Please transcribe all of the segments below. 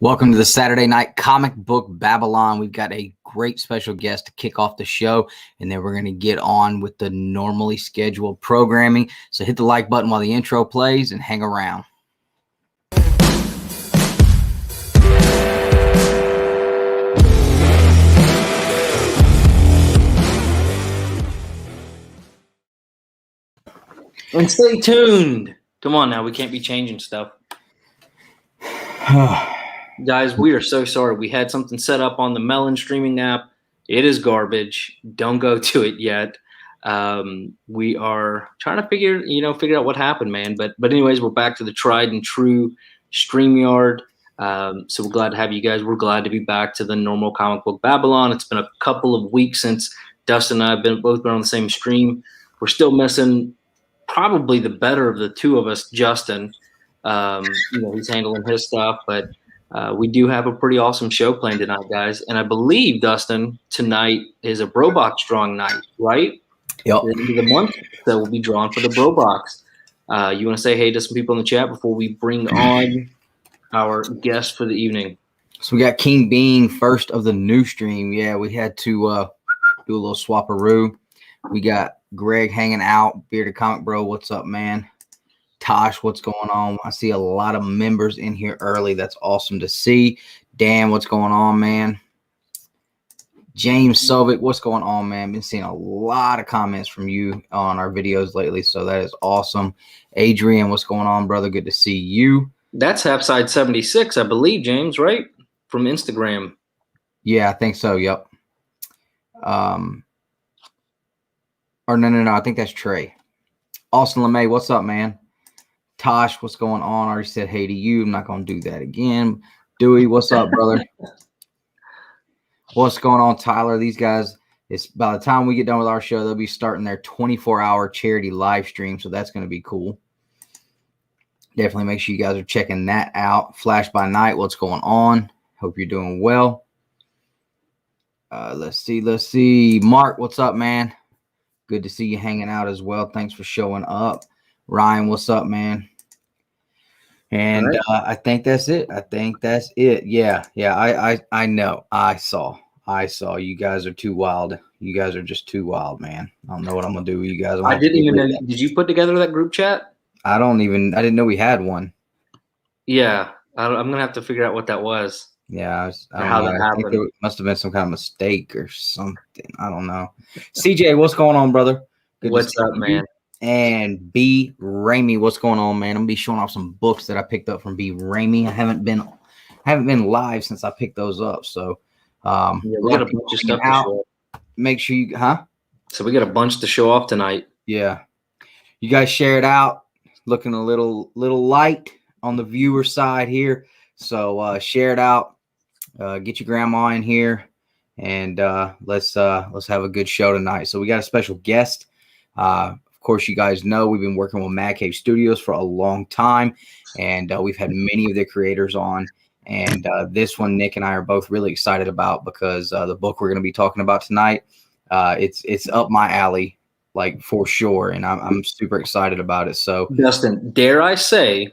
Welcome to the Saturday Night Comic Book Babble-on. We've got a great special guest to kick off the show, and then we're going to get on with the normally scheduled programming. So hit the like button while the intro plays and hang around. And stay tuned. Come on now, we can't be changing stuff. Guys, we are so sorry. We had something set up on the Melon streaming app. It is garbage. Don't go to it yet. We are trying to figure out what happened, man. But anyways, we're back to the tried and true StreamYard. So we're glad to have you guys. We're glad to be back to the normal Comic Book Babble-on. It's been a couple of weeks since Dustin and I have both been on the same stream. We're still missing probably the better of the two of us, Justin. He's handling his stuff, but we do have a pretty awesome show planned tonight, guys. And I believe, Dustin, tonight is a Bro Box drawing night, right? Yep. At the end of the month that will be drawn for the Bro Box. You want to say hey to some people in the chat before we bring on our guest for the evening? So we got King Bean first of the new stream. Yeah, we had to do a little swap-a-roo. We got Greg hanging out. Bearded Comic Bro, what's up, man? Tosh, what's going on? I see a lot of members in here early. That's awesome to see. Dan, what's going on, man? James Sovic, what's going on, man? Been seeing a lot of comments from you on our videos lately, so that is awesome. Adrian, what's going on, brother? Good to see you. That's Halfside 76, I believe, James, right? From Instagram. Yeah, I think so. Yep. Or no. I think that's Trey. Austin LeMay, what's up, man? Tosh, what's going on? I already said hey to you. I'm not going to do that again. Dewey, what's up, brother? What's going on, Tyler? These guys, it's by the time we get done with our show, they'll be starting their 24-hour charity live stream, so that's going to be cool. Definitely make sure you guys are checking that out. Flash by Night, what's going on? Hope you're doing well. Let's see. Mark, what's up, man? Good to see you hanging out as well. Thanks for showing up. Ryan, what's up, man? And right. I think that's it. Yeah. I know. I saw. You guys are too wild. You guys are just too wild, man. I don't know what I'm gonna do with you guys. I didn't even know. Did you put together that group chat? I didn't know we had one. Yeah, I'm gonna have to figure out what that was. Yeah, I think it must have been some kind of mistake or something. I don't know. CJ, what's going on, brother? What's up, man? And B. Ramey, what's going on, man? I'm gonna be showing off some books that I picked up from B. Ramey. I haven't been live since I picked those up. So we got a bunch of stuff to show. Make sure you So we got a bunch to show off tonight. Yeah. You guys share it out. Looking a little light on the viewer side here. So share it out. Get your grandma in here, and let's have a good show tonight. So we got a special guest. Of course, you guys know we've been working with Mad Cave Studios for a long time, and we've had many of their creators on. And this one, Nick and I are both really excited about because the book we're going to be talking about tonight, it's up my alley, like for sure, and I'm super excited about it. So, Dustin, dare I say,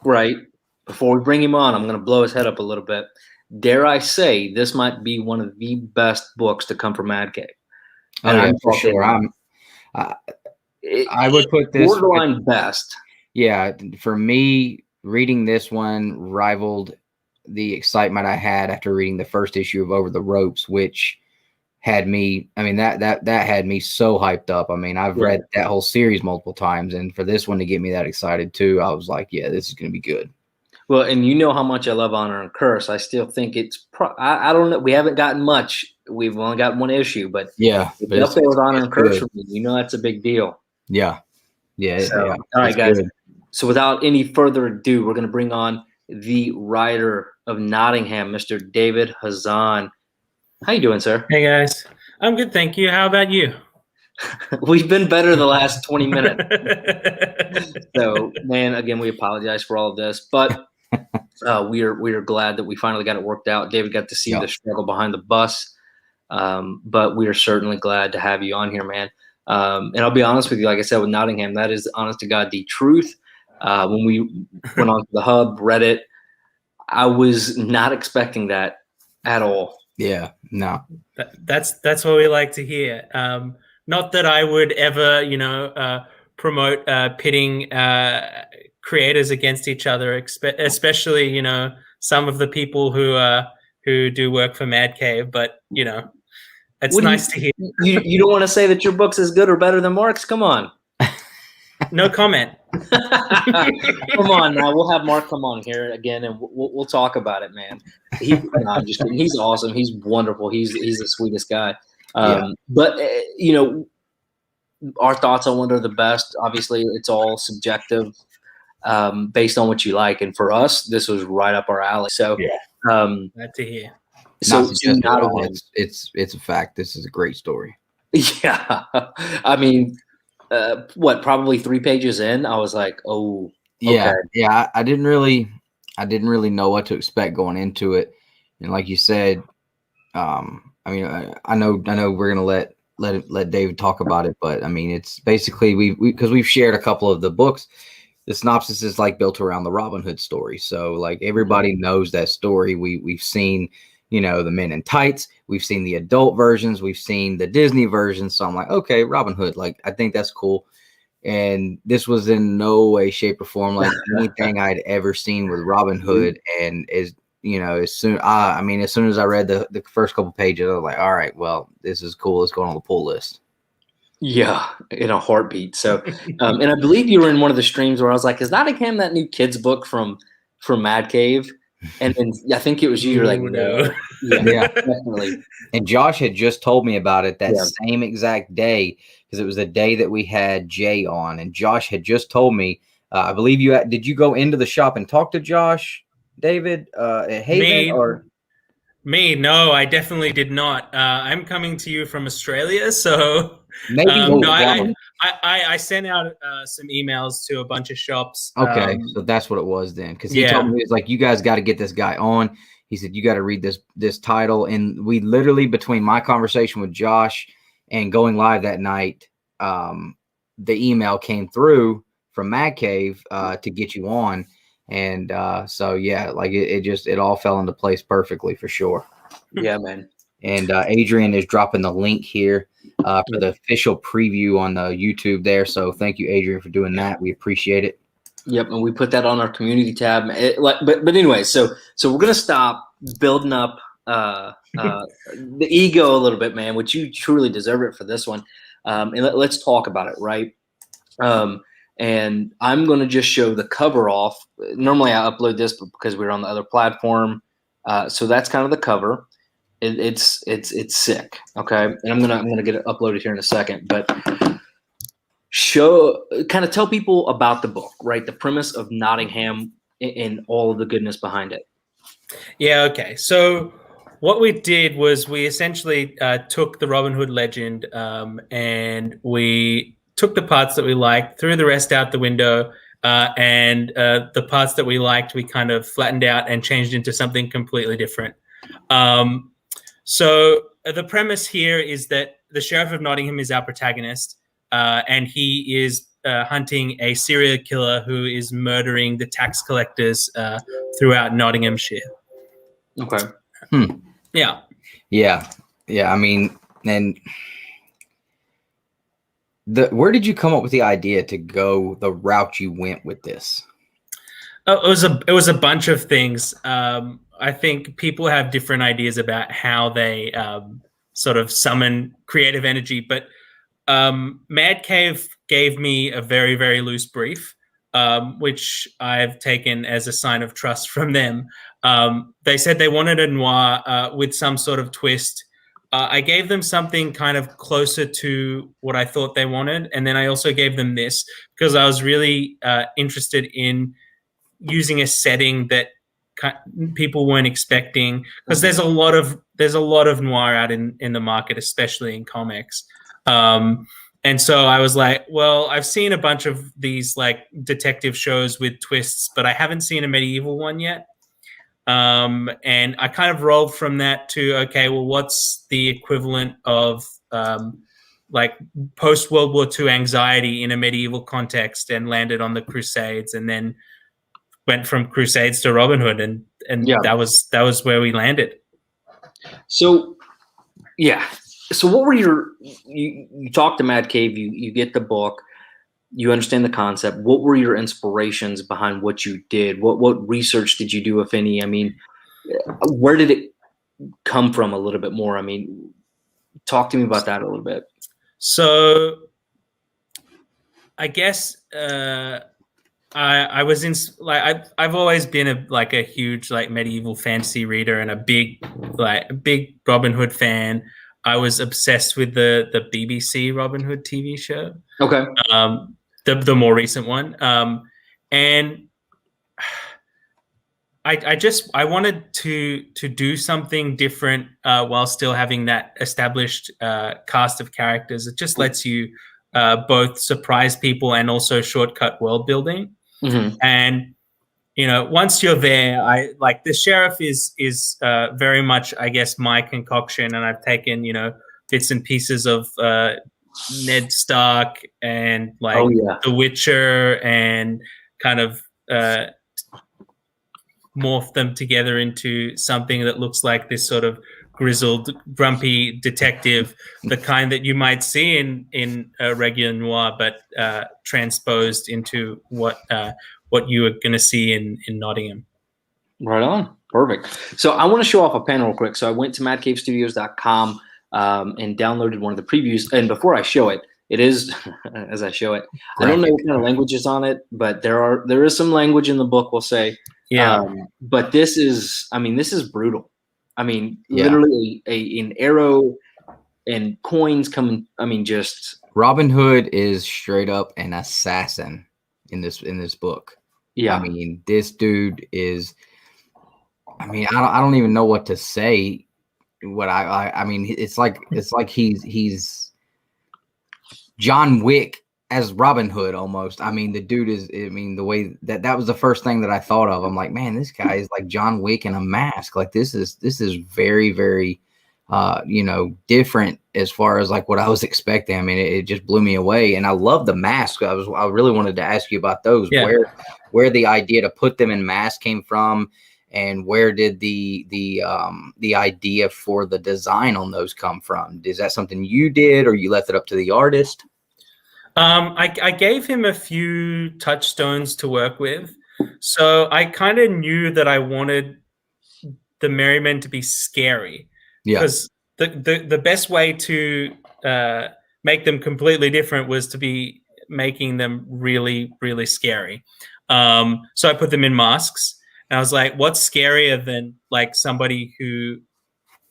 right before we bring him on, I'm going to blow his head up a little bit. Dare I say this might be one of the best books to come from Mad Cave? And I'm for sure. I would put this borderline best. Yeah, for me, reading this one rivaled the excitement I had after reading the first issue of Over the Ropes, which had me. I mean, that had me so hyped up. I mean, I've read that whole series multiple times, and for this one to get me that excited too, I was like, yeah, this is going to be good. Well, and you know how much I love Honor and Curse. I still think it's I don't know. We haven't gotten much. We've only got one issue, but yeah, but up there with Honor and Curse for me, you know that's a big deal. Yeah. So, all right, guys. Good. So without any further ado, we're going to bring on the writer of Nottingham, Mr. David Hazan. How you doing, sir? Hey, guys. I'm good, thank you. How about you? We've been better the last 20 minutes. So, man, again, we apologize for all of this, but we are glad that we finally got it worked out. David got to see the struggle behind the bus, but we are certainly glad to have you on here, man. And I'll be honest with you, like I said, with Nottingham, that is honest to God the truth. When we went on to the hub, read it, I was not expecting that at all. Yeah, no. That's what we like to hear. Not that I would ever, promote pitting creators against each other, especially some of the people who do work for Mad Cave. But it's nice to hear. You don't want to say that your book's as good or better than Mark's? Come on. No comment. Come on now, we'll have Mark come on here again, and we'll talk about it, man. I'm just kidding. He's awesome. He's wonderful. He's the sweetest guy. But our thoughts on what are the best. Obviously, it's all subjective, based on what you like. And for us, this was right up our alley. So, glad to hear. So it's a fact. This is a great story. Yeah, I mean. Probably 3 pages in, I was like, oh, yeah, okay. Yeah. I didn't really know what to expect going into it, and like you said, I mean, I know we're gonna let David talk about it, but I mean, it's basically because we've shared a couple of the books. The synopsis is like built around the Robin Hood story, so like everybody knows that story. We've seen. The Men in Tights. We've seen the adult versions. We've seen the Disney version. So I'm like, okay, Robin Hood. Like, I think that's cool. And this was in no way, shape, or form like anything I'd ever seen with Robin Hood. And as soon as I read the first couple pages, I was like, all right, well, this is cool. Let's go on the pull list. Yeah, in a heartbeat. So, and I believe you were in one of the streams where I was like, is Nottingham that new kids book from Mad Cave? And then I think it was you. You're like, no. Yeah, definitely. And Josh had just told me about it that same exact day, because it was the day that we had Jay on, and Josh had just told me. I believe did you go into the shop and talk to Josh, David, at Haven, Me? No, I definitely did not. I'm coming to you from Australia, so maybe. I sent out some emails to a bunch of shops. Okay, so that's what it was then, because he told me, he was like, "You guys got to get this guy on." He said, "You got to read this title," and we literally, between my conversation with Josh and going live that night, the email came through from Mad Cave to get you on, and so yeah, like it all fell into place perfectly for sure. Yeah, man. And Adrian is dropping the link here for the official preview on the YouTube there. So thank you, Adrian, for doing that. We appreciate it. Yep, and we put that on our community tab. But anyway, so we're gonna stop building up the ego a little bit, man, which you truly deserve it for this one. And let's talk about it, right? And I'm gonna just show the cover off. Normally I upload this, but because we're on the other platform, so that's kind of the cover. It's sick, okay? And I'm gonna get it uploaded here in a second, but tell people about the book, right? The premise of Nottingham and all of the goodness behind it. Yeah, okay. So what we did was we essentially took the Robin Hood legend and we took the parts that we liked, threw the rest out the window, and the parts that we liked, we kind of flattened out and changed into something completely different. So the premise here is that the Sheriff of Nottingham is our protagonist, and he is hunting a serial killer who is murdering the tax collectors throughout Nottinghamshire. Okay. Yeah. I mean, and where did you come up with the idea to go the route you went with this? It was a bunch of things. I think people have different ideas about how they sort of summon creative energy, but Mad Cave gave me a very, very loose brief, which I've taken as a sign of trust from them. They said they wanted a noir with some sort of twist. I gave them something kind of closer to what I thought they wanted, and then I also gave them this because I was really interested in using a setting that people weren't expecting, because there's a lot of noir out in the market, especially in comics. And so I was like, well, I've seen a bunch of these like detective shows with twists, but I haven't seen a medieval one yet. And I kind of rolled from that to, okay, well, what's the equivalent of like post-World War II anxiety in a medieval context, and landed on the Crusades, and then went from Crusades to Robin Hood, Yeah. that was where we landed. So, yeah. So what were you talked to Mad Cave, you get the book, you understand the concept. What were your inspirations behind what you did? What research did you do, if any? I mean, where did it come from a little bit more? I mean, talk to me about that a little bit. So I guess I was in I've always been a huge medieval fantasy reader and a big Robin Hood fan. I was obsessed with the BBC Robin Hood TV show. Okay. The more recent one. And I wanted to do something different while still having that established cast of characters. It just lets you both surprise people and also shortcut world building. Mm-hmm. And once you're there, the sheriff is very much, I guess, my concoction, and I've taken bits and pieces of Ned Stark and The Witcher and kind of morph them together into something that looks like this sort of grizzled, grumpy detective, the kind that you might see in a regular noir, but transposed into what you are going to see in Nottingham. Right on. Perfect. So I want to show off a panel real quick. So I went to madcavestudios.com and downloaded one of the previews. And before I show it, it is, as I show it, I don't know what kind of language is on it, but there is some language in the book, we'll say. Yeah. But this is brutal. I mean, literally an arrow and coins coming. I mean, just Robin Hood is straight up an assassin in this book. Yeah. I mean, this dude is. I mean, I don't even know what to say. What I mean, it's like he's John Wick as Robin Hood almost. I mean, the dude is. I mean, the way that was the first thing that I thought of. I'm like, man, this guy is like John Wick in a mask. Like this is very, very, different as far as like what I was expecting. I mean, it just blew me away, and I love the mask. I really wanted to ask you about those. Yeah. Where the idea to put them in masks came from, and where did the idea for the design on those come from? Is that something you did, or you left it up to the artist? I gave him a few touchstones to work with. So I kind of knew that I wanted the Merry Men to be scary. Yeah. Because the best way to make them completely different was to be making them really, really scary. So I put them in masks. And I was like, what's scarier than like somebody who,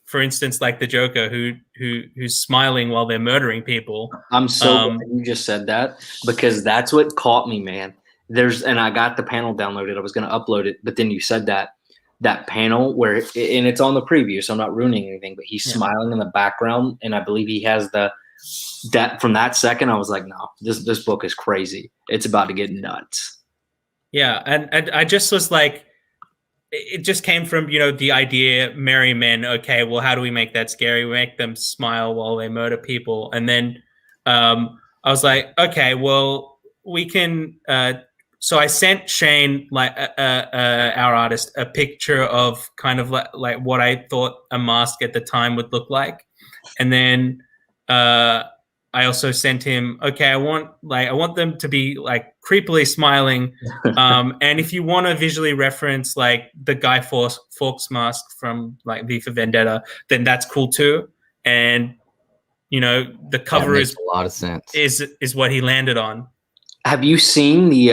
for instance, like the Joker, who's smiling while they're murdering people. I'm so glad you just said that, because that's what caught me, man. And I got the panel downloaded. I was going to upload it, but then you said that panel where, and it's on the preview, so I'm not ruining anything, but he's smiling in the background, and I believe he has that from that second, I was like, no, this book is crazy. It's about to get nuts. Yeah, and I just was like, it just came from, the idea, merry men. Okay, well, how do we make that scary? We make them smile while they murder people. And then I was like, okay, well, we can. So I sent Shane, our artist, a picture of kind of like what I thought a mask at the time would look like. And then I also sent him, okay, I want them to be like creepily smiling. And if you want to visually reference like the Guy Fawkes mask from like V for Vendetta, then that's cool too. And the cover makes a lot of sense. Is what he landed on. Have you seen the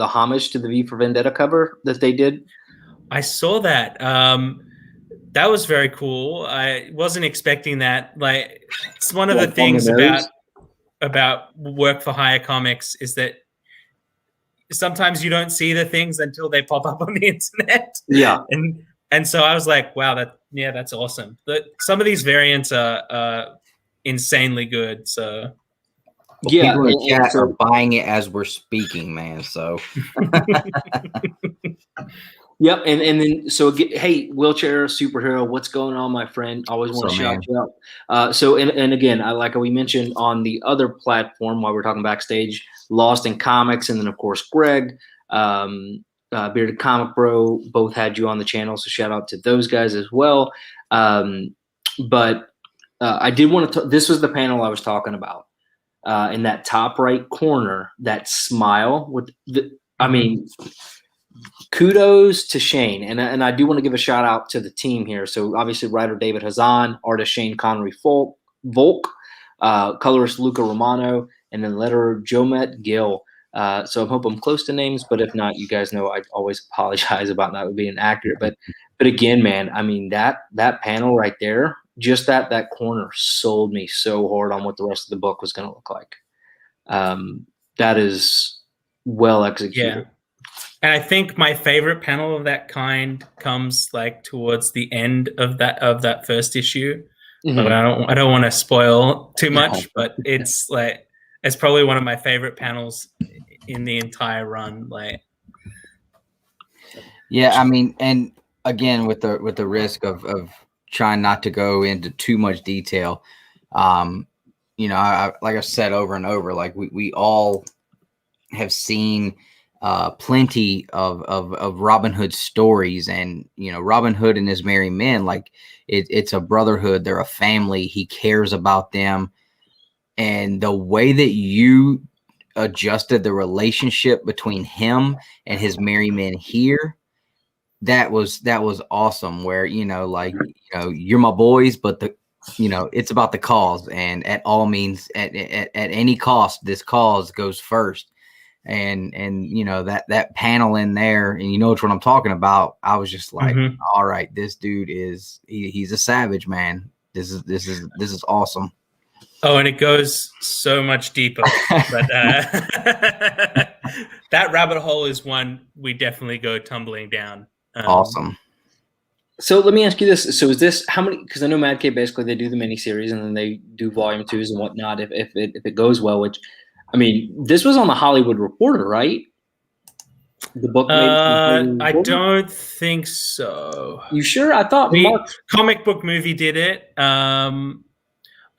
homage to the V for Vendetta cover that they did? I saw that. That was very cool. I wasn't expecting that. Like, it's one of the things about work for hire comics is that sometimes you don't see the things until they pop up on the internet. Yeah. And so I was like, wow, that's awesome. Some of these variants are insanely good. So people in the chat are buying it as we're speaking, man. So Yep, and then so hey, wheelchair superhero, what's going on, my friend? Always want to shout you out. So again, I like we mentioned on the other platform while we're talking backstage, Lost in Comics, and then of course Greg. Bearded Comic Bro both had you on the channel, so shout out to those guys as well. But I did want to. This was the panel I was talking about. In that top right corner, that smile with the. I mean, kudos to Shane, and I do want to give a shout out to the team here. So obviously, writer David Hazan, artist Shane Connery Volk, colorist Luca Romano, and then letterer Jomet Gill. So I hope I'm close to names, but if not, you guys know I always apologize about not being accurate. But again, man, I mean that panel right there, just that corner sold me so hard on what the rest of the book was going to look like. That is well executed. Yeah. And I think my favorite panel of that kind comes like towards the end of that first issue. Mm-hmm. But I don't want to spoil too much, but it's like it's probably one of my favorite panels in the entire run. Like, yeah, I mean, and again with the risk of trying not to go into too much detail, you know, like I said over and over, like we all have seen plenty of Robin Hood stories, and you know, Robin Hood and his merry men, like it's a brotherhood. They're a family. He cares about them, and the way that you adjusted the relationship between him and his merry men here, that was awesome. Where, you know, like, you know, you're my boys, but you know, it's about the cause, and at all means, at any cost, this cause goes first. And you know, that panel in there, and you know which one I'm talking about. I was just like, all right, this dude is he's a savage, man. This is awesome. Oh, and it goes so much deeper. But that rabbit hole is one we definitely go tumbling down. Awesome. So let me ask you this. So is this how many? Because I know Mad Cave, basically they do the miniseries and then they do volume 2s and whatnot if it goes well. Which, I mean, this was on the Hollywood Reporter, right? The book. I don't think so. You sure? I thought Comic Book Movie did it.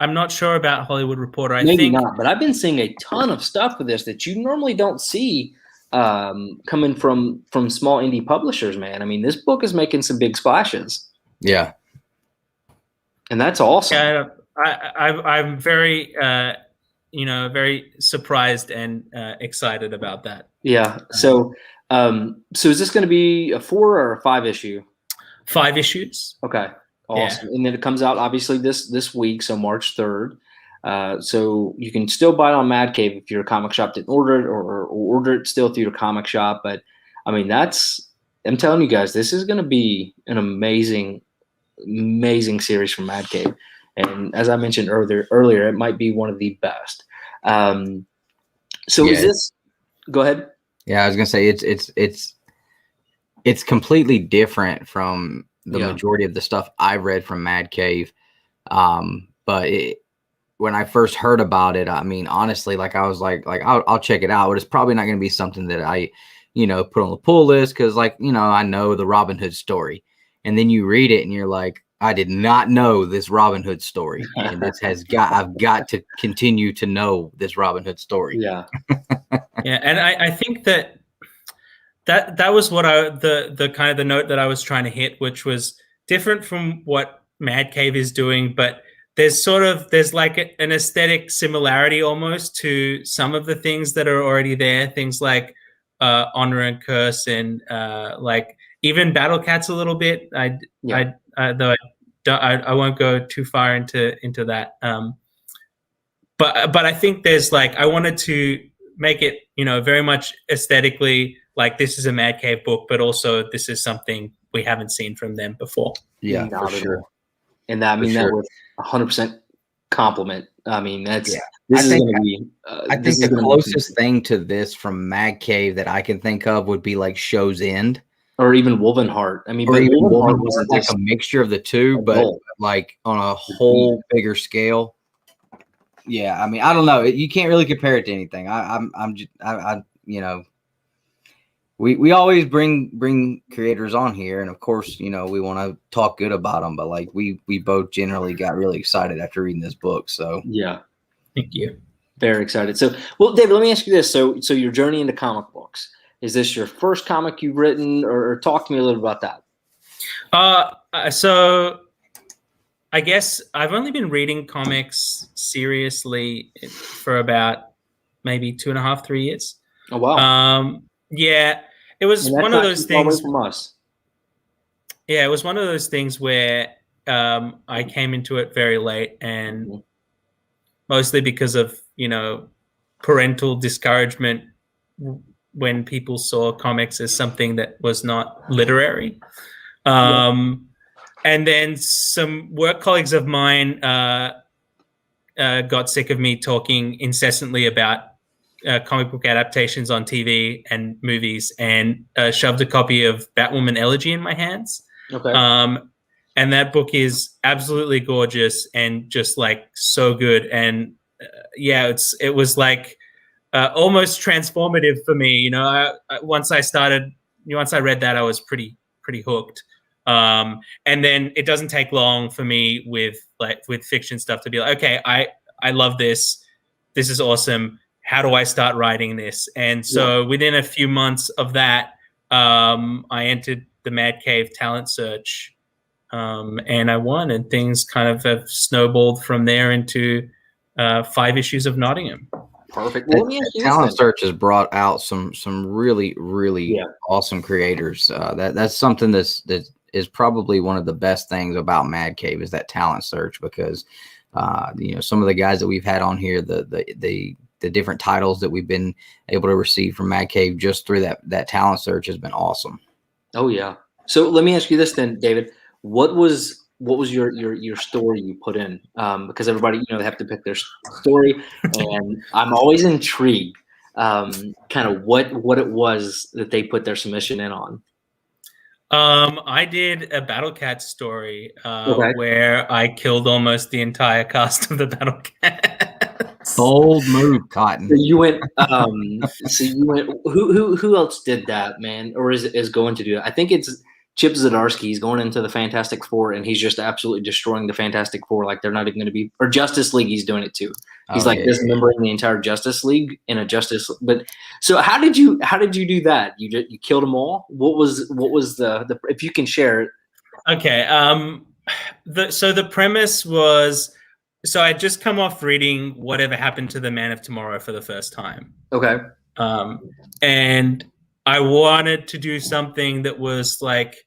I'm not sure about Hollywood Reporter. I think not, but I've been seeing a ton of stuff with this that you normally don't see coming from small indie publishers, man. I mean, this book is making some big splashes. Yeah. And that's awesome. Yeah, I'm very, very surprised and excited about that. Yeah. So is this going to be a 4 or a 5 issue? 5 issues. Okay. Awesome. Yeah. And then it comes out obviously this week, so March 3rd. So you can still buy it on Mad Cave if your comic shop didn't order it, or order it still through your comic shop. But I mean, I'm telling you guys, this is going to be an amazing series from Mad Cave. And as I mentioned earlier, it might be one of the best. Is this? Go ahead. Yeah, I was gonna say it's completely different from the majority of the stuff I've read from Mad Cave. But when I first heard about it, I mean, honestly, like I was like I'll check it out, but it's probably not going to be something that I, put on the pull list. Cause like, I know the Robin Hood story, and then you read it and you're like, I did not know this Robin Hood story. And I've got to continue to know this Robin Hood story. Yeah. Yeah. And I think that was what the kind of the note that I was trying to hit, which was different from what Mad Cave is doing, but there's like an aesthetic similarity almost to some of the things that are already there. Things like Honor and Curse, and like even Battle Cats a little bit. Though I won't go too far into that. But I think there's like, I wanted to make it, very much aesthetically like this is a Mad Cave book, but also this is something we haven't seen from them before. Yeah, for sure. And that was 100% compliment. I mean, I think the closest thing to this from Mad Cave that I can think of would be like Show's End, or even Woven Heart. I mean, but even Woven Heart was like a mixture of the two, but like on a whole bigger scale. Yeah, I mean, I don't know. You can't really compare it to anything. We always bring creators on here, and of course, we want to talk good about them. But like we both generally got really excited after reading this book. So yeah, thank you. Very excited. So, well, David, let me ask you this: so your journey into comic books, Is this your first comic you've written, or talk to me a little about that? So I guess I've only been reading comics seriously for about maybe 2.5, 3 years. Oh wow! Yeah, it was one of those things. From us. Yeah, it was one of those things where I came into it very late, and mostly because of parental discouragement when people saw comics as something that was not literary. And then some work colleagues of mine got sick of me talking incessantly about comic book adaptations on TV and movies, and shoved a copy of Batwoman Elegy in my hands. Okay. And that book is absolutely gorgeous and just like so good. And it was like almost transformative for me. Once I read that, I was pretty hooked. And then it doesn't take long for me with fiction stuff to be like, okay, I love this. This is awesome. How do I start writing this? And so within a few months of that, I entered the Mad Cave talent search, and I won, and things kind of have snowballed from there into 5 issues of Nottingham. Perfect. Well, talent search has brought out some really awesome creators. That's something that is probably one of the best things about Mad Cave is that talent search, because some of the guys that we've had on here, the different titles that we've been able to receive from Mad Cave just through that talent search has been awesome. Oh yeah. So let me ask you this then, David. What was your story you put in? Because everybody, they have to pick their story, and I'm always intrigued, kind of what it was that they put their submission in on. I did a Battle Cat story where I killed almost the entire cast of the Battle Cats. Bold move, Cotton. So you went. Who else did that, man? Or is going to do that? I think it's Chip Zdarsky. He's going into the Fantastic Four, and he's just absolutely destroying the Fantastic Four. Like they're not even going to be. Or Justice League, he's doing it too. He's dismembering the entire Justice League in a Justice. But so how did you do that? You killed them all. What was the if you can share it? Okay. So the premise was. So I just come off reading Whatever Happened to the Man of Tomorrow for the first time. Okay. And I wanted to do something that was like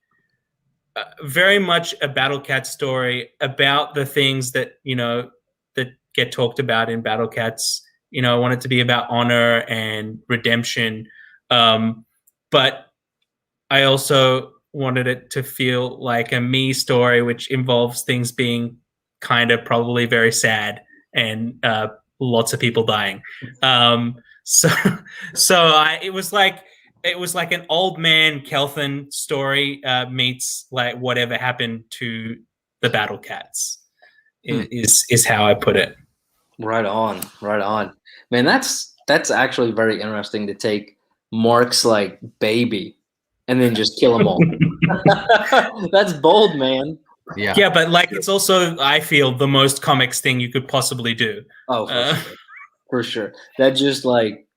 very much a Battle Cat story about the things that, that get talked about in Battle Cats. I want it to be about honor and redemption. But I also wanted it to feel like a me story, which involves things being kind of probably very sad and lots of people dying. It was like an old man Kelthan story meets like Whatever Happened to the Battle Cats is how I put it. Right on. Man, that's actually very interesting to take Mark's like baby and then just kill them all. That's bold, man. Yeah, but like it's also, I feel, the most comics thing you could possibly do. Oh, for sure. That just like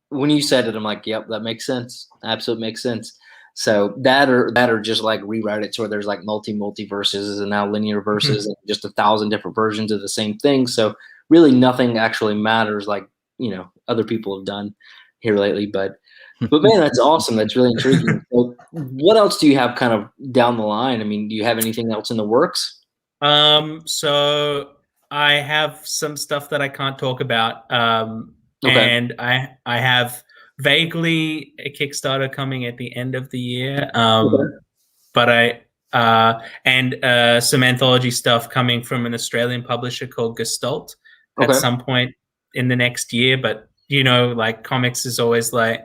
when you said it, I'm like, yep, that makes sense. Absolutely makes sense. So that or just like rewrite it so there's like multiverses and now linear verses and just 1,000 different versions of the same thing. So really nothing actually matters like other people have done here lately. But man, that's awesome. That's really intriguing. So what else do you have kind of down the line? I mean, do you have anything else in the works? So I have some stuff that I can't talk about. And I have vaguely a Kickstarter coming at the end of the year. But some anthology stuff coming from an Australian publisher called Gestalt at some point in the next year. But like comics is always like,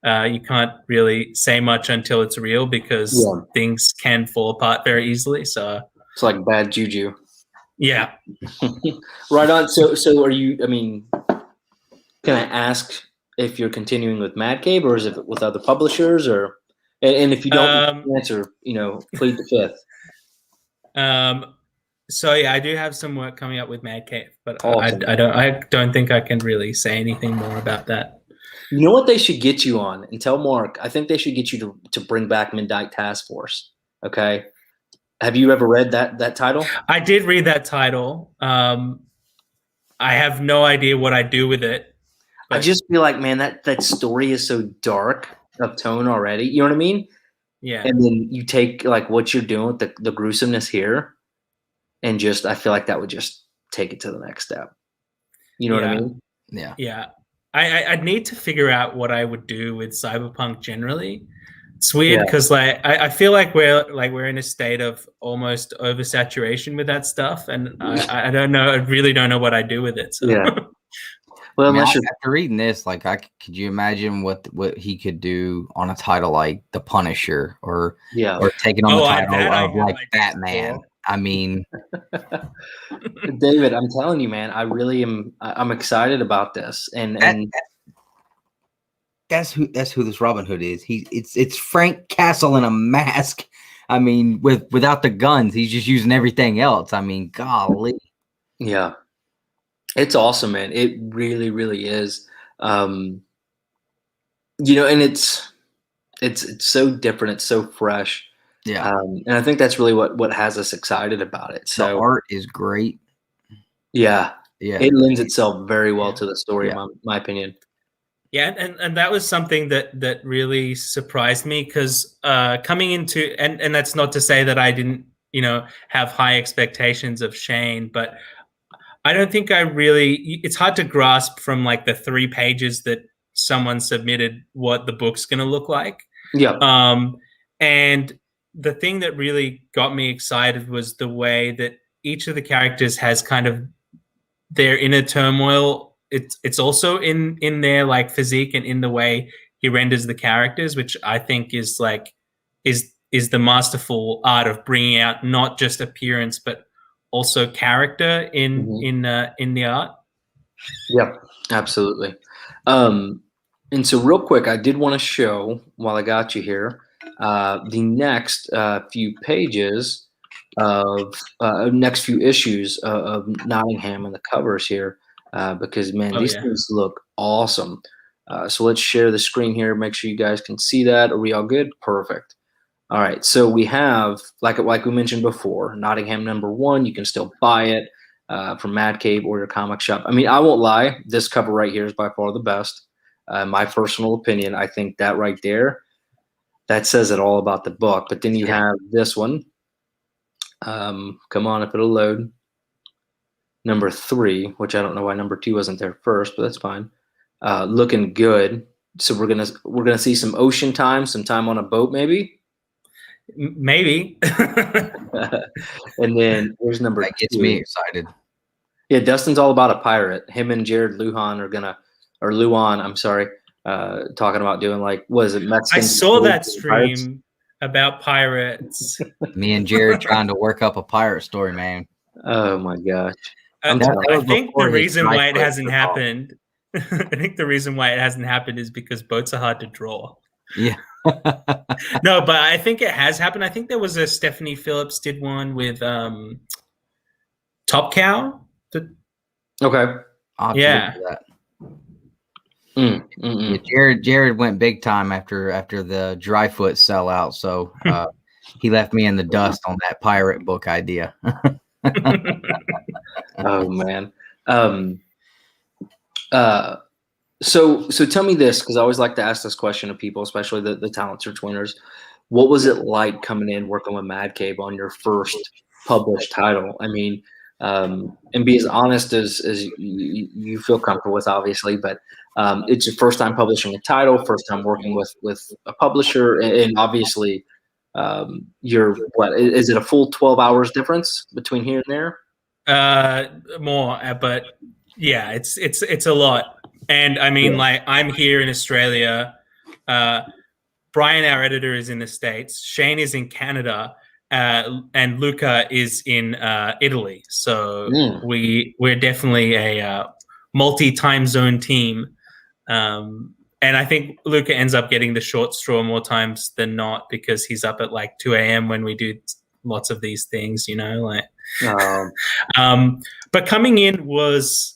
you can't really say much until it's real because things can fall apart very easily. So it's like bad juju. Yeah. Right on. So are you, I mean, can I ask if you're continuing with Mad Cave or is it with other publishers and if you don't answer, plead the fifth. So yeah, I do have some work coming up with Mad Cave, but awesome. I don't think I can really say anything more about that. You know what they should get you on? And tell Mark, I think they should get you to bring back Midnight Task Force. Okay. Have you ever read that title? I did read that title. I have no idea what I do with it. I just feel like, man, that story is so dark of tone already. You know what I mean? Yeah. And then you take like what you're doing with the gruesomeness here, and just I feel like that would just take it to the next step. You know what I mean? Yeah. Yeah. I'd need to figure out what I would do with cyberpunk generally. It's weird because like I feel like we're in a state of almost oversaturation with that stuff, and I don't know. I really don't know what I do with it. So. Yeah. Well, after reading this, like, could you imagine what he could do on a title like The Punisher, or taking on the title of like Batman? I mean, David, I'm telling you, man, I really am. I'm excited about this, and that's who this Robin Hood is. It's Frank Castle in a mask. I mean, without the guns, he's just using everything else. I mean, golly. Yeah. It's awesome, man. It really, really is. You know, and it's so different. It's so fresh. Yeah. And I think that's really what has us excited about it. So the art is great. Yeah. Yeah. It lends itself very well to the story, in my opinion. Yeah, and that was something that really surprised me, because coming into and that's not to say that I didn't, have high expectations of Shane, but I don't think it's hard to grasp from like the 3 pages that someone submitted what the book's going to look like. Yeah. And the thing that really got me excited was the way that each of the characters has kind of their inner turmoil. It's also in their like physique and in the way he renders the characters, which I think is the masterful art of bringing out not just appearance but also character in the art. Yeah, absolutely. And so real quick, I did want to show, while I got you here, the next few pages of next few issues of Nottingham and the covers here, because man, these things look awesome. So let's share the screen here. Make sure you guys can see that. Are we all good? Perfect. All right, so we have, like we mentioned before, Nottingham #1. You can still buy it from Mad Cave or your comic shop. I mean, I won't lie. This cover right here is by far the best. My personal opinion, I think that right there, that says it all about the book. But then you have this one. Come on, if it'll load. #3, which I don't know why #2 wasn't there first, but that's fine. Looking good. So we're gonna see some ocean time, some time on a boat, maybe. Maybe. And then here's #2. That gets me excited. Yeah, Dustin's all about a pirate. Him and Jared Lujan are Luan, I'm sorry, talking about doing like, what is it, Mexican? I saw that stream about pirates. Me and Jared trying to work up a pirate story, man. Oh my gosh. I think the reason why it hasn't happened, is because boats are hard to draw. Yeah. No, but I think it has happened. I think there was a Stephanie Phillips did one with Top Cow. Okay. Yeah. Yeah, Jared went big time after the Dryfoot sellout, so he left me in the dust on that pirate book idea. Oh man. So tell me this, because I always like to ask this question of people, especially the talent search winners. What was it like coming in working with Mad Cave on your first published title? I mean, and be as honest as you feel comfortable with, obviously, but it's your first time publishing a title, first time working with a publisher, and obviously you're is it a full 12 hours difference between here and there? More, but yeah, it's a lot. And I mean, like, I'm here in Australia. Brian, our editor, is in the States. Shane is in Canada, and Luca is in Italy. So we're definitely a multi-time zone team. And I think Luca ends up getting the short straw more times than not, because he's up at like 2 a.m. when we do lots of these things, But coming in was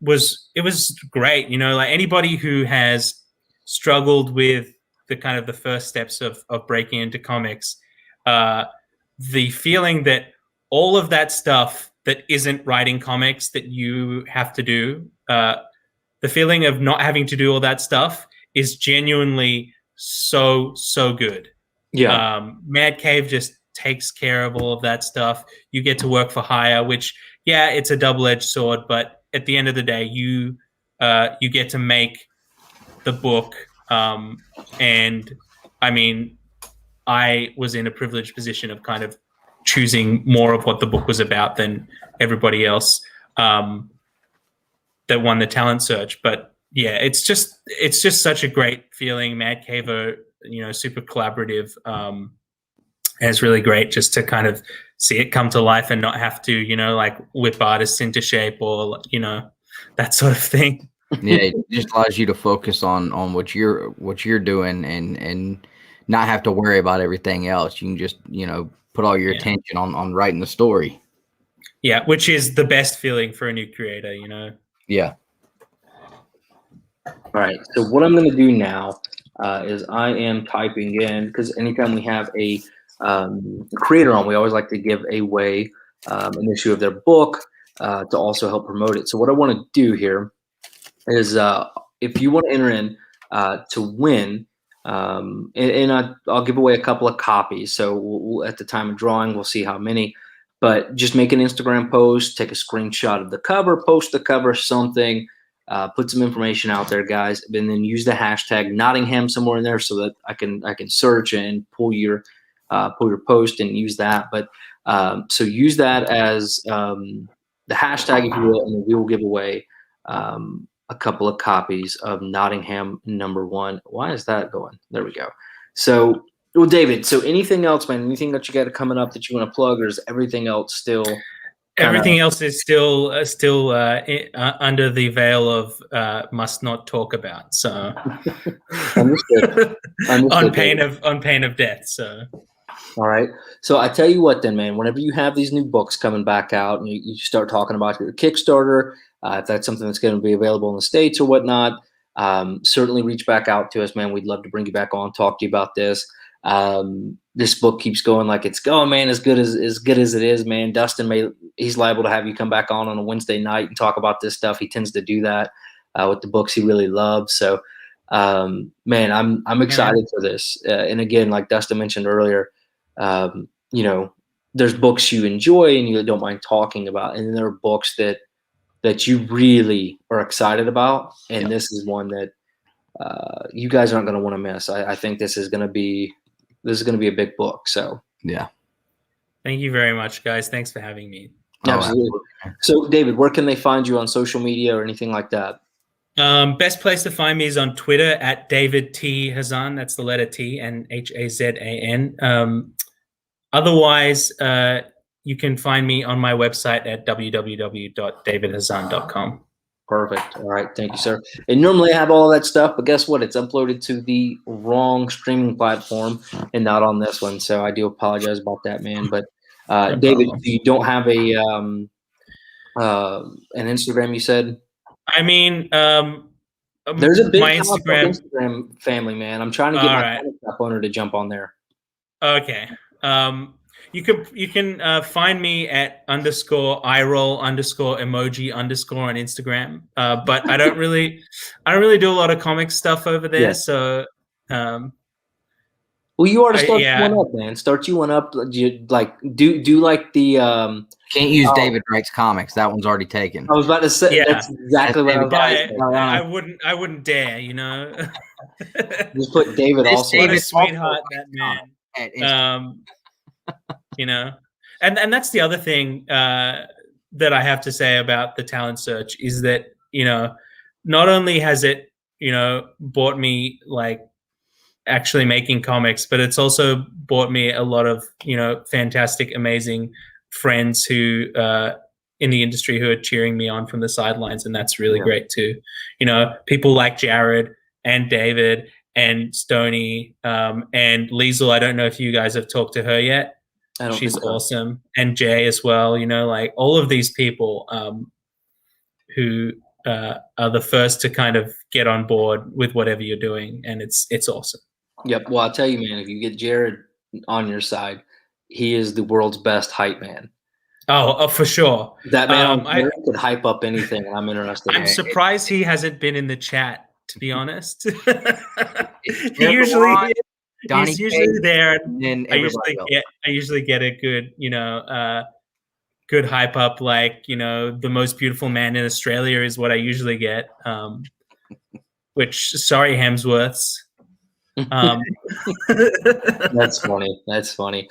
was great. You know, like anybody who has struggled with the kind of the first steps of breaking into comics, the feeling that all of that stuff that isn't writing comics that you have to do, the feeling of not having to do all that stuff is genuinely so good. Yeah. Mad Cave just takes care of all of that stuff. You get to work for hire, which, yeah, it's a double-edged sword, but at the end of the day, you get to make the book. And I mean, I was in a privileged position of kind of choosing more of what the book was about than everybody else that won the talent search. But yeah, it's just such a great feeling. Mad Cave are, you know, super collaborative. And it's really great just to kind of see it come to life and not have to, you know, like whip artists into shape or, you know, that sort of thing. Yeah, it just allows you to focus on what you're doing and not have to worry about everything else. You can just, you know, put all your attention on writing the story. Yeah, which is the best feeling for a new creator, you know. Yeah. All right. So what I'm going to do now is I am typing in, because anytime we have a creator on, we always like to give away an issue of their book to also help promote it. So what I want to do here is if you want to enter in to win, and I'll give away a couple of copies. So we'll, at the time of drawing, we'll see how many. But just make an Instagram post, take a screenshot of the cover, post the cover, something, put some information out there, guys, and then use the hashtag Nottingham somewhere in there so that I can search and pull your post and use that. But so use that as the hashtag, if you will, and then we will give away a couple of copies of Nottingham #1. Why is that going? There we go. So, well, David, so anything else, man? Anything that you got coming up that you want to plug, or is everything else still? Everything else is still under the veil of must not talk about. So, Understood. on pain of death. So, all right. So I tell you what, then, man. Whenever you have these new books coming back out, and you start talking about your Kickstarter, if that's something that's going to be available in the States or whatnot, certainly reach back out to us, man. We'd love to bring you back on, talk to you about this. This book keeps going like it's going, man. As good as it is, man. Dustin he's liable to have you come back on a Wednesday night and talk about this stuff. He tends to do that with the books he really loves. So, man, I'm excited for this. And again, like Dustin mentioned earlier, you know, there's books you enjoy and you don't mind talking about, and then there are books that you really are excited about, and this is one that you guys aren't going to want to miss. I think this is going to be a big book. So yeah, thank you very much, guys. Thanks for having me. Absolutely. So, David, where can they find you on social media or anything like that? Best place to find me is on Twitter at David T Hazan. That's the letter T and Hazan. Otherwise, you can find me on my website at www.davidhazan.com. Perfect. All right. Thank you, sir. And normally I have all that stuff, but guess what? It's uploaded to the wrong streaming platform and not on this one. So I do apologize about that, man. But David, you don't have an Instagram, you said? I mean, there's a big Instagram family, man. I'm trying to get my comic shop owner to jump on there. Okay. You can find me at _iRoll_emoji_ on Instagram. But I don't really do a lot of comic stuff over there. Yeah. So, well, you ought to start you one up, man. Start you one up. Do like the can't use David Writes Comics. That one's already taken. I was about to say that's exactly what I was I wouldn't dare, you know. Just put David also. What a sweetheart that man. You know, and that's the other thing that I have to say about the talent search is that, you know, not only has it, you know, bought me like actually making comics, but it's also bought me a lot of, you know, fantastic, amazing friends who in the industry who are cheering me on from the sidelines, and that's really great too. You know, people like Jared and David and Stoney and Liesl. I don't know if you guys have talked to her yet. She's awesome. And Jay as well, you know, like all of these people who are the first to kind of get on board with whatever you're doing, and it's awesome. Yep. Well, I'll tell you, man, if you get Jared on your side, he is the world's best hype man. Oh, for sure. That man on Twitter could hype up anything, and I'm interested. I'm surprised he hasn't been in the chat, to be honest. He's usually there. And I usually get a good, good hype up, like, the most beautiful man in Australia is what I usually get. Which, sorry, Hemsworths. That's funny. That's funny.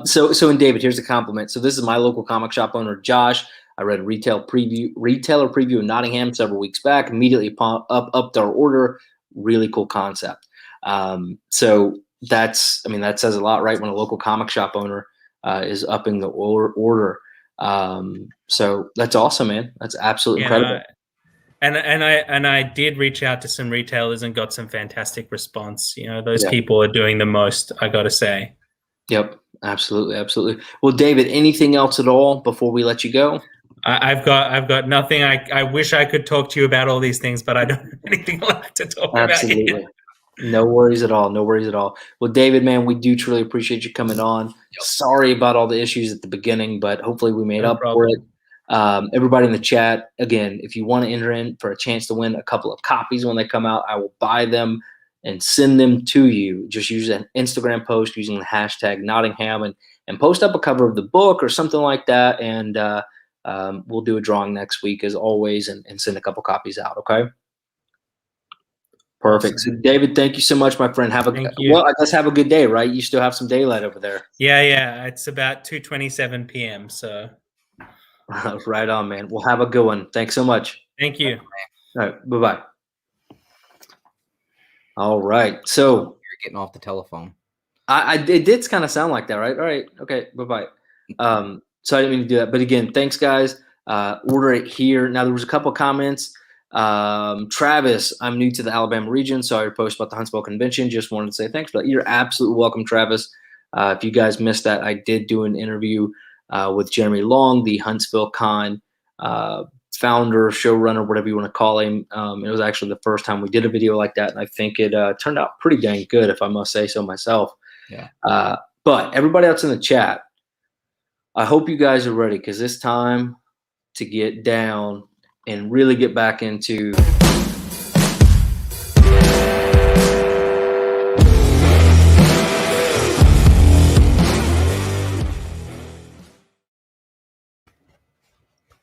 So in David, here's a compliment. So this is my local comic shop owner, Josh. I read retailer preview in Nottingham several weeks back. Immediately upped our order. Really cool concept. So that says a lot, right? When a local comic shop owner is upping the order. So that's awesome, man. That's absolutely incredible. And I did reach out to some retailers and got some fantastic response. Those people are doing the most, I got to say. Yep, absolutely, absolutely. Well, David, anything else at all before we let you go? I've got nothing. I wish I could talk to you about all these things, but I don't have anything left to talk about. Absolutely. No worries at all. No worries at all. Well, David, man, we do truly appreciate you coming on. Yep. Sorry about all the issues at the beginning, but hopefully we made up for it. Everybody in the chat, again, if you want to enter in for a chance to win a couple of copies when they come out, I will buy them and send them to you. Just use an Instagram post using the hashtag Nottingham and post up a cover of the book or something like that. And we'll do a drawing next week as always and send a couple copies out. Okay. Perfect. Awesome. So David, thank you so much, my friend. Have a good day, right? You still have some daylight over there. Yeah. It's about 2:27 p.m. So right on, man. We'll have a good one. Thanks so much. Thank you. All right. Bye-bye. All right. So you're getting off the telephone. It did kind of sound like that, right? All right. Okay. Bye-bye. So I didn't mean to do that. But again, thanks, guys. Order it here. Now, there was a couple of comments. Travis, I'm new to the Alabama region. Saw your post about the Huntsville convention. Just wanted to say thanks for that. You're absolutely welcome, Travis. If you guys missed that, I did do an interview with Jeremy Long, the Huntsville Con founder, showrunner, whatever you want to call him. It was actually the first time we did a video like that, and I think it turned out pretty dang good, if I must say so myself. Yeah. But everybody else in the chat, I hope you guys are ready, because it's time to get down and really get back into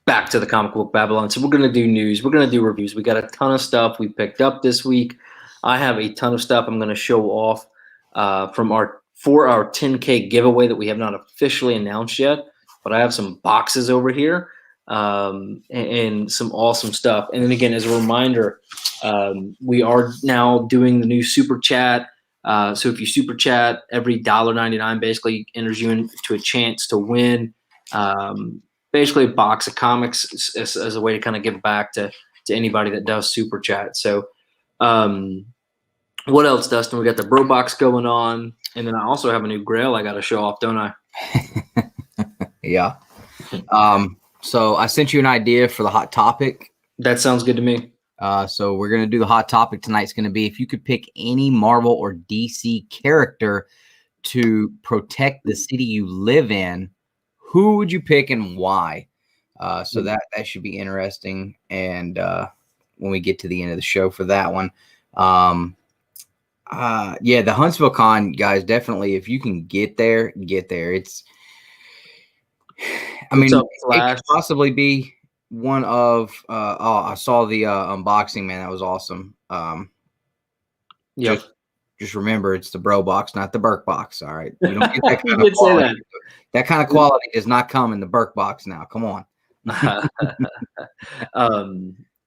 back to the Comic Book Babble-on. So we're going to do news. We're going to do reviews. We got a ton of stuff we picked up this week. I have a ton of stuff I'm going to show off for our 10K giveaway that we have not officially announced yet, but I have some boxes over here and some awesome stuff. And then again, as a reminder, we are now doing the new super chat. So if you super chat, every $1.99 basically enters you into a chance to win basically a box of comics as a way to kind of give back to anybody that does super chat. So what else, Dustin? We got the Bro Box going on. And then I also have a new Grail I got to show off, don't I? Yeah. So I sent you an idea for the hot topic. That sounds good to me. So we're going to do the hot topic tonight's going to be, if you could pick any Marvel or DC character to protect the city you live in, who would you pick and why? So that should be interesting. And when we get to the end of the show for that one, yeah, the Huntsville Con, guys, definitely, if you can get there, get there. It could possibly be one of I saw the unboxing, man. That was awesome. Yeah. Just remember, it's the Bro Box, not the Birch Box. All right. You don't get that kind of quality. That kind of quality does not come in the Birch Box now. Come on.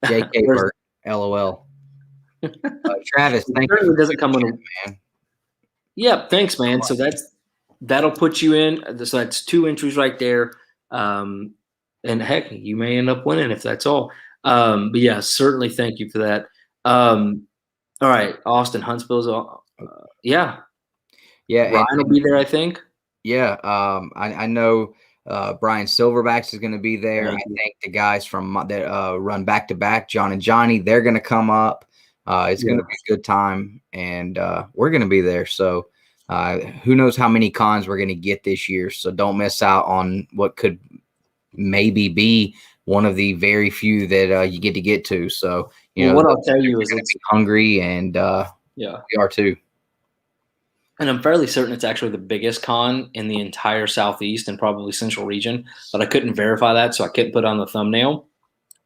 JK Birch, LOL. Travis, thank you. It doesn't come on, man. Yeah, thanks, man. So that'll put you in. So that's 2 entries right there. And heck, you may end up winning if that's all. But yeah, certainly thank you for that. All right, Austin, Huntsville's yeah. Ryan will be there, I think. Yeah, I know Brian Silverbacks is going to be there. I think the guys from that run back to back, John and Johnny, they're going to come up. It's going to be a good time, and we're going to be there. So who knows how many cons we're going to get this year. So don't miss out on what could maybe be one of the very few that you get to. So, what I'll tell you is it's hungry, and we are too. And I'm fairly certain it's actually the biggest con in the entire Southeast and probably Central region, but I couldn't verify that, so I couldn't put it on the thumbnail.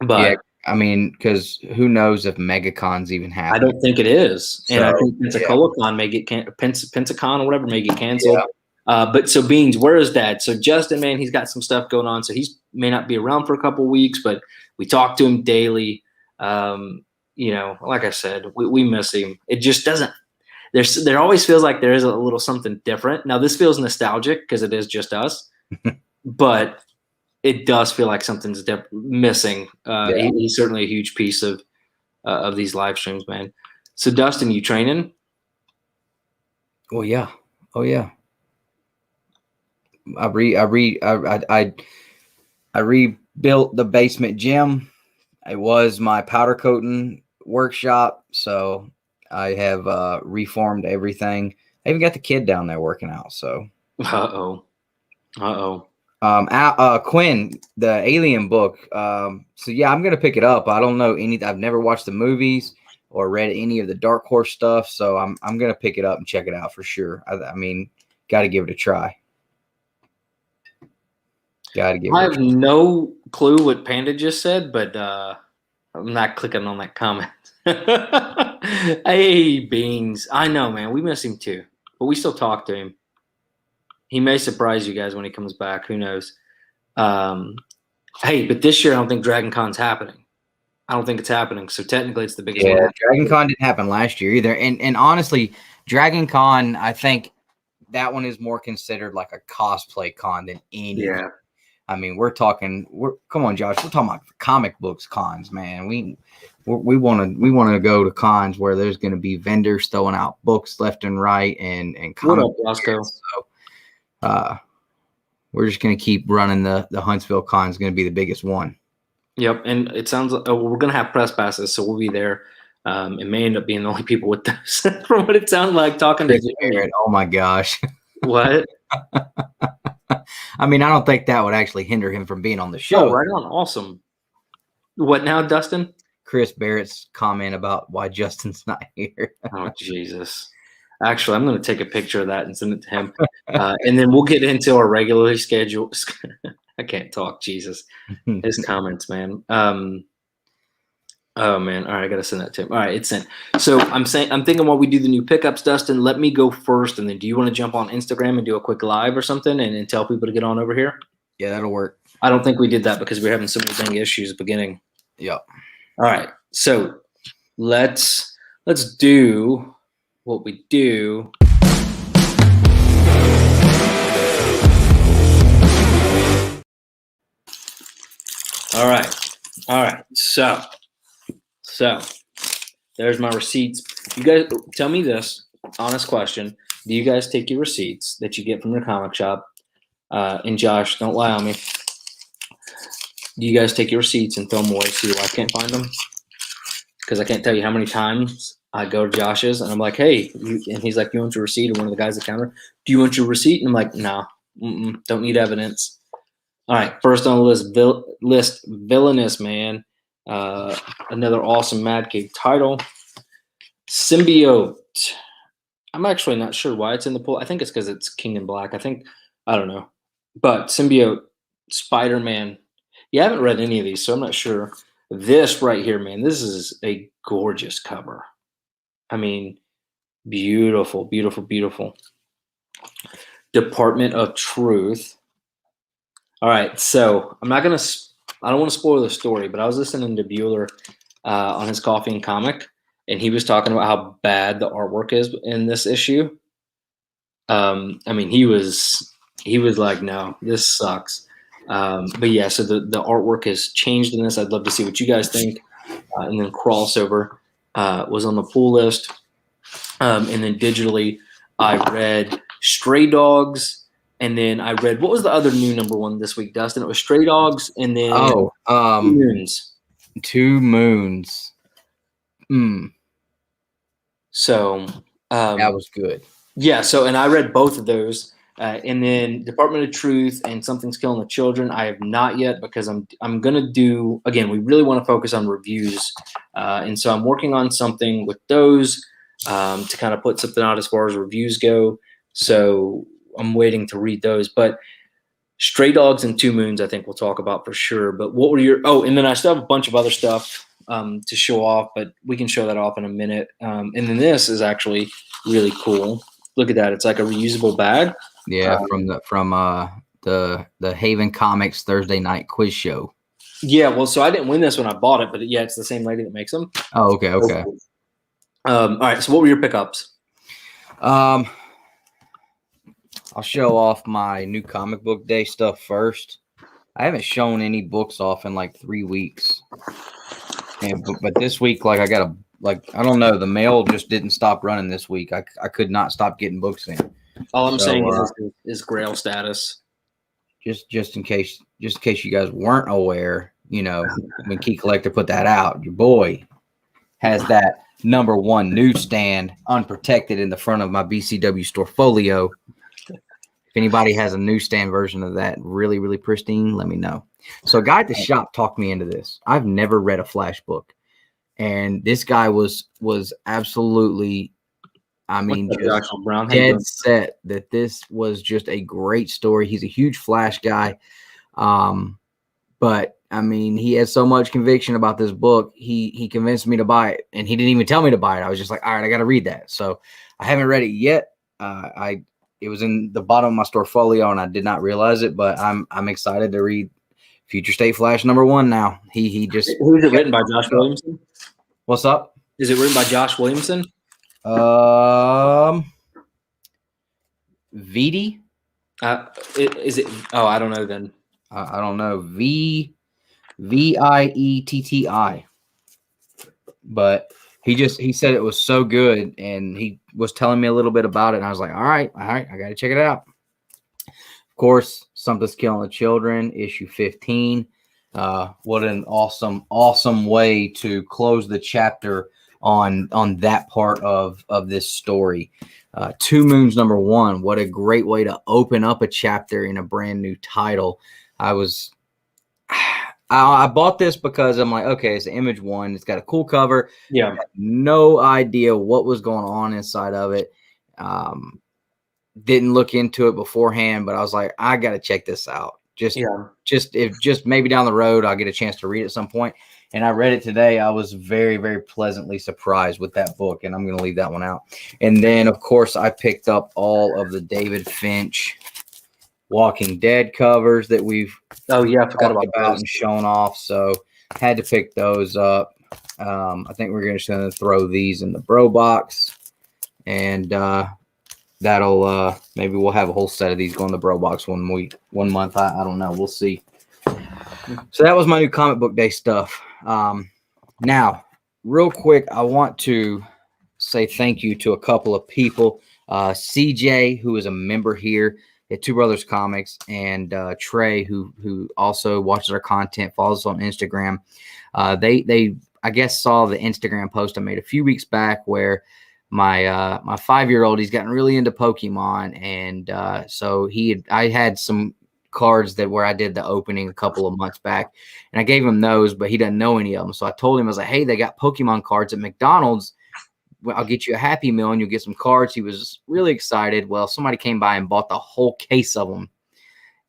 But I mean, because who knows if MegaCons even happen? I don't think it is, and I think PensaCola-Con may get PensaCon or whatever may get canceled. But so Beans, where is Dad? So Justin, man, he's got some stuff going on, so he may not be around for a couple of weeks, but we talk to him daily. Like I said, we miss him. It just doesn't. There always feels like there is a little something different. Now this feels nostalgic because it is just us, but it does feel like something's missing. He's certainly a huge piece of these live streams, man. So Dustin, you training? Oh yeah. I rebuilt the basement gym. It was my powder coating workshop, so I have reformed everything. I even got the kid down there working out. So, Quinn, the Alien book. So yeah, I'm gonna pick it up. I don't know I've never watched the movies or read any of the Dark Horse stuff, so I'm gonna pick it up and check it out for sure. I mean, got to give it a try. I have no clue what Panda just said, but I'm not clicking on that comment. Hey, Beans. I know, man. We miss him too, but we still talk to him. He may surprise you guys when he comes back. Who knows? Hey, but this year I don't think Dragon Con's happening. I don't think it's happening. So technically it's the biggest one. Dragon Con didn't happen last year either. And honestly, Dragon Con, I think that one is more considered like a cosplay con than any. Yeah. I mean, come on, Josh. We're talking about comic books cons, man. We want to go to cons where there's going to be vendors throwing out books left and right and what up, Roscoe? So, we're just going to keep running the Huntsville con is going to be the biggest one. Yep, and it sounds like we're going to have press passes, so we'll be there. It may end up being the only people with those, from what it sounded like talking to you. Oh my gosh! What? I mean, I don't think that would actually hinder him from being on the show. Oh, right on. Awesome. What now, Dustin? Chris Barrett's comment about why Justin's not here. Oh, Jesus. Actually, I'm going to take a picture of that and send it to him. And then we'll get into our regularly scheduled. I can't talk. Jesus. His comments, man. Oh man! All right, I gotta send that to him. All right, it's sent. So I'm thinking while we do the new pickups, Dustin, let me go first, and then do you want to jump on Instagram and do a quick live or something, and tell people to get on over here? Yeah, that'll work. I don't think we did that because we're having so many dang issues at the beginning. Yep. All right, so let's do what we do. All right. So there's my receipts. You guys tell me this honest question. Do you guys take your receipts that you get from your comic shop? And Josh, don't lie on me. Do you guys take your receipts and throw them away so your wife can't find them? Because I can't tell you how many times I go to Josh's and I'm like, hey, and he's like, you want your receipt? Or one of the guys at the counter, do you want your receipt? And I'm like, no, don't need evidence. All right, first on the list, Villainous Man. Another awesome Mad Cave title. Symbiote. I'm actually not sure why it's in the pool. I think it's because it's King in Black. I don't know. But Symbiote, Spider-Man. Yeah, I haven't read any of these, so I'm not sure. This right here, man, this is a gorgeous cover. I mean, beautiful, beautiful, beautiful. Department of Truth. All right, so I don't want to spoil the story, but I was listening to Bueller on his Coffee and Comic, and he was talking about how bad the artwork is in this issue. I mean, he was like, no, this sucks. But yeah, so the artwork has changed in this. I'd love to see what you guys think. And then Crossover was on the pool list. And then digitally, I read Stray Dogs And then I read, what was the other new number one this week, Dustin? It was Stray Dogs, and then Two Moons. Two Moons. So that was good. Yeah. So, and I read both of those, and then Department of Truth and Something's Killing the Children. I have not yet because I'm gonna do, again. We really want to focus on reviews, and so I'm working on something with those to kind of put something out as far as reviews go. So I'm waiting to read those, but Stray Dogs and Two Moons, I think we'll talk about for sure. But what were your, and then I still have a bunch of other stuff to show off, but we can show that off in a minute. And then this is actually really cool. Look at that. It's like a reusable bag. Yeah. From the Haven Comics Thursday night quiz show. Yeah. Well, so I didn't win this when I bought it, but yeah, it's the same lady that makes them. Oh, okay. Okay. All right. So what were your pickups? I'll show off my new comic book day stuff first. I haven't shown any books off in like 3 weeks. But this week, like I got I don't know, the mail just didn't stop running this week. I could not stop getting books in. All I'm saying is Grail status. Just in case you guys weren't aware, when Key Collector put that out, your boy has that #1 newsstand unprotected in the front of my BCW store folio. If anybody has a newsstand version of that, really, really pristine, let me know. So a guy at the shop talked me into this. I've never read a Flash book. And this guy was absolutely, just dead set that this was just a great story. He's a huge Flash guy. But, he has so much conviction about this book. He convinced me to buy it. And he didn't even tell me to buy it. I was just like, all right, I got to read that. So I haven't read it yet. It was in the bottom of my store folio, and I did not realize it, but I'm excited to read Future State Flash #1 now. He just. Who is it written by? Josh Williamson? What's up? Is it written by Josh Williamson? VD? Is it? Oh, I don't know then. I don't know. VIETTI. But he said it was so good, and he was telling me a little bit about it, and I was like, all right, I got to check it out. Of course, Something's Killing the Children, issue 15. What an awesome way to close the chapter on that part of this story. Two Moons #1. What a great way to open up a chapter in a brand new title. I bought this because I'm like, okay, it's an Image 1. It's got a cool cover. Yeah. I had no idea what was going on inside of it. Didn't look into it beforehand, but I was like, I got to check this out. Just maybe down the road, I'll get a chance to read it at some point. And I read it today. I was very, very pleasantly surprised with that book, and I'm going to leave that one out. And then, of course, I picked up all of the David Finch Walking Dead covers that we've talked about and shown off. So had to pick those up. I think we're just going to throw these in the bro box, and that'll maybe we'll have a whole set of these going in the bro box 1 month. I don't know. We'll see. So that was my new comic book day stuff. Now, real quick, I want to say thank you to a couple of people. CJ, who is a member here at Two Brothers Comics, and Trey, who also watches our content, follows us on Instagram. They I guess saw the Instagram post I made a few weeks back where my 5-year-old, he's gotten really into Pokemon, and so I had some cards where I did the opening a couple of months back, and I gave him those, but he doesn't know any of them. So I told him, I was like, hey, they got Pokemon cards at McDonald's. I'll get you a Happy Meal and you'll get some cards. He was really excited. Well, somebody came by and bought the whole case of them.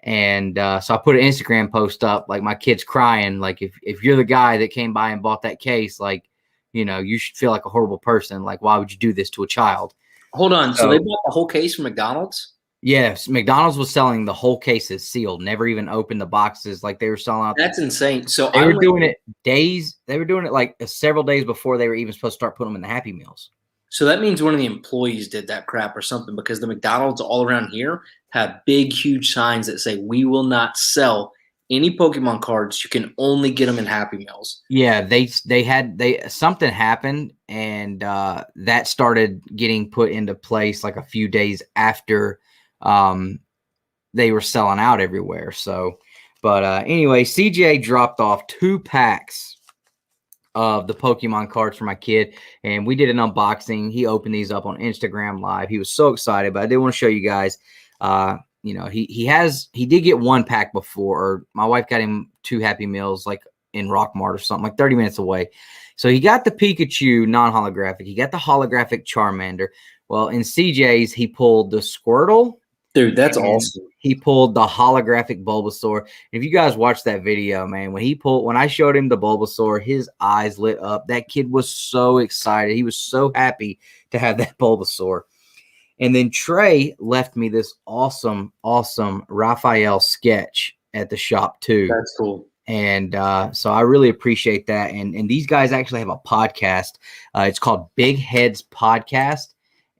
And so I put an Instagram post up, like my kid's crying. Like if you're the guy that came by and bought that case, like, you should feel like a horrible person. Like, why would you do this to a child? Hold on. So they bought the whole case from McDonald's? Yes. McDonald's was selling the whole cases sealed, never even opened the boxes. Like they were selling out. That's insane. So they were doing it like several days before they were even supposed to start putting them in the Happy Meals. So that means one of the employees did that crap or something, because the McDonald's all around here have big, huge signs that say, we will not sell any Pokemon cards. You can only get them in Happy Meals. Yeah, something happened, and that started getting put into place like a few days after they were selling out everywhere. So, but anyway, CJ dropped off 2 packs of the Pokemon cards for my kid, and we did an unboxing. He opened these up on Instagram Live. He was so excited, but I did want to show you guys. You know, he did get 1 pack before, or my wife got him 2 Happy Meals like in Rockmart or something, like 30 minutes away. So he got the Pikachu non-holographic. He got the holographic Charmander. Well, in CJ's, he pulled the Squirtle. Dude, that's awesome. He pulled the holographic Bulbasaur. If you guys watched that video, man, when I showed him the Bulbasaur, his eyes lit up. That kid was so excited. He was so happy to have that Bulbasaur. And then Trey left me this awesome Raphael sketch at the shop too. That's cool. And so I really appreciate that. And these guys actually have a podcast. It's called Big Heads Podcast.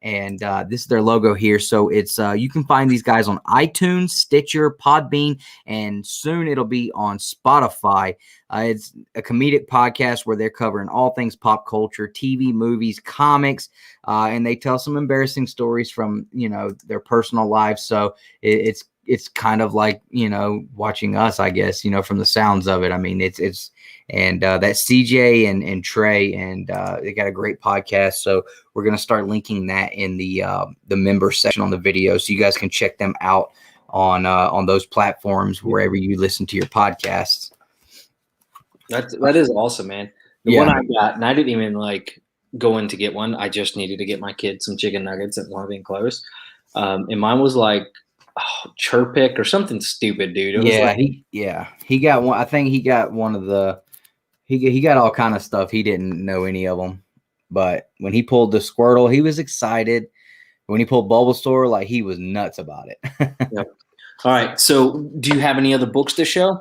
And this is their logo here. So it's you can find these guys on iTunes, Stitcher, Podbean, and soon it'll be on Spotify. It's a comedic podcast where they're covering all things pop culture, TV, movies, comics, and they tell some embarrassing stories from, you know, their personal lives. So it's kind of like, you know, watching us, I guess, you know, from the sounds of it. I mean, it's and that's CJ and Trey, and they got a great podcast. So we're going to start linking that in the member section on the video, so you guys can check them out on those platforms wherever you listen to your podcasts. That is awesome, man. The one I got, and I didn't even like go in to get one. I just needed to get my kid some chicken nuggets at one being close. And mine was like Chirpic or something stupid, dude. It was he got one. I think he got one of the. He got all kind of stuff. He didn't know any of them, but when he pulled the Squirtle, he was excited. When he pulled Bulbasaur, like, he was nuts about it. Yep. All right. So, do you have any other books to show?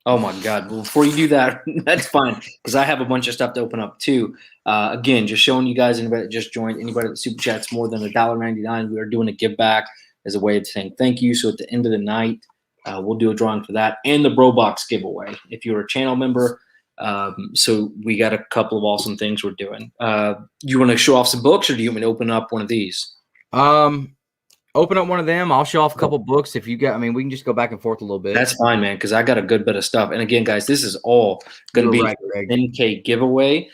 Oh my God! Well, before you do that, that's fine, because I have a bunch of stuff to open up too. Again, just showing you guys, anybody that just joined, anybody that super chats more than $1.99, we are doing a give back as a way of saying thank you. So at the end of the night, we'll do a drawing for that and the Bro Box giveaway if you're a channel member. So we got a couple of awesome things we're doing. You want to show off some books, or do you want me to open up one of these? Open up one of them. I'll show off a couple books. If you got, I mean, we can just go back and forth a little bit. That's fine, man, because I got a good bit of stuff. And again, guys, this is all going to be right, a 10K giveaway.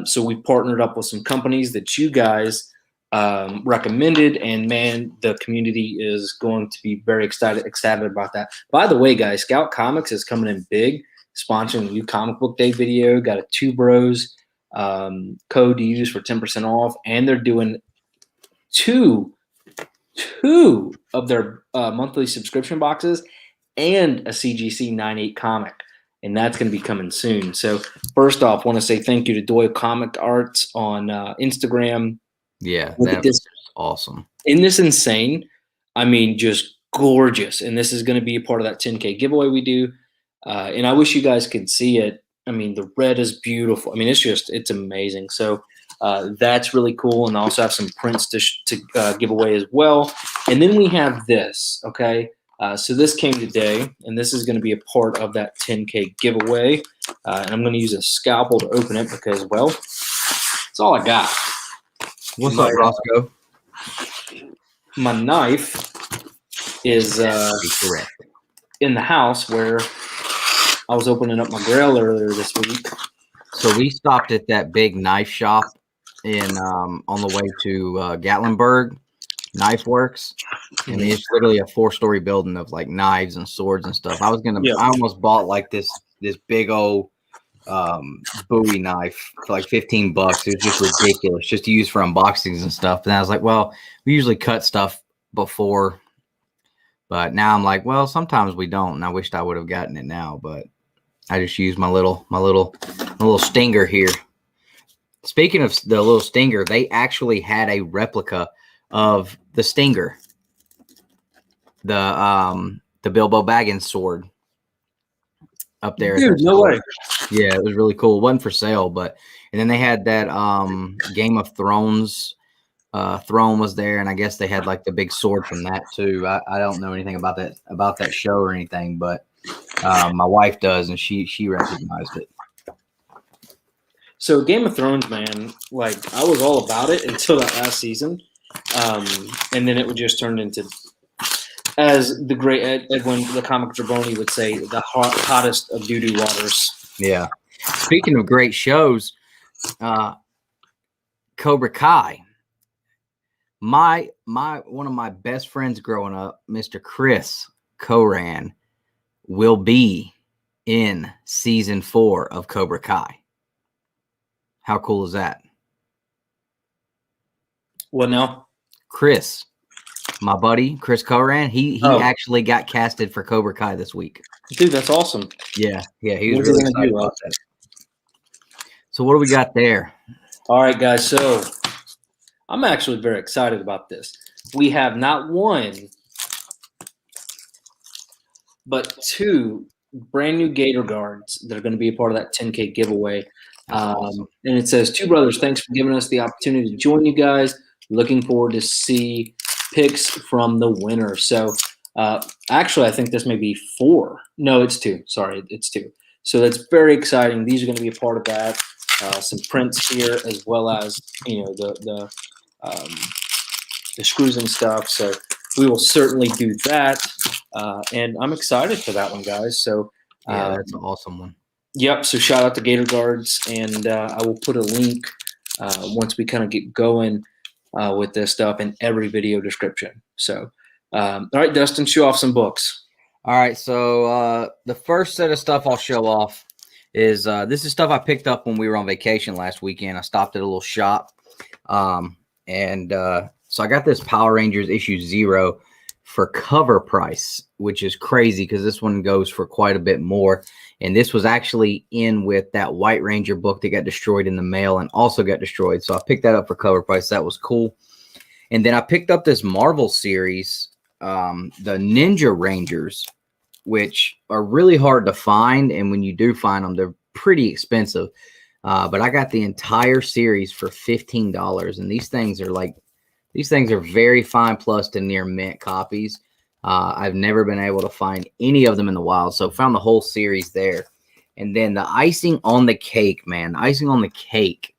So we partnered up with some companies that you guys recommended, and man, the community is going to be very excited about that. By the way, guys, Scout Comics is coming in big, sponsoring a new Comic Book Day video. Got a 2 Bros code to use for 10% off, and they're doing two of their monthly subscription boxes and a CGC 98 comic, and that's going to be coming soon. So first off, want to say thank you to Doyle Comic Arts on Instagram. Yeah, that's awesome. Isn't this insane? I mean, just gorgeous. And this is going to be a part of that 10K giveaway we do. And I wish you guys could see it. I mean, the red is beautiful. I mean, it's amazing. So that's really cool. And I also have some prints to give away as well. And then we have this, okay? So this came today, and this is going to be a part of that 10K giveaway. And I'm going to use a scalpel to open it because, well, that's all I got. What's up, Roscoe? My knife is in the house where I was opening up my grill earlier this week. So we stopped at that big knife shop in on the way to Gatlinburg, Knife Works. I mean, it's literally a 4-story building of like knives and swords and stuff. I almost bought like this big old Bowie knife for like $15. It was just ridiculous, just to use for unboxings and stuff. And I was like, well, we usually cut stuff before, but now I'm like, well, sometimes we don't. And I wished I would have gotten it now, but I just used my little stinger here. Speaking of the little stinger, they actually had a replica of the stinger, the Bilbo Baggins sword up there. Dude, no way. Yeah, it was really cool. It wasn't for sale, but and then they had that Game of Thrones throne was there, and I guess they had like the big sword from that too. I don't know anything about that show or anything, but my wife does, and she recognized it. So Game of Thrones, man, like I was all about it until that last season, and then it would just turn into. As the great Edwin, the comic jabroni, would say, the hottest of doo-doo waters. Yeah. Speaking of great shows, Cobra Kai. One of my best friends growing up, Mr. Chris Koran, will be in season 4 of Cobra Kai. How cool is that? What now? Chris, my buddy, Chris Koran, he actually got casted for Cobra Kai this week. Dude, that's awesome. Yeah, he was really excited about that. So what do we got there? All right, guys. So I'm actually very excited about this. We have not one, but 2 brand new Gator guards that are going to be a part of that 10K giveaway. Awesome. And it says, 2 brothers, thanks for giving us the opportunity to join you guys. Looking forward to see picks from the winner. So actually, I think this may be 4. No, it's 2. Sorry, it's 2. So that's very exciting. These are going to be a part of that. Some prints here, as well as the screws and stuff. So we will certainly do that. And I'm excited for that one, guys. So yeah, that's an awesome one. Yep. So shout out to Gator Guards, and I will put a link once we kind of get going with this stuff in every video description. So, all right, Dustin, show off some books. All right. So the first set of stuff I'll show off is this is stuff I picked up when we were on vacation last weekend. I stopped at a little shop, and so I got this Power Rangers issue 0 for cover price, which is crazy because this one goes for quite a bit more. And this was actually in with that White Ranger book that got destroyed in the mail and also got destroyed. So I picked that up for cover price. That was cool. And then I picked up this Marvel series, the Ninja Rangers, which are really hard to find. And when you do find them, they're pretty expensive. But I got the entire series for $15. And these things are very fine plus to near mint copies. I've never been able to find any of them in the wild, so found the whole series there. And then the icing on the cake, man, icing on the cake.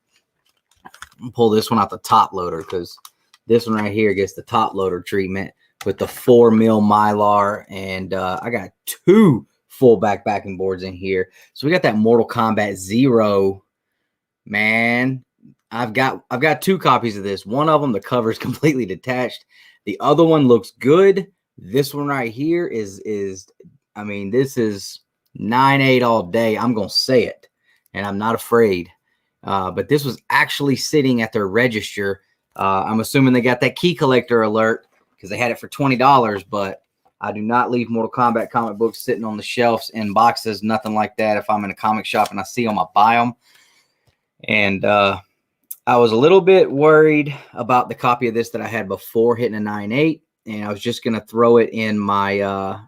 I'll pull this one out the top loader because this one right here gets the top loader treatment with the 4 mil Mylar, and I got 2 full backing boards in here. So we got that Mortal Kombat 0, man. I've got 2 copies of this. One of them, the cover is completely detached. The other one looks good. This one right here is I mean, this is 9/8 all day. I'm going to say it, and I'm not afraid. But this was actually sitting at their register. I'm assuming they got that key collector alert because they had it for $20, but I do not leave Mortal Kombat comic books sitting on the shelves in boxes, nothing like that. If I'm in a comic shop and I see them, I buy them. And I was a little bit worried about the copy of this that I had before hitting a 9/8, and I was just going to throw it in my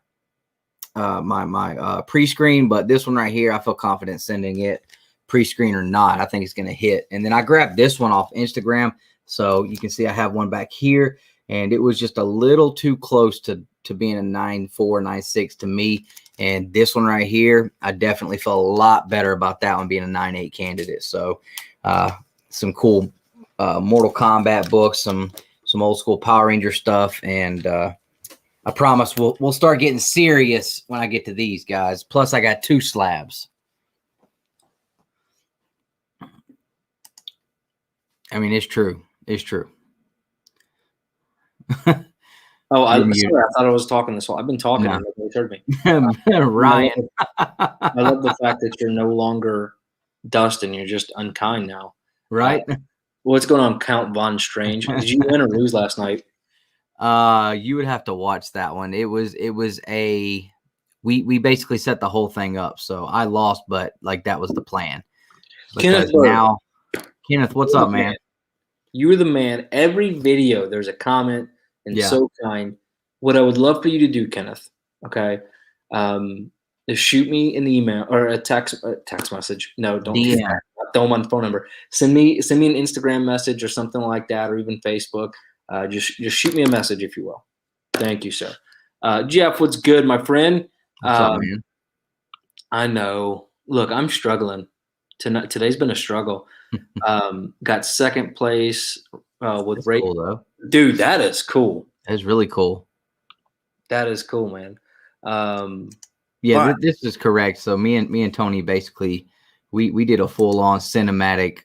my pre-screen, but this one right here, I feel confident sending it pre-screen or not. I think it's going to hit. And then I grabbed this one off Instagram, so you can see I have one back here, and it was just a little too close to being a 9.4, 9.6 to me. And this one right here, I definitely felt a lot better about that one being a 9.8 candidate. So some cool Mortal Kombat books, some old school Power Ranger stuff, and I promise we'll start getting serious when I get to these guys. Plus, I got 2 slabs. I mean, it's true. It's true. Oh, I thought I was talking this whole. I've been talking and nobody's heard me. Ryan. I love the fact that you're no longer Dustin. You're just unkind now. Right? What's going on, Count Von Strange? Did you win or lose last night? You would have to watch that one. It was we basically set the whole thing up. So I lost, but like that was the plan. Because Kenneth, what's up, man? You're the man. Every video there's a comment and so kind. What I would love for you to do, Kenneth, okay, is shoot me an email or a text message. No, don't do that. Throw them on the phone number. Send me an Instagram message or something like that, or even Facebook. Just shoot me a message if you will. Thank you, sir. Jeff, what's good, my friend? What's up, man? I know. Look, I'm struggling. Today's been a struggle. Got second place with That's cool, though. Dude, that is cool. That's really cool. That is cool, man. Yeah, Right. this is correct. So me and Tony basically we did a full on cinematic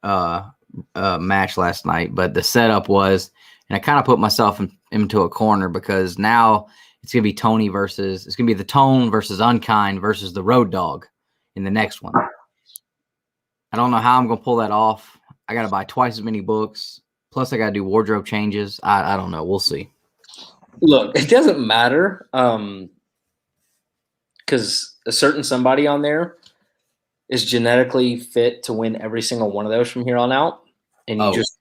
match last night, but the setup was, and I kind of put myself into a corner because now it's gonna be it's gonna be the Tone versus Unkind versus the Road Dog in the next one. I don't know how I'm gonna pull that off. I gotta buy twice as many books, plus I gotta do wardrobe changes. I don't know. We'll see. Look, it doesn't matter. Because a certain somebody on there is genetically fit to win every single one of those from here on out. And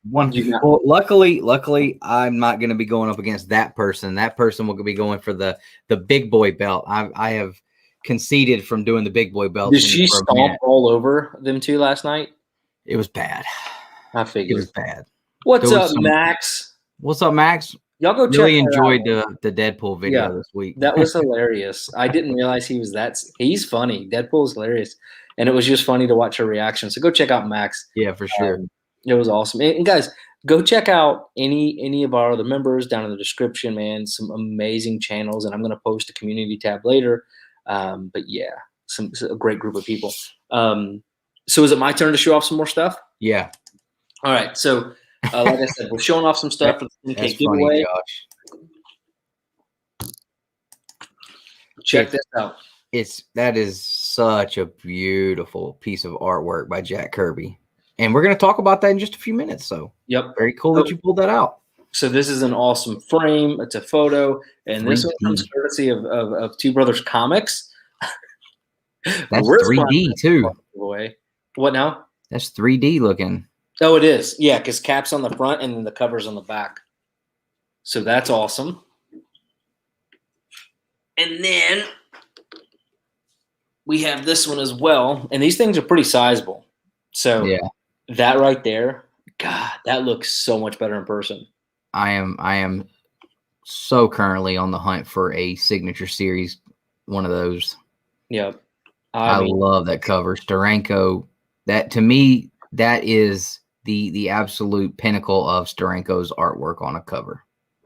well, luckily, I'm not going to be going up against that person. That person will be going for the big boy belt. I have conceded from doing the big boy belt. Did she stomp all over them two last night? It was bad. I figured. It was bad. What's up, Max? What's up, Max? Y'all go check. Really enjoyed the Deadpool video this week. That was hilarious. I didn't realize he's funny. Deadpool's hilarious. And it was just funny to watch her reaction. So go check out Max. Yeah, for sure. It was awesome. And guys, go check out any of our other members down in the description, man. Some amazing channels. And I'm going to post a community tab later. But yeah, a great group of people. So is it my turn to show off some more stuff? Yeah. All right. So like I said, we're showing off some stuff for the 10K giveaway. Check this out. That is such a beautiful piece of artwork by Jack Kirby. And we're going to talk about that in just a few minutes. So yep. Very cool that you pulled that out. So this is an awesome frame. It's a photo. And 3D. This one comes courtesy of Two Brothers Comics. That's 3D too. What now? That's 3D looking. Oh, it is. Yeah, because cap's on the front and then the cover's on the back. So that's awesome. And then we have this one as well. And these things are pretty sizable. So yeah, that right there, God, that looks so much better in person. I am so currently on the hunt for a signature series, one of those. Yep. I love that cover. Steranko, that to me, that is the absolute pinnacle of Steranko's artwork on a cover.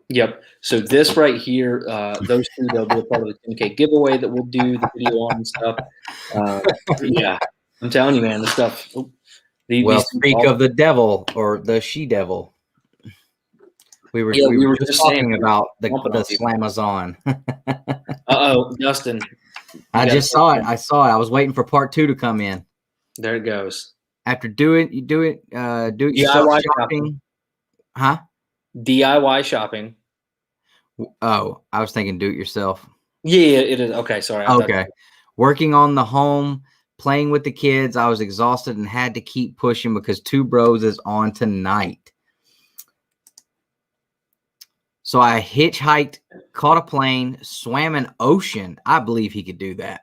Yep. So this right here, those two, they'll be a part of the 10K giveaway that we'll do the video on and stuff. Yeah, I'm telling you, man, the stuff. Speak of the devil or the she-devil. We were just talking about the Slamazon. Uh-oh, Justin. I just saw it. I saw it. I was waiting for part 2 to come in. There it goes. After do it yourself shopping. Huh? DIY shopping. Oh, I was thinking do it yourself. Yeah, it is. Okay, sorry. Okay. Working on the home, playing with the kids. I was exhausted and had to keep pushing because Two Bros is on tonight. So I hitchhiked, caught a plane, swam an ocean. I believe he could do that.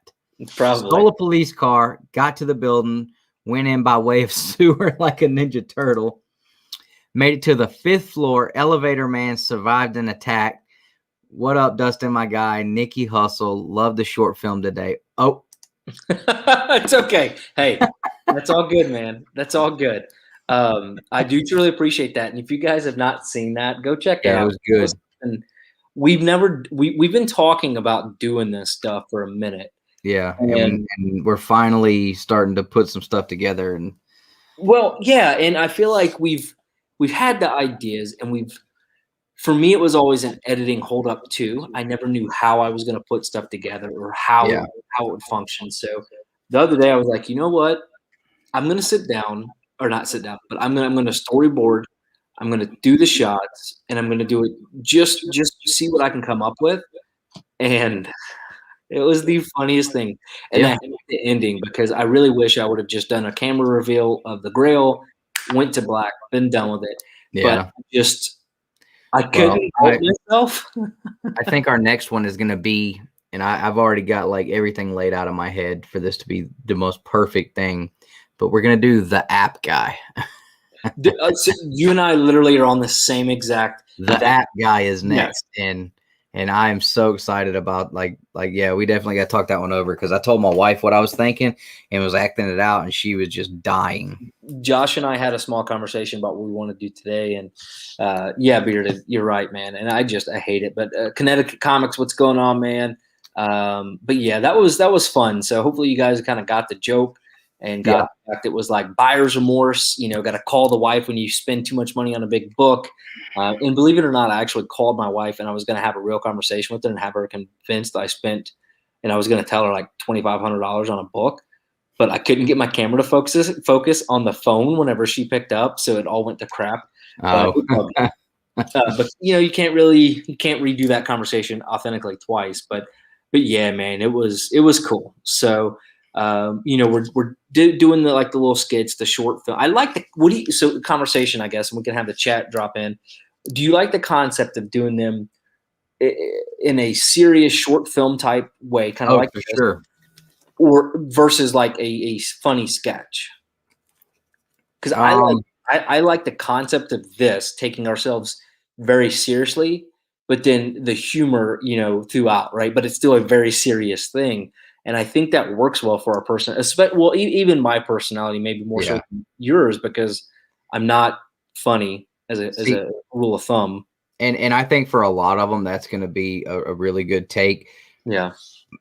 Probably. Stole a police car, got to the building, went in by way of sewer like a Ninja Turtle. Made it to the 5th floor. Elevator man survived an attack. What up, Dustin, my guy? Nikki Hustle. Love the short film today. Oh. It's okay. Hey, that's all good, man. That's all good. I do truly appreciate that. And if you guys have not seen that, go check it out. It was good. And we've been talking about doing this stuff for a minute. Yeah. And we're finally starting to put some stuff together. And well, yeah. And I feel like we've had the ideas, and for me, it was always an editing holdup too. I never knew how I was going to put stuff together or how it would function. So the other day I was like, you know what? I'm going to sit down, or not sit down, but I'm going to storyboard. I'm going to do the shots, and I'm going to do it just to see what I can come up with. And it was the funniest thing. And I hate the ending because I really wish I would have just done a camera reveal of the Grail, went to black, been done with it. Yeah. But I couldn't help myself. I think our next one is going to be, and I've already got like everything laid out in my head for this to be the most perfect thing, but we're going to do the app guy. So you and I literally are on the same exact. The app guy is next. And And I am so excited about yeah, we definitely got to talk that one over, because I told my wife what I was thinking and was acting it out, and she was just dying. Josh and I had a small conversation about what we want to do today, and yeah, Bearded, you're right, man. And I hate it, but Connecticut Comics, what's going on, man? But yeah, that was fun. So hopefully you guys kind of got the joke and got the fact it was like buyer's remorse. You know, got to call the wife when you spend too much money on a big book. And believe it or not, I actually called my wife, and I was going to have a real conversation with her and have her convinced I spent, and I was going to tell her like $2,500 on a book, but I couldn't get my camera to focus on the phone whenever she picked up, so it all went to crap. Oh. But you know, you can't redo that conversation authentically twice. But yeah, man, it was cool. So you know, we're doing the little skits, the short film. I like the conversation, I guess, and we can have the chat drop in. Do you like the concept of doing them in a serious short film type way, kind of like for sure, or versus like a funny sketch? Because I like the concept of this, taking ourselves very seriously, but then the humor, you know, throughout, right? But it's still a very serious thing. And I think that works well for our person. Well, even my personality, maybe more so than yours, because I'm not funny as a rule of thumb. And I think for a lot of them, that's going to be a really good take. Yeah.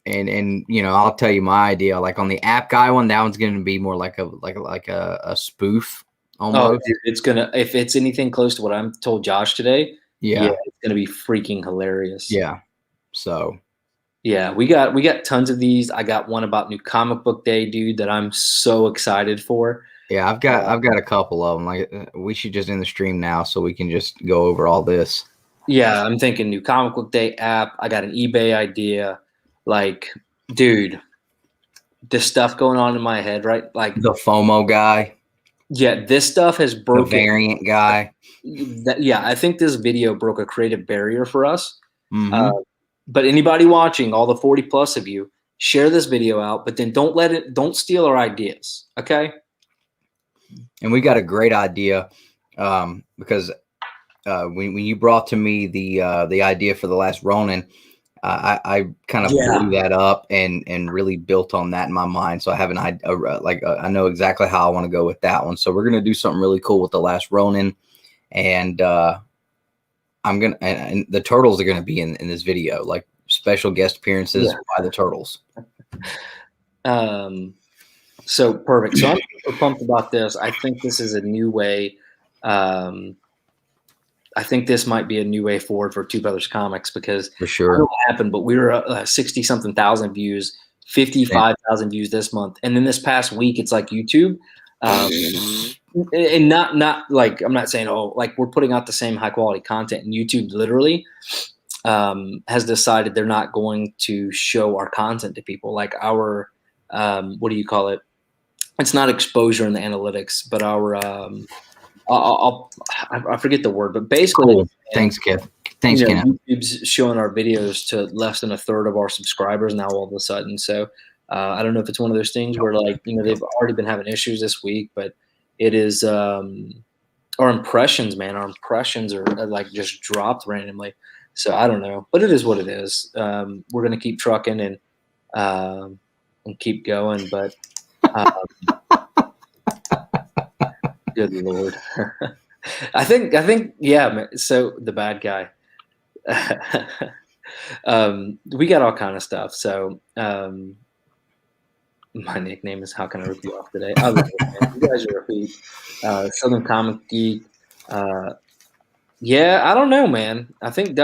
And you know, I'll tell you my idea. Like on the app guy one, that one's going to be more like a spoof almost. Oh, dude, it's gonna, if it's anything close to what I'm told Josh today, yeah, it's gonna be freaking hilarious. Yeah. So yeah, we got tons of these. I got one about New Comic Book Day, dude, that I'm so excited for. Yeah, I've got a couple of them. Like we should just end the stream now so we can just go over all this. Yeah, I'm thinking New Comic Book Day app. I got an eBay idea. Like, dude, this stuff going on in my head, right? Like the FOMO guy. Yeah, this stuff has broken. The variant guy. Yeah, I think this video broke a creative barrier for us. Mm-hmm. But anybody watching, all the 40 plus of you, share this video out, but then don't steal our ideas. Okay. And we got a great idea because when you brought to me the idea for the last Ronin, I kind of blew that up and really built on that in my mind. So I have an idea, I know exactly how I want to go with that one. So we're going to do something really cool with the last Ronin, and and the turtles are going to be in this video, like special guest appearances by the turtles. So perfect. So I'm super pumped about this. I think this is a new way. I think this might be a new way forward for Two Brothers Comics, because for sure I don't know what happened, but we were 60 something thousand views, 55,000 views this month, and then this past week it's like YouTube. And not like, I'm not saying, like we're putting out the same high quality content, and YouTube literally has decided they're not going to show our content to people. Like our, what do you call it? It's not exposure in the analytics, but our, I forget the word, but basically, cool. Thanks, Kev. Thanks, Ken. YouTube's showing our videos to less than a third of our subscribers now all of a sudden. So I don't know if it's one of those things where, like, you know, they've already been having issues this week, but it is our impressions, man. Our impressions are like just dropped randomly. So I don't know, but it is what it is. We're gonna keep trucking and keep going, but good Lord. I think yeah, man. So the bad guy. We got all kind of stuff. So my nickname is How Can I Rip You Off Today? I love it, man. You guys are a hoot. Southern Comic Geek. Yeah, I don't know, man. I think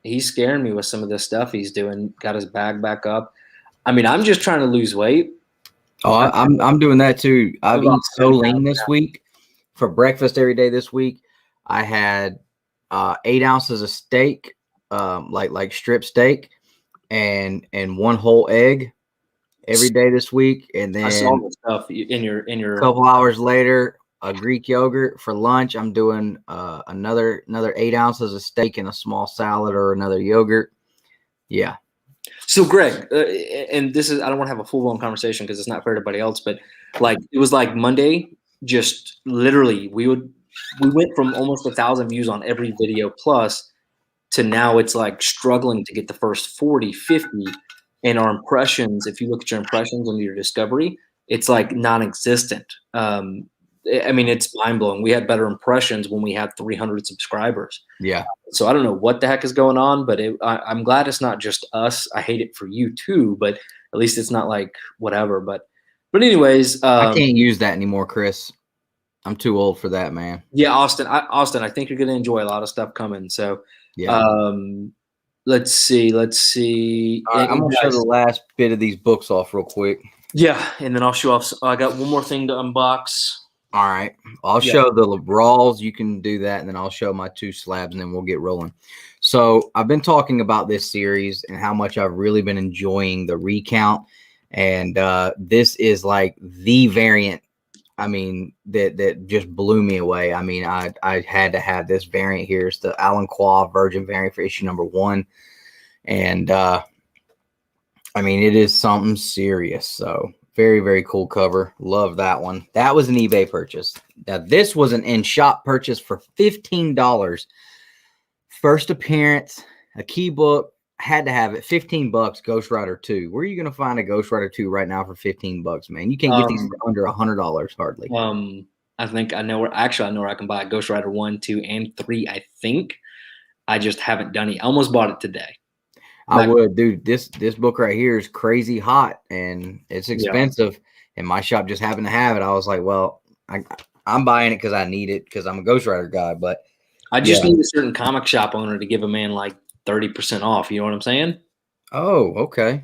he's scaring me with some of this stuff he's doing. Got his bag back up. I mean, I'm just trying to lose weight. Oh, I'm doing that too. I've eaten so lean this week. For breakfast every day this week, I had 8 ounces of steak, like strip steak, and 1 whole egg every day this week. And then I saw the stuff in your a couple hours later, a Greek yogurt. For lunch, I'm doing another 8 ounces of steak and a small salad or another yogurt. Yeah. So Greg, and this is, I don't want to have a full-blown conversation because it's not for everybody else, but like it was like Monday, just literally we went from almost 1,000 views on every video plus to now it's like struggling to get the first 40, 50. And our impressions, if you look at your impressions under your discovery, it's like non-existent. I mean, it's mind-blowing. We had better impressions when we had 300 subscribers. Yeah. So I don't know what the heck is going on, but I'm glad it's not just us. I hate it for you too, but at least it's not like whatever. But anyways, I can't use that anymore, Chris. I'm too old for that, man. Yeah, Austin, I think you're going to enjoy a lot of stuff coming. So yeah. Let's see. All right, I'm going to show the last bit of these books off real quick. Yeah, and then I'll show off. I got one more thing to unbox. All right. I'll show the Raws. You can do that, and then I'll show my 2 slabs, and then we'll get rolling. So I've been talking about this series and how much I've really been enjoying the recount. And this is like the variant, I mean, that just blew me away. I mean, I had to have this variant here. It's the Alan Qua Virgin variant for issue number 1. And I mean, it is something serious. So very, very cool cover. Love that one. That was an eBay purchase. Now, this was an in-shop purchase for $15. First appearance, a key book. Had to have it. $15. Ghost Rider 2. Where are you going to find a Ghost Rider 2 right now for $15, man? You can't get these for under $100 hardly. I think I know where. Actually, I know where I can buy Ghost Rider 1, 2, and 3. I think I just haven't done it. I almost bought it today. I would, dude. This book right here is crazy hot and it's expensive. And my shop just happened to have it. I was like, well, I'm buying it because I need it because I'm a Ghost Rider guy. But I just need a certain comic shop owner to give a man like 30% off. You know what I'm saying? Oh, okay.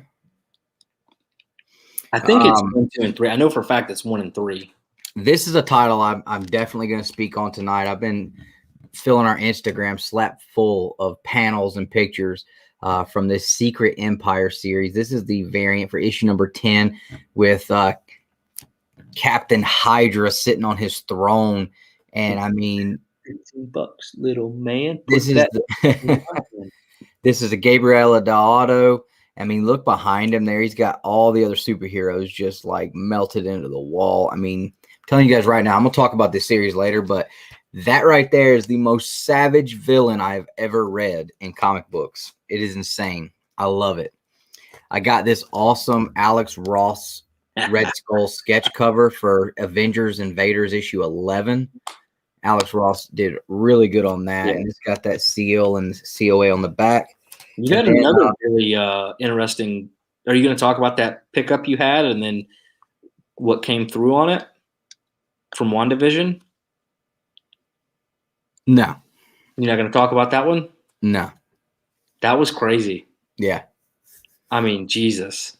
I think it's 1, 2, and 3. I know for a fact it's 1 and 3. This is a title I'm definitely going to speak on tonight. I've been filling our Instagram slap full of panels and pictures from this Secret Empire series. This is the variant for issue number 10 with Captain Hydra sitting on his throne. And I mean, $15, little man. This is a Gabriella D'Auto. I mean, look behind him there. He's got all the other superheroes just like melted into the wall. I mean, I'm telling you guys right now, I'm going to talk about this series later, but that right there is the most savage villain I've ever read in comic books. It is insane. I love it. I got this awesome Alex Ross Red Skull sketch cover for Avengers Invaders issue 11. Alex Ross did really good on that, and it's got that seal and COA on the back. You got another really interesting. Are you going to talk about that pickup you had and then what came through on it from WandaVision? No. You're not going to talk about that one? No. That was crazy. Yeah. I mean, Jesus.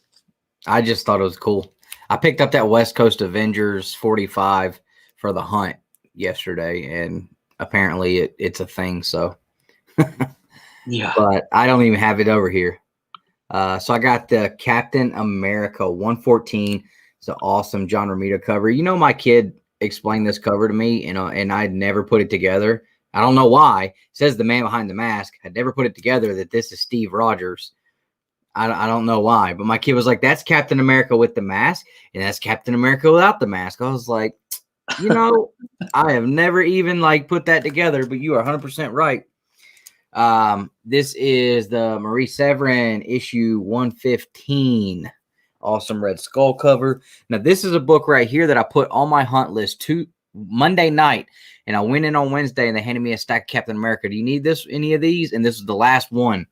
I just thought it was cool. I picked up that West Coast Avengers 45 for the hunt yesterday, and apparently it's a thing. So, yeah. But I don't even have it over here. So I got the Captain America 114. It's an awesome John Romita cover. You know, my kid explained this cover to me, and I'd never put it together. I don't know why. It says the man behind the mask. I'd never put it together that this is Steve Rogers. I don't know why, but my kid was like, that's Captain America with the mask, and that's Captain America without the mask. I was like, you know, I have never even like put that together, but you are 100% right. This is the Marie Severin issue 115. Awesome Red Skull cover. Now, this is a book right here that I put on my hunt list Monday night, and I went in on Wednesday, and they handed me a stack of Captain America. Do you need any of these? And this is the last one.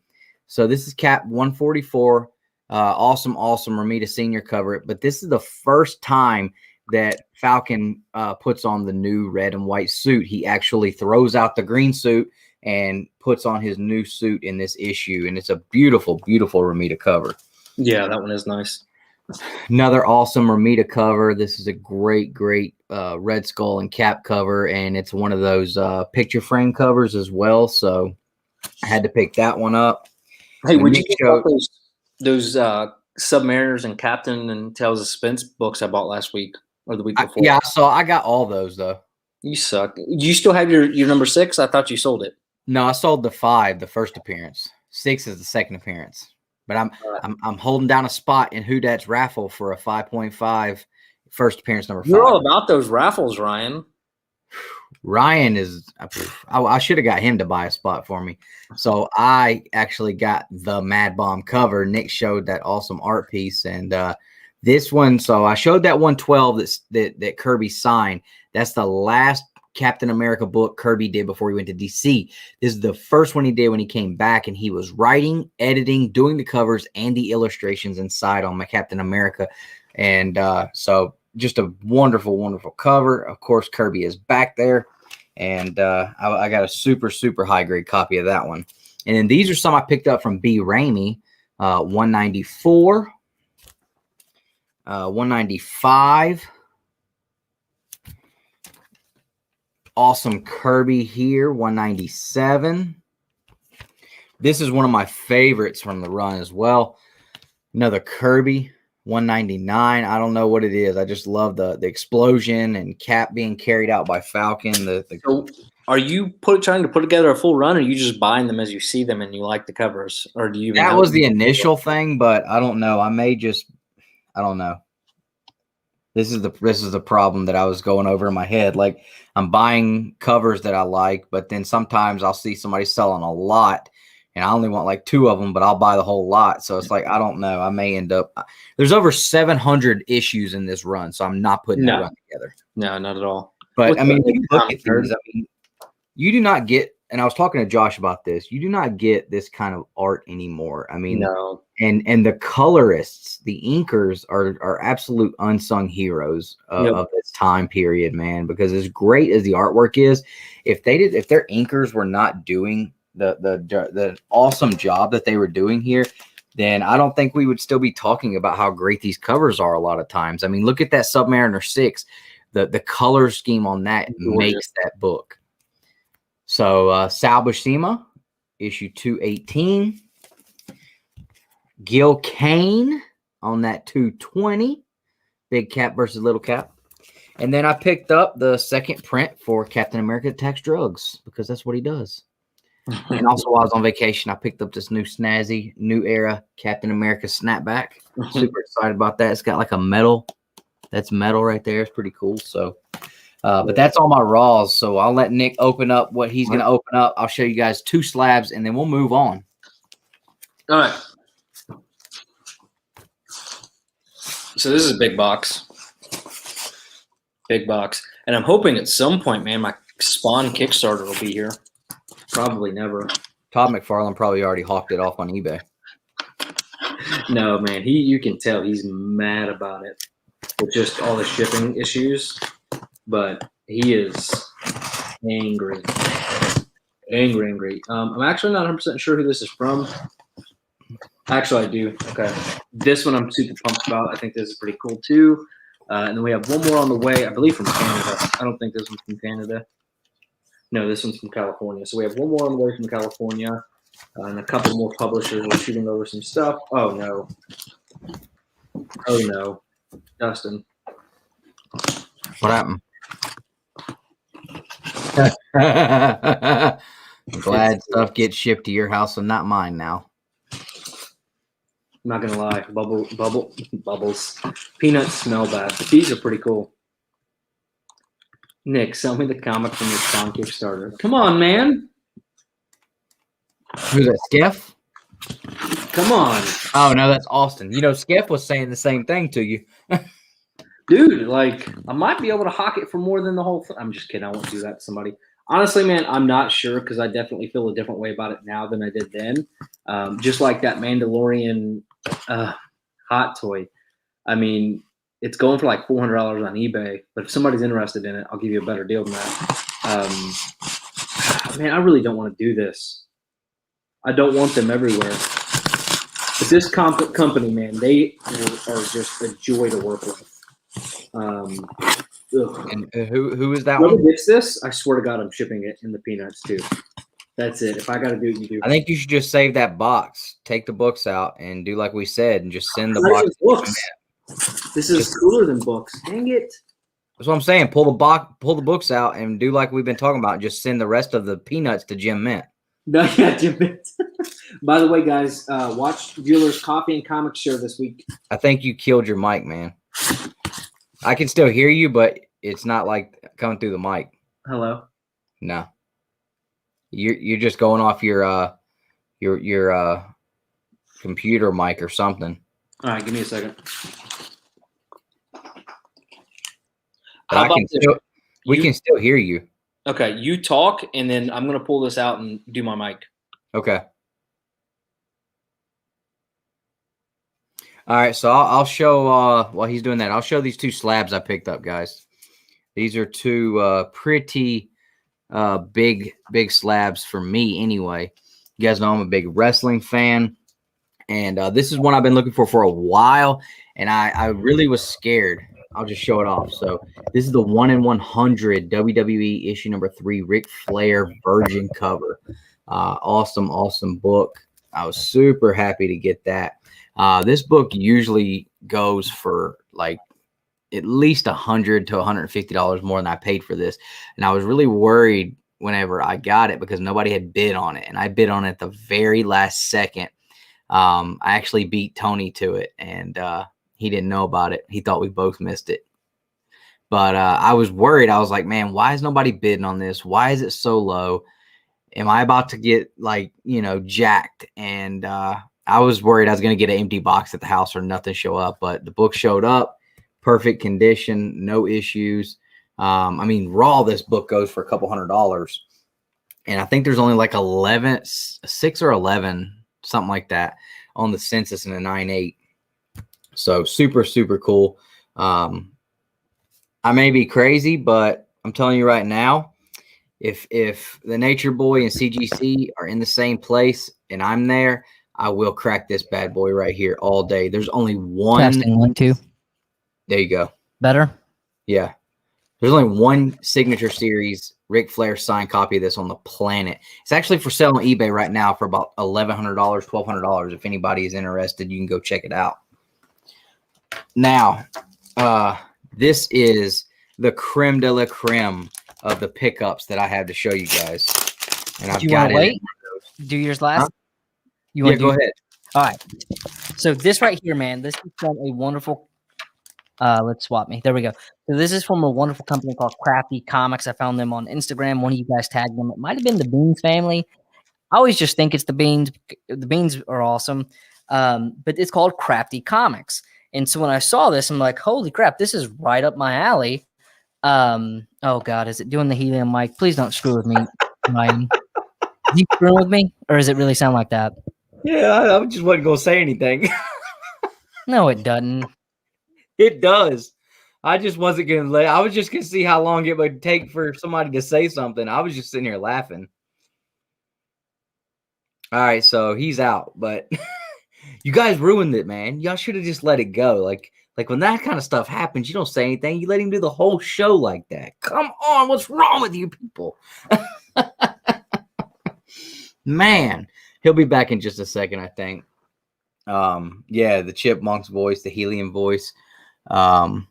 So this is Cap 144. Awesome Romita Senior cover. But this is the first time that Falcon puts on the new red and white suit. He actually throws out the green suit and puts on his new suit in this issue. And it's a beautiful, beautiful Romita cover. Yeah, that one is nice. Another awesome Romita cover. This is a great Red Skull and Cap cover. And it's one of those picture frame covers as well. So I had to pick that one up. Hey, would you check out those Submariners and Captain and Tales of Suspense books I bought last week or the week before? Yeah, I got all those though. You suck. You still have your number 6? I thought you sold it. No, I sold the 5, the first appearance. 6 is the second appearance. But I'm holding down a spot in Who Dat's raffle for a 5.5 first appearance number 5. You're all about those raffles, Ryan. Ryan is, I should have got him to buy a spot for me. So I actually got the Mad Bomb cover. Nick showed that awesome art piece. And this one, so I showed that 112 that Kirby signed. That's the last Captain America book Kirby did before he went to DC. This is the first one he did when he came back, and he was writing, editing, doing the covers and the illustrations inside on my Captain America. And so just a wonderful, wonderful cover. Of course, Kirby is back there. And I got a super, super high grade copy of that one. And then these are some I picked up from B. Ramey. 194. 195. Awesome Kirby here, 197. This is one of my favorites from the run as well. Another Kirby, 199. I don't know what it is. I just love the explosion and Cap being carried out by Falcon. So are you trying to put together a full run, or are you just buying them as you see them and you like the covers? Or do you? That was the initial thing, but I don't know. I don't know. This is the problem that I was going over in my head. Like, I'm buying covers that I like, but then sometimes I'll see somebody selling a lot, and I only want like 2 of them, but I'll buy the whole lot. So it's like, I don't know. I may end up. There's over 700 issues in this run, so I'm not putting that run together. No, not at all. But I mean, if you look at these, I mean, you do not get. And I was talking to Josh about this. You do not get this kind of art anymore. I mean, no. And the colorists, the inkers are absolute unsung heroes of this time period, man. Because as great as the artwork is, if their inkers were not doing the awesome job that they were doing here, then I don't think we would still be talking about how great these covers are a lot of times. I mean, look at that Submariner 6. The color scheme on that makes that book. So Sal Buscema, issue 218. Gil Kane on that 220. Big Cap versus Little Cap. And then I picked up the second print for Captain America Attacks Drugs, because that's what he does. And also while I was on vacation, I picked up this new snazzy, new era Captain America snapback. Super excited about that. It's got like a metal. That's metal right there. It's pretty cool. So but that's all my raws. So I'll let Nick open up what he's going to open up. I'll show you guys 2 slabs, and then we'll move on. All right. So this is a big box. Big box. And I'm hoping at some point, man, my Spawn Kickstarter will be here. Probably never. Todd McFarlane probably already hawked it off on eBay. No, man. You can tell he's mad about it with just all the shipping issues. But he is angry. Angry. I'm actually not 100% sure who this is from. Actually, I do. Okay. This one I'm super pumped about. I think this is pretty cool, too. And then we have one more on the way, I believe from Canada. I don't think this one's from Canada. No, this one's from California. So we have one more on the way from California. And a couple more publishers are shooting over some stuff. Oh, no. Oh, no. Dustin. What happened? Glad stuff gets shipped to your house and not mine now. I'm not gonna lie, bubbles. Peanuts smell bad, but these are pretty cool. Nick, sell me the comic from your Spawn Kickstarter. Come on, man. Who's that, Skiff? Come on. Oh no, that's Austin. You know, Skiff was saying the same thing to you. Dude, like, I might be able to hawk it for more than the whole thing. I'm just kidding. I won't do that to somebody. Honestly, man, I'm not sure, because I definitely feel a different way about it now than I did then. Just like that Mandalorian hot toy. I mean, it's going for like $400 on eBay, but if somebody's interested in it, I'll give you a better deal than that. Man, I really don't want to do this. I don't want them everywhere. But this company, man, they are just a joy to work with. And who is that one? Whoever gets this, I swear to God, I'm shipping it in the peanuts too. That's it. If I got to do it, you do. I think you should just save that box, take the books out, and do like we said, and just send the box. Books. This is cooler than books. Dang it! That's what I'm saying. Pull the books out, and do like we've been talking about. Just send the rest of the peanuts to Jim Mint. No, yeah, Jim Mint. By the way, guys, watch Bueller's Coffee and Comics show this week. I think you killed your mic, man. I can still hear you, but it's not like coming through the mic. Hello. No. You're just going off your computer mic or something. All right, give me a second. But we can still hear you. Okay, you talk, and then I'm going to pull this out and do my mic. Okay. All right, so I'll show while he's doing that, I'll show these two slabs I picked up, guys. These are two pretty big slabs for me anyway. You guys know I'm a big wrestling fan, and this is one I've been looking for a while, and I really was scared. I'll just show it off. So this is the 1/100 WWE issue number 3 Ric Flair Virgin cover. Awesome book. I was super happy to get that. This book usually goes for like at least $100 to $150 more than I paid for this. And I was really worried whenever I got it because nobody had bid on it. And I bid on it the very last second. I actually beat Tony to it, and he didn't know about it. He thought we both missed it. But I was worried. I was like, man, why is nobody bidding on this? Why is it so low? Am I about to get like, jacked? And I was worried I was going to get an empty box at the house or nothing show up. But the book showed up, perfect condition, no issues. I mean, raw, this book goes for a couple $100. And I think there's only like 6 or 11, something like that, on the census in a 9.8. So super cool. I may be crazy, but I'm telling you right now, if the Nature Boy and CGC are in the same place and I'm there, I will crack this bad boy right here all day. There's only one. Testing 1, 2. There you go. Better? Yeah. There's only one signature series Ric Flair signed copy of this on the planet. It's actually for sale on eBay right now for about $1,100, $1,200. If anybody is interested, you can go check it out. Now, this is the creme de la creme of the pickups that I have to show you guys. And I've got it. Wait? Do yours last? Huh? You want go ahead. All right. So this right here, man, this is from a wonderful let's swap me. There we go. So this is from a wonderful company called Crafty Comics. I found them on Instagram. One of you guys tagged them. It might have been the Beans family. I always just think it's the Beans. The Beans are awesome. But it's called Crafty Comics. And so when I saw this, I'm like, holy crap, this is right up my alley. Oh God, is it doing the helium mic? Please don't screw with me, Ryan. Are you screwing with me? Or does it really sound like that? Yeah, I just wasn't going to say anything. No, it doesn't. It does. I just wasn't going to I was just going to see how long it would take for somebody to say something. I was just sitting here laughing. All right, so he's out, but you guys ruined it, man. Y'all should have just let it go. Like when that kind of stuff happens, you don't say anything. You let him do the whole show like that. Come on, what's wrong with you people? Man, he'll be back in just a second, I think. Yeah, the chipmunk's voice, the helium voice. Hold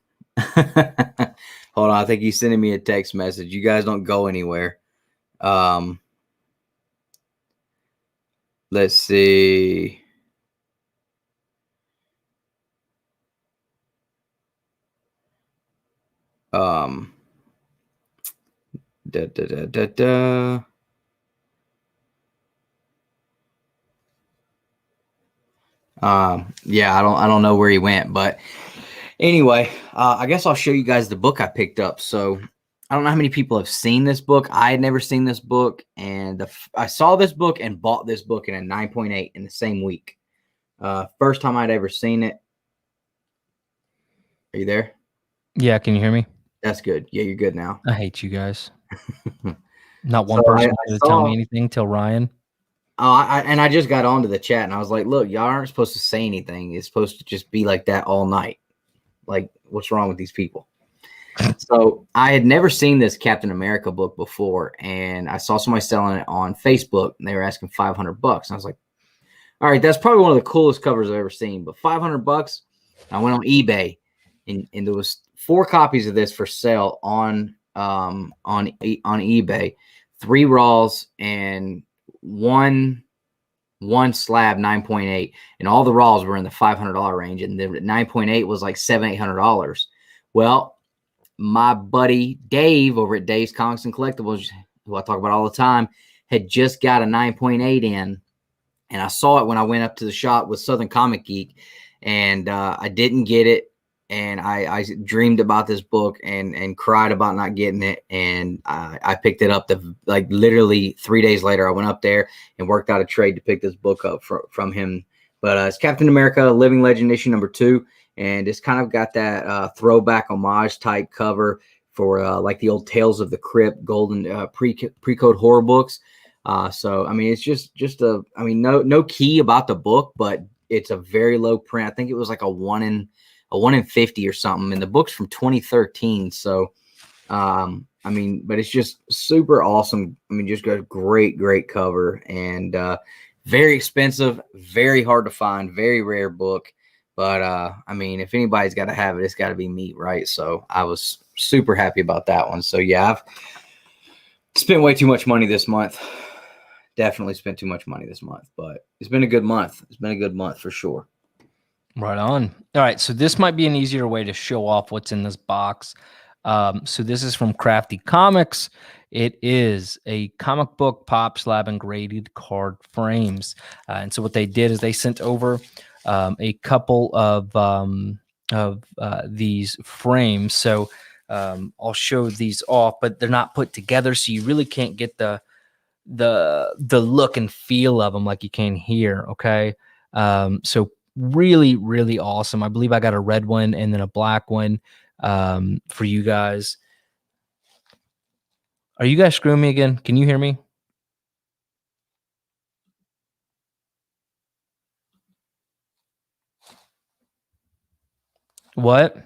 on, I think he's sending me a text message. You guys don't go anywhere. Let's see. Yeah, I don't know where he went, but anyway, I guess I'll show you guys the book I picked up. So I don't know how many people have seen this book. I had never seen this book, and I saw this book and bought this book in a 9.8 in the same week. First time I'd ever seen it. Are you there? Yeah, can you hear me? That's good. Yeah, you're good now. I hate you guys. Not one person wanted to tell me anything till Ryan. Oh, I just got onto the chat and I was like, look, y'all aren't supposed to say anything. It's supposed to just be like that all night. Like, what's wrong with these people? So I had never seen this Captain America book before, and I saw somebody selling it on Facebook, and they were asking $500. And I was like, all right, that's probably one of the coolest covers I've ever seen, but $500. I went on eBay, and there was 4 copies of this for sale on eBay, 3 raws and one slab 9.8, and all the raws were in the $500 range, and the 9.8 was like $700-800. Well, my buddy Dave over at Dave's Comics and Collectibles, who I talk about all the time, had just got a 9.8 in, and I saw it when I went up to the shop with Southern Comic Geek, and I didn't get it, and I dreamed about this book and cried about not getting it, and I picked it up like literally 3 days later. I went up there and worked out a trade to pick this book up from him. But it's Captain America Living Legend issue number 2. And it's kind of got that throwback homage type cover for like the old Tales of the Crypt golden pre-code horror books. So, I mean, it's just no key about the book, but it's a very low print. I think it was like a 1 in 50 or something. And the book's from 2013. So, I mean, but it's just super awesome. I mean, just got a great cover, and very expensive, very hard to find, very rare book. But, I mean, if anybody's got to have it, it's got to be me, right? So I was super happy about that one. So, yeah, I've spent way too much money this month. Definitely spent too much money this month. But it's been a good month. It's been a good month for sure. Right on. All right, so this might be an easier way to show off what's in this box. So this is from Crafty Comics. It is a comic book pop slab and graded card frames. And so what they did is they sent over a couple of these frames. So I'll show these off, but they're not put together, so you really can't get the look and feel of them like you can here. Okay, so really awesome. I believe I got a red one and then a black one for you guys. Are you guys screwing me again? Can you hear me? What?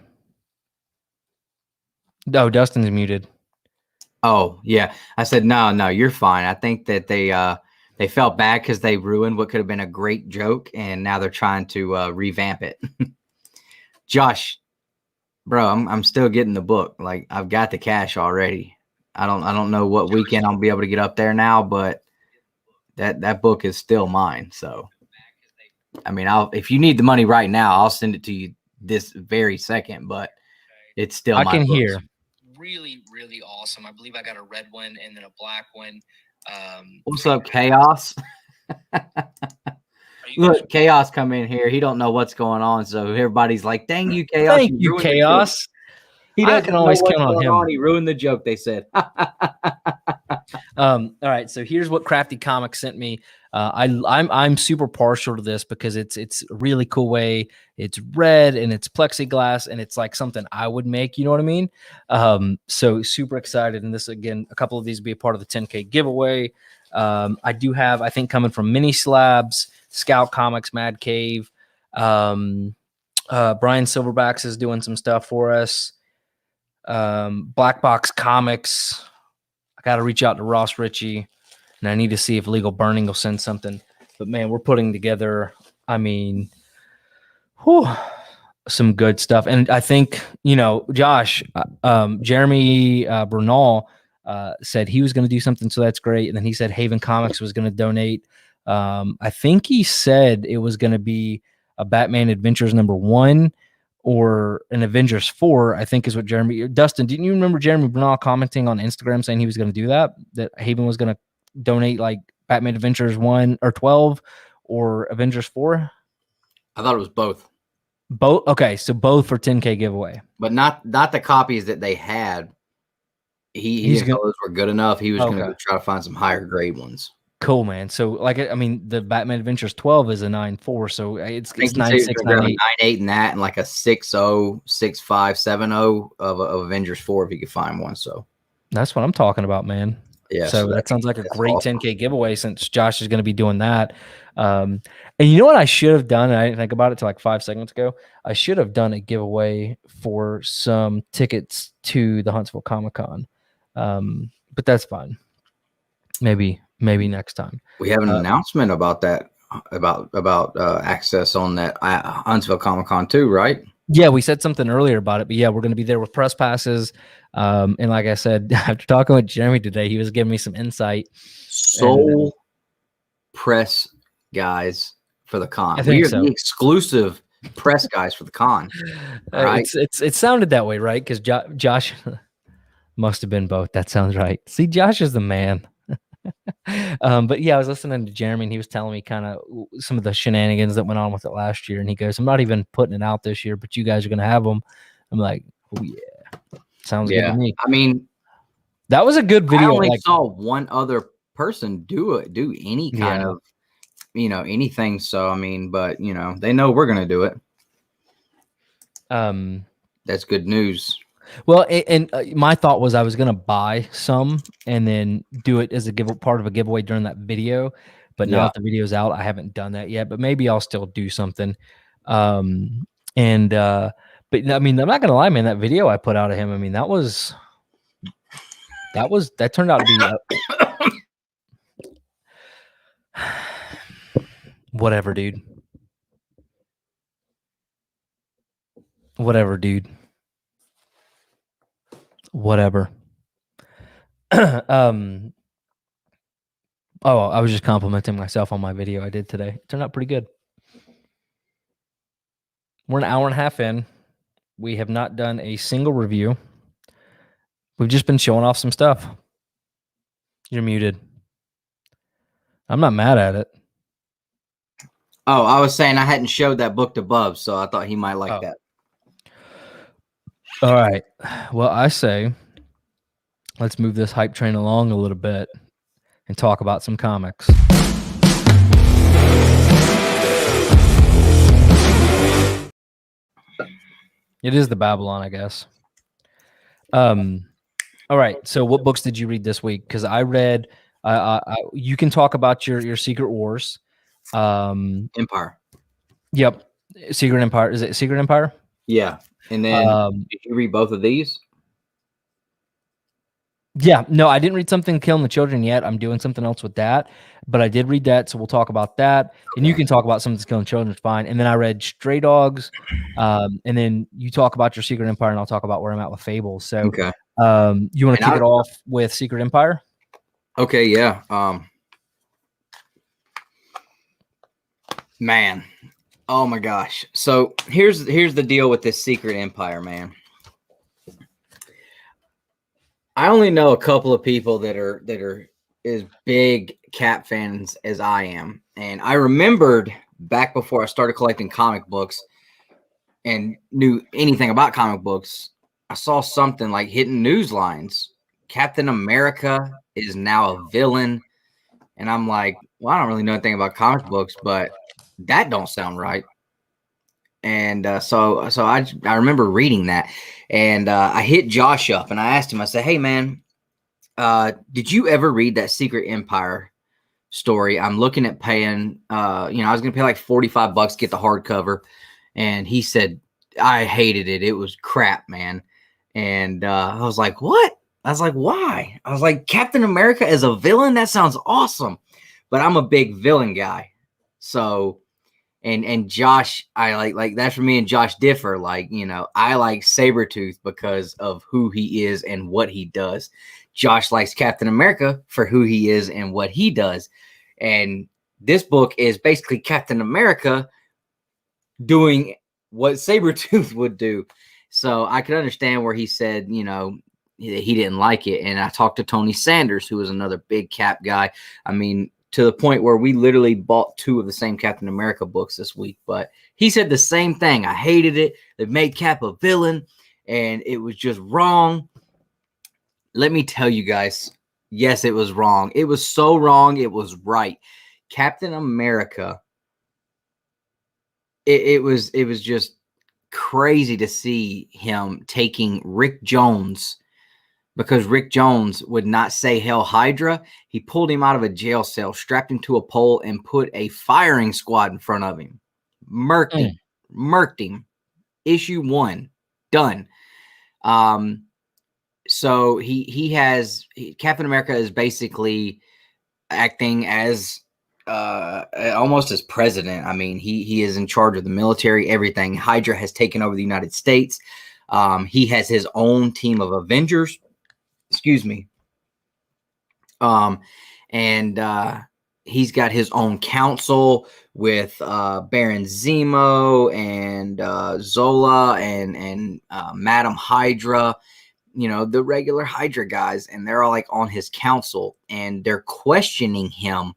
Oh, Dustin's muted. Oh, yeah. I said, no, you're fine. I think that they felt bad because they ruined what could have been a great joke, and now they're trying to revamp it. Josh, bro, I'm still getting the book. Like, I've got the cash already. I don't know what weekend I'll be able to get up there now, but that book is still mine. So, I mean, if you need the money right now, I'll send it to you this very second, but it's still I my can books. hear. Really awesome. I believe I got a red one and then a black one. What's up, Chaos? Look, Chaos come in here. He don't know what's going on, so everybody's like, "Dang you, Chaos! Thank you, Chaos." He I can always count on him. He ruined the joke. They said. All right, so here's what Crafty Comics sent me. I'm super partial to this because it's a really cool way. It's red and it's plexiglass and it's like something I would make. You know what I mean? So super excited. And this again, a couple of these will be a part of the 10K giveaway. I do have, I think, coming from Mini Slabs, Scout Comics, Mad Cave. Brian Silverbacks is doing some stuff for us. Black Box Comics. I got to reach out to Ross Ritchie, and I need to see if Legal Burning will send something. But man, we're putting together, I mean, some good stuff. And I think, Josh, Jeremy Bernal said he was going to do something, so that's great. And then he said Haven Comics was going to donate. I think he said it was going to be a Batman Adventures #1 or an Avengers 4, I think is what Dustin, didn't you remember Jeremy Bernal commenting on Instagram saying he was going to do that Haven was going to donate like Batman Adventures 1 or 12 or Avengers 4? I thought it was both. Both? Okay, so both for 10K giveaway. But not the copies that they had. He didn't know those were good enough. He was going to try to find some higher grade ones. Cool, man. So, like, I mean, the Batman Adventures 12 is a 9.4, so it's 9.6, 9.8. 9.8 and that, and like a 6.0, 6.5, 7.0 of Avengers 4 if you could find one. So that's what I'm talking about, man. Yeah. So that sounds like a great awesome 10K giveaway since Josh is going to be doing that. And you know what I should have done? And I didn't think about it till like 5 seconds ago. I should have done a giveaway for some tickets to the Huntsville ComiKon. But that's fine. Maybe next time. We have an announcement about that, about access on that Huntsville ComiKon too, right? Yeah, we said something earlier about it, but yeah, we're going to be there with press passes. And like I said, after talking with Jeremy today, he was giving me some insight. Sole press guys for the con. I think We are the exclusive press guys for the con. All right. It sounded that way, right? Because Josh must have been both. That sounds right. See, Josh is the man. But yeah, I was listening to Jeremy, and he was telling me kind of some of the shenanigans that went on with it last year. And he goes, "I'm not even putting it out this year, but you guys are going to have them." I'm like, "Oh yeah, sounds good to me." I mean, that was a good video. I only saw one other person do any kind of, anything. So I mean, but they know we're going to do it. That's good news. Well, and my thought was I was going to buy some and then do it as part of a giveaway during that video. But now that the video's out, I haven't done that yet. But maybe I'll still do something. But I mean, I'm not going to lie, man. That video I put out of him, I mean, that turned out to be whatever, dude. Whatever, dude. Whatever. Oh, I was just complimenting myself on my video I did today. It turned out pretty good. We're an hour and a half in. We have not done a single review. We've just been showing off some stuff. You're muted. I'm not mad at it. Oh, I was saying I hadn't showed that book to Bub, so I thought he might like that. All right. Well, I say let's move this hype train along a little bit and talk about some comics. It is the Babble-on, I guess. All right. So what books did you read this week? Because I read you can talk about your Secret Wars. Empire. Yep. Secret Empire. Is it Secret Empire? Yeah. And then did you read both of these? Yeah, no, I didn't read Something Killing the Children yet. I'm doing something else with that, but I did read that, so we'll talk about that. And you can talk about Something Killing the Children, it's fine. And then I read Stray Dogs, and then you talk about your Secret Empire, and I'll talk about where I'm at with Fables. So, you want to kick it off with Secret Empire? Okay, yeah. Man. Oh my gosh. So here's the deal with this Secret Empire, man. I only know a couple of people that are as big Cap fans as I am. And I remembered back before I started collecting comic books and knew anything about comic books, I saw something like hitting news lines. Captain America is now a villain. And I'm like, well, I don't really know anything about comic books, but that don't sound right. And so I remember reading that, and I hit Josh up and I asked him, I said, hey man, did you ever read that Secret Empire story? I'm looking at paying, I was going to pay like $45 to get the hardcover. And he said, I hated it. It was crap, man. And I was like, what? I was like, why? I was like, Captain America as a villain? That sounds awesome. But I'm a big villain guy. So, and Josh, I like that's for me and Josh differ. Like, I like Sabretooth because of who he is and what he does. Josh likes Captain America for who he is and what he does. And this book is basically Captain America doing what Sabretooth would do. So I could understand where he said, he didn't like it. And I talked to Tony Sanders, who was another big Cap guy. I mean, to the point where we literally bought 2 of the same Captain America books this week. But he said the same thing. I hated it. They made Cap a villain, and it was just wrong. Let me tell you guys, yes, it was wrong. It was so wrong, it was right. Captain America, it was just crazy to see him taking Rick Jones, because Rick Jones would not say Hail Hydra. He pulled him out of a jail cell, strapped him to a pole, and put a firing squad in front of him. Murked him. Issue 1. Done. So Captain America is basically acting as almost as president. I mean, he is in charge of the military, everything. Hydra has taken over the United States. He has his own team of Avengers. Excuse me. And he's got his own council with Baron Zemo and Zola and Madam Hydra, you know, the regular Hydra guys, and they're all like on his council, and they're questioning him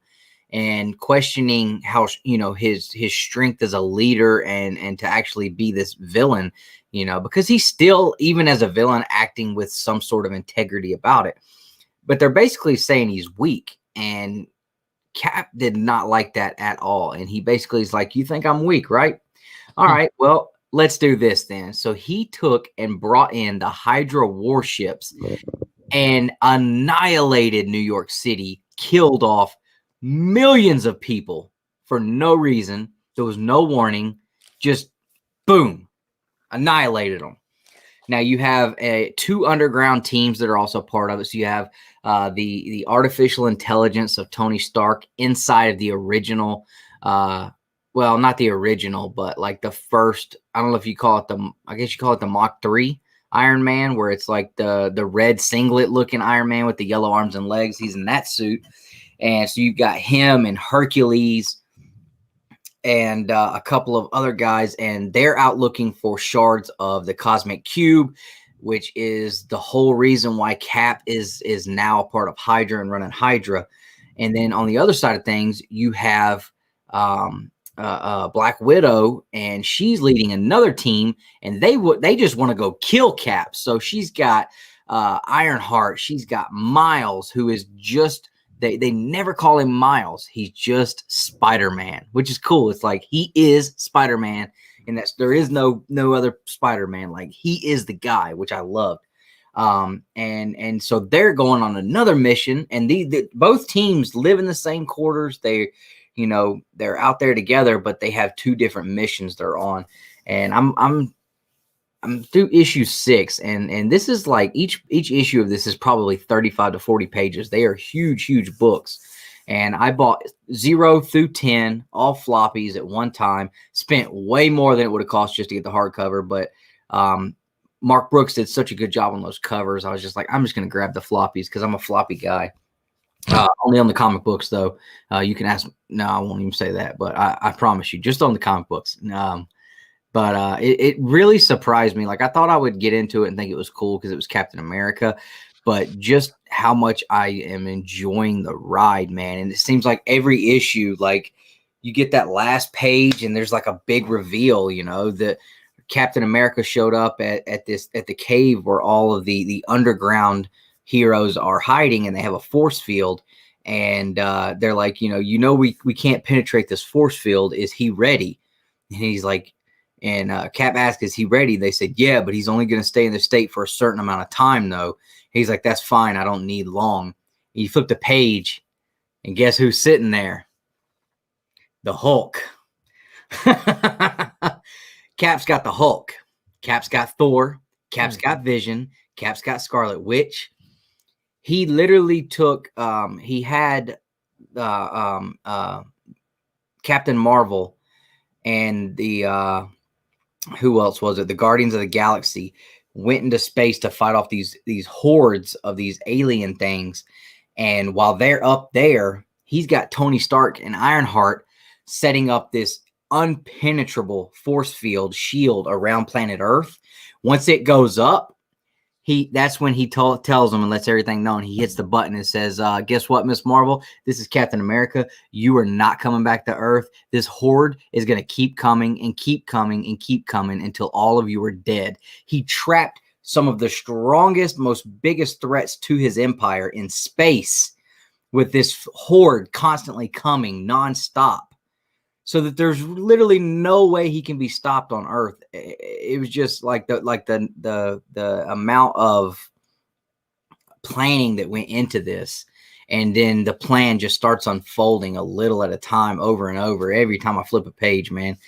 and questioning how, you know, his strength as a leader and to actually be this villain, you know, because he's still, even as a villain, acting with some sort of integrity about it. But they're basically saying he's weak, and Cap did not like that at all. And he basically is like, you think I'm weak, right? All right, well, let's do this then. So he took and brought in the Hydra warships and annihilated New York City, killed off millions of people for no reason. There was no warning, just boom, annihilated them. Now you have two underground teams that are also part of it. So you have the artificial intelligence of Tony Stark inside of the original, well, not the original, but like the first, I don't know if you call it I guess you call it the Mach 3 Iron Man, where it's like the red singlet looking Iron Man with the yellow arms and legs. He's in that suit. And so you've got him and Hercules and a couple of other guys, and they're out looking for shards of the Cosmic Cube, which is the whole reason why Cap is now a part of Hydra and running Hydra. And then on the other side of things, you have Black Widow, and she's leading another team, and they just want to go kill Cap. So she's got Ironheart, she's got Miles, who is just they never call him Miles. He's just Spider-Man, which is cool. It's like he is Spider-Man, and there is no other Spider-Man. Like he is the guy, which I loved. And so they're going on another mission, and both teams live in the same quarters. They're out there together, but they have two different missions they're on. And I'm through issue 6, and this is like each issue of this is probably 35 to 40 pages. They are huge books. And I bought 0 through 10, all floppies at one time, spent way more than it would have cost just to get the hardcover. But Mark Brooks did such a good job on those covers. I was just like, I'm just going to grab the floppies because I'm a floppy guy. Only on the comic books, though. You can ask. No, I won't even say that. But I promise you, just on the comic books. But it really surprised me. Like I thought I would get into it and think it was cool because it was Captain America, but just how much I am enjoying the ride, man. And it seems like every issue, like you get that last page and there's like a big reveal, you know, that Captain America showed up at the cave where all of the underground heroes are hiding, and they have a force field. And they're like, we can't penetrate this force field. Is he ready? And he's like, and Cap asked, is he ready? They said, yeah, but he's only going to stay in the state for a certain amount of time, though. He's like, that's fine. I don't need long. He flipped a page, and guess who's sitting there? The Hulk. Cap's got the Hulk. Cap's got Thor. Cap's got Vision. Cap's got Scarlet Witch. He literally took, he had Captain Marvel and the, who else was it? The Guardians of the Galaxy went into space to fight off these hordes of these alien things. And while they're up there, he's got Tony Stark and Ironheart setting up this unpenetrable force field shield around planet Earth. Once it goes up, that's when he tells them and lets everything known. He hits the button and says, guess what, Miss Marvel? This is Captain America. You are not coming back to Earth. This horde is going to keep coming and keep coming and keep coming until all of you are dead. He trapped some of the strongest, most biggest threats to his empire in space with this horde constantly coming nonstop, so that there's literally no way he can be stopped on Earth. It was just like the amount of planning that went into this. And then the plan just starts unfolding a little at a time, over and over, every time I flip a page, man.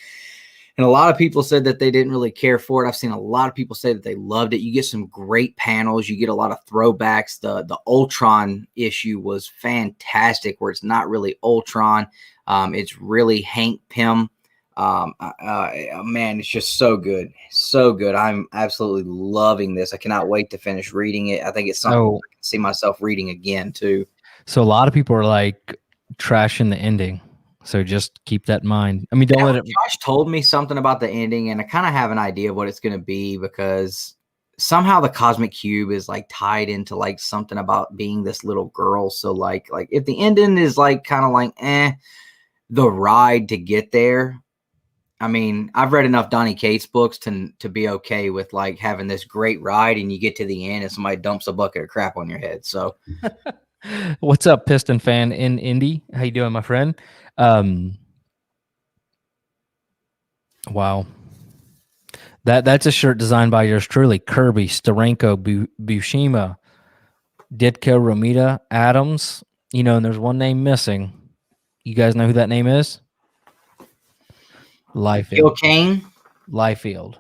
And a lot of people said that they didn't really care for it. I've seen a lot of people say that they loved it. You get some great panels. You get a lot of throwbacks. The Ultron issue was fantastic, where it's not really Ultron. It's really Hank Pym. Man, it's just so good. So good. I'm absolutely loving this. I cannot wait to finish reading it. I think it's something I can see myself reading again too. So a lot of people are like trashing the ending. So just keep that in mind. I mean, don't let it. Josh told me something about the ending, and I kind of have an idea of what it's going to be because somehow the cosmic cube is like tied into like something about being this little girl. So like if the ending is like kind of like the ride to get there. I mean, I've read enough Donny Cates books to be okay with like having this great ride, and you get to the end and somebody dumps a bucket of crap on your head. So, What's up, Piston fan in Indy? How you doing, my friend? Wow, that's a shirt designed by yours truly, Kirby, Starenko, Bushima, Ditko, Romita, Adams. You know, and there's one name missing. You guys know who that name is? Gil Kane. Liefeld.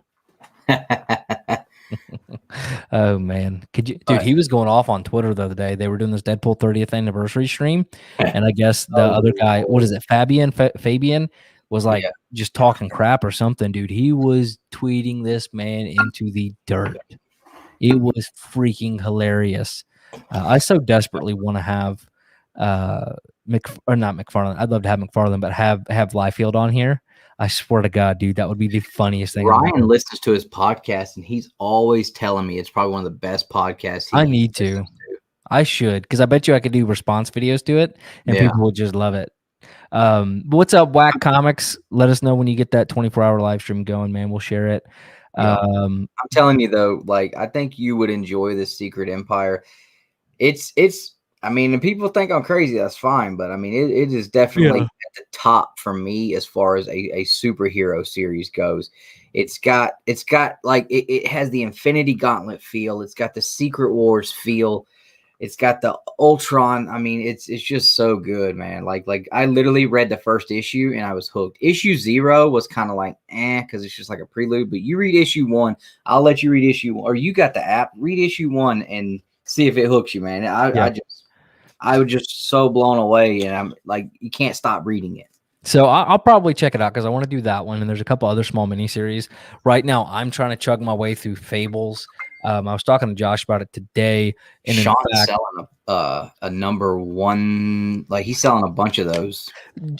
Oh man, could you, dude? He was going off on Twitter the other day. They were doing this Deadpool 30th anniversary stream, and I guess the other guy, what is it, Fabian, was like just talking crap or something, dude. He was tweeting this man into the dirt. It was freaking hilarious. I so desperately want to have not McFarlane. I'd love to have McFarlane, but have Liefeld on here. I swear to God, dude, that would be the funniest thing. Ryan listens to his podcast, and he's always telling me it's probably one of the best podcasts. I need to. I should, because I bet you I could do response videos to it, and people would just love it. But what's up, Whack Comics? Let us know when you get that 24-hour live stream going, man. We'll share it. I'm telling you, though, like, I think you would enjoy this Secret Empire. It's I mean, and people think I'm crazy. That's fine, but I mean, it is definitely at the top for me as far as a superhero series goes. It's got like it has the Infinity Gauntlet feel. It's got the Secret Wars feel. It's got the Ultron. I mean, it's just so good, man. Like I literally read the first issue and I was hooked. Issue 0 was kind of like because it's just like a prelude. But you read issue 1, I'll let you read issue 1, or you got the app. Read issue 1 and see if it hooks you, man. I was just so blown away, and I'm like, you can't stop reading it. So I'll probably check it out because I want to do that one. And there's a couple other small miniseries. Right now, I'm trying to chug my way through Fables. I was talking to Josh about it today. And Sean's selling a number 1. Like, he's selling a bunch of those.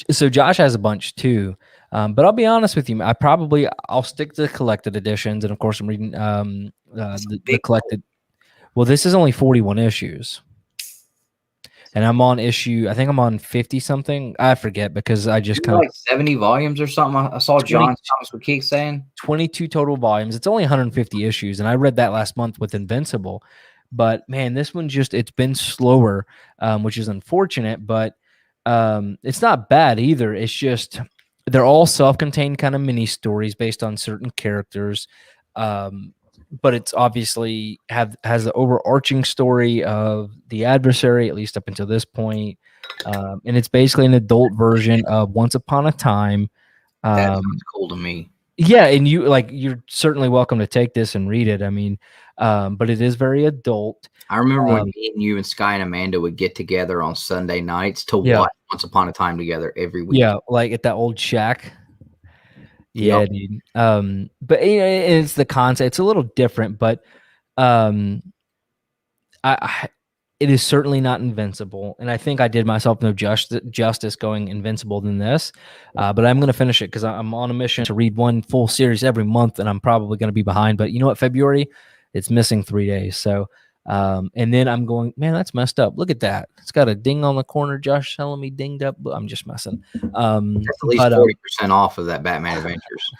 So Josh has a bunch too. But I'll be honest with you, I'll stick to the collected editions. And of course, I'm reading the collected. Well, this is only 41 issues. And I'm on issue, I think I'm on 50 something. I forget because I just kind of like 70 volumes or something. I saw John's Comics with Geek saying 22 total volumes. It's only 150 issues, and I read that last month with Invincible. But man, this one it's been slower, which is unfortunate. But it's not bad either. It's just they're all self-contained kind of mini stories based on certain characters. But it's obviously has the overarching story of the adversary, at least up until this point. And it's basically an adult version of Once Upon a Time. That sounds cool to me. Yeah, and you're certainly welcome to take this and read it. I mean, but it is very adult. I remember when me and you and Sky and Amanda would get together on Sunday nights to watch Once Upon a Time together every week. Yeah, like at that old shack. Yeah, dude. But it's the concept. It's a little different, but it is certainly not Invincible. And I think I did myself no justice going Invincible than this. But I'm going to finish it because I'm on a mission to read one full series every month, and I'm probably going to be behind. But you know what? February, it's missing 3 days. So, and then I'm going, man, that's messed up. Look at that. It's got a ding on the corner. Josh telling me dinged up. But I'm just messing. That's at least 40% off of that Batman Adventures.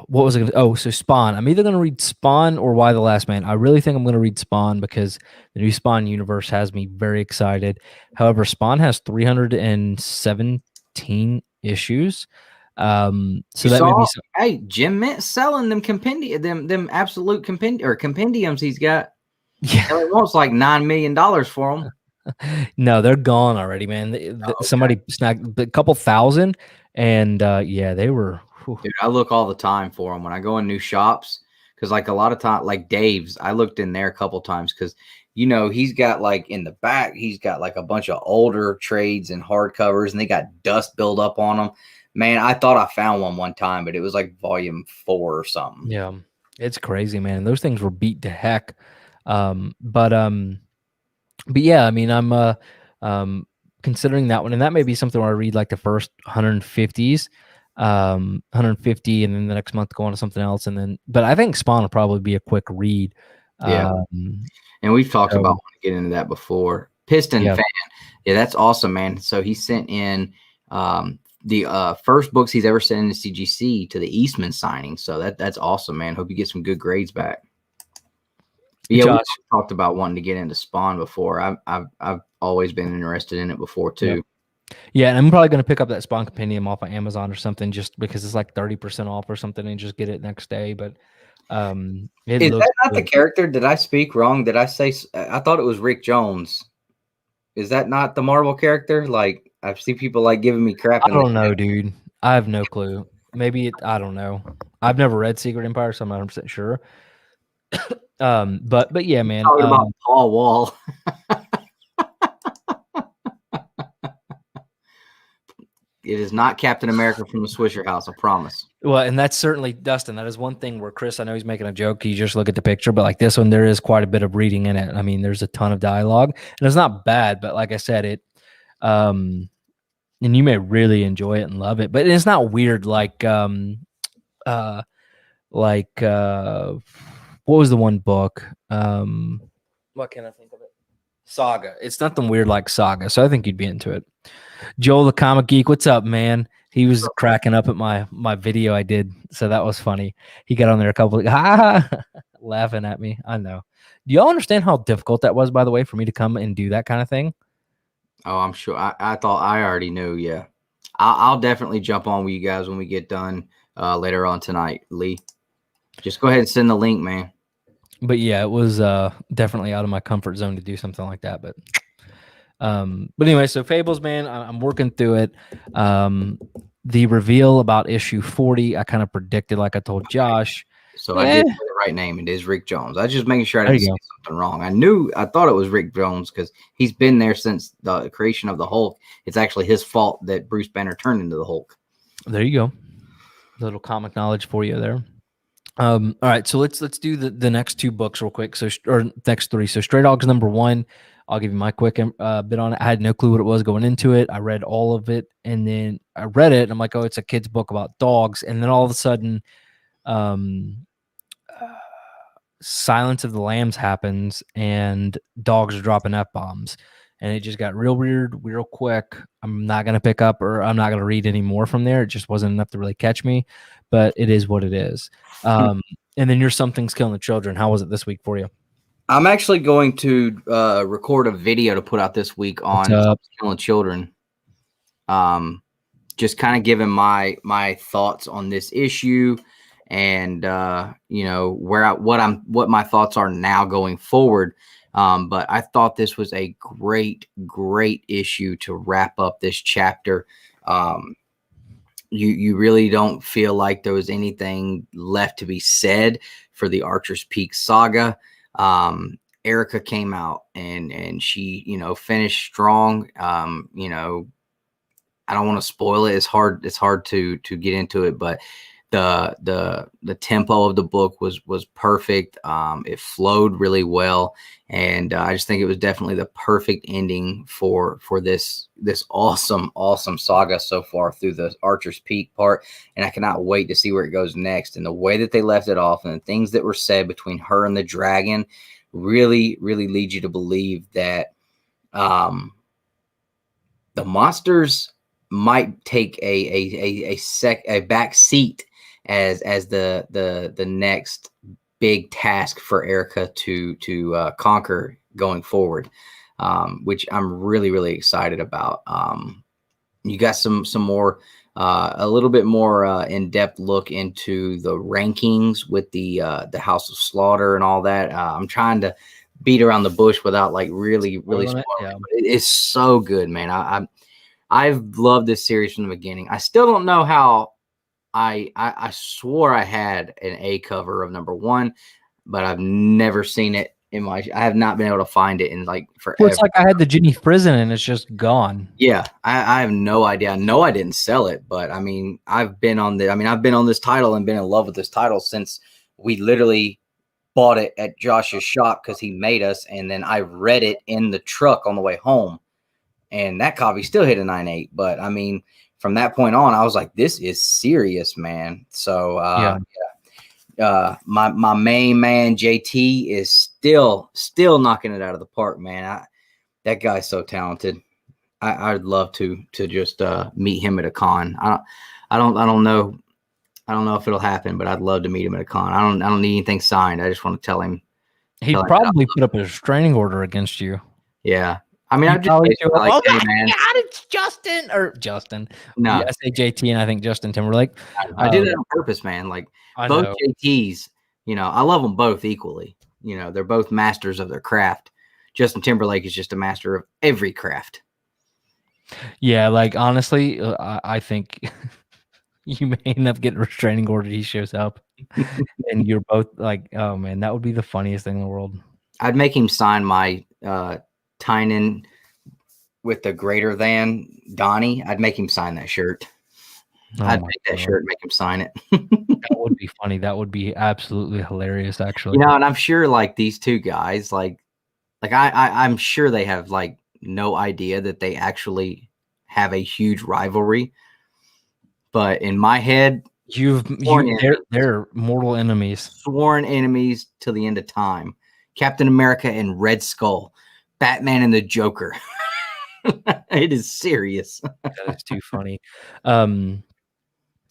What was I going to? Oh, so Spawn. I'm either going to read Spawn or Why the Last Man. I really think I'm going to read Spawn because the new Spawn universe has me very excited. However, Spawn has 317 issues. So that made me hey, Jim Mint selling them them absolute compendiums he's got. Yeah, it wants like $9 million for them. No, they're gone already, man. Somebody snagged a couple thousand, and they were. Dude, I look all the time for them when I go in new shops because, like, a lot of time, like Dave's, I looked in there a couple times because, you know, he's got like in the back, he's got like a bunch of older trades and hardcovers, and they got dust build up on them. Man, I thought I found one time, but it was like volume 4 or something. Yeah, it's crazy, man. Those things were beat to heck. but yeah, I mean, I'm considering that one, and that may be something where I read like the first 150s, 150, and then the next month go on to something else, and then. But I think Spawn will probably be a quick read. Yeah. And we've talked so- about getting into that before. Piston Yeah. fan. Yeah, that's awesome, man. So he sent in the first books he's ever sent in to CGC to the Eastman signing. So that's awesome, man. Hope you get some good grades back. But yeah, Josh. we talked about wanting to get into Spawn before. I've always been interested in it before too. Yeah, and I'm probably going to pick up that Spawn Compendium off of Amazon or something, just because it's like 30% off or something, and just get it next day. But it Is looks that not the good. character? Did I speak wrong? Did I say? I thought it was Rick Jones. Is that not the Marvel character? Like I've seen people like giving me crap. I don't know, dude. I have no clue. Maybe I don't know. I've never read Secret Empire, so I'm not 100% sure. But yeah, man. Talking about Paul Wall. It is not Captain America from the Swisher House, I promise. Well, and that's certainly Dustin. That is one thing where Chris, I know he's making a joke. You just look at the picture, but like this one, there is quite a bit of reading in it. I mean, there's a ton of dialogue, and it's not bad. But like I said, and you may really enjoy it and love it. But it's not weird like what was the one book? What can I think of it? Saga. It's nothing weird like Saga, so I think you'd be into it. Joel the Comic Geek, what's up, man? He was cracking up at my video I did, so that was funny. He got on there a couple of laughing at me. I know. Do y'all understand how difficult that was, by the way, for me to come and do that kind of thing? Oh, I'm sure. I thought I already knew. Yeah, I'll definitely jump on with you guys when we get done later on tonight, Lee. Just go ahead and send the link, man. But yeah, it was definitely out of my comfort zone to do something like that. But anyway, so Fables, man, I'm working through it. The reveal about issue 40, I kind of predicted, like I told Josh. So I did say the right name. It is Rick Jones. I was just making sure I didn't say something wrong. I thought it was Rick Jones because he's been there since the creation of the Hulk. It's actually his fault that Bruce Banner turned into the Hulk. There you go. A little comic knowledge for you there. All right, so let's do the next two books real quick. Or next three. So Stray Dogs #1. I'll give you my quick bit on it. I had no clue what it was going into it. I read all of it, and then I read it, and I'm like, oh, it's a kid's book about dogs. And then all of a sudden, Silence of the Lambs happens, and dogs are dropping F-bombs. And it just got real weird, real quick. I'm not going to pick up, or I'm not going to read any more from there. It just wasn't enough to really catch me, but it is what it is. And then your Something's Killing the Children. How was it this week for you? I'm actually going to record a video to put out this week on Killing Children. Just kind of giving my thoughts on this issue, and what my thoughts are now going forward. But I thought this was a great issue to wrap up this chapter. You really don't feel like there was anything left to be said for the Archer's Peak saga. Erica came out and she, finished strong. I don't want to spoil it. It's hard to get into it, but the tempo of the book was perfect. It flowed really well, and I just think it was definitely the perfect ending for this awesome saga so far through the Archer's Peak part. And I cannot wait to see where it goes next. And the way that they left it off and the things that were said between her and the dragon really lead you to believe that the monsters might take a back seat as the next big task for Erica to conquer going forward, which I'm really excited about. You got some more a little bit more in-depth look into the rankings with the House of Slaughter and all that. I'm trying to beat around the bush without like really spoiling it. Yeah. But it is so good, man. I've loved this series from the beginning. I still don't know how. I swore I had an A cover of #1, but I've never seen it I have not been able to find it in like forever. Well, it's like I had the Ginny Prison and it's just gone. Yeah, I have no idea. I know I didn't sell it, but I mean, I've been on this title and been in love with this title since we literally bought it at Josh's shop because he made us, and then I read it in the truck on the way home, and that copy still hit a 9.8. But I mean, from that point on, I was like, this is serious, man. So my main man JT is still knocking it out of the park, man. That guy's so talented. I'd love to just meet him at a con. I don't know if it'll happen, but I'd love to meet him at a con. I don't need anything signed. I just want to tell him. He'd probably put up a restraining order against you. Yeah. I mean, I'd just like, hey, man. God, it's Justin. No, I say JT, and I think Justin Timberlake. I did it on purpose, man. Like both JTs, I love them both equally. They're both masters of their craft. Justin Timberlake is just a master of every craft. Yeah, like honestly, I think you may end up getting a restraining order. He shows up, and you're both like, "Oh man, that would be the funniest thing in the world." I'd make him sign my Tynan with the greater than Donnie. I'd make him sign that shirt. I'd make that shirt and make him sign it. That would be funny. That would be absolutely hilarious, actually. And I'm sure like these two guys, like I'm sure they have like no idea that they actually have a huge rivalry. But in my head, they're mortal enemies. Sworn enemies till the end of time. Captain America and Red Skull. Batman and the Joker. It is serious. That is too funny. All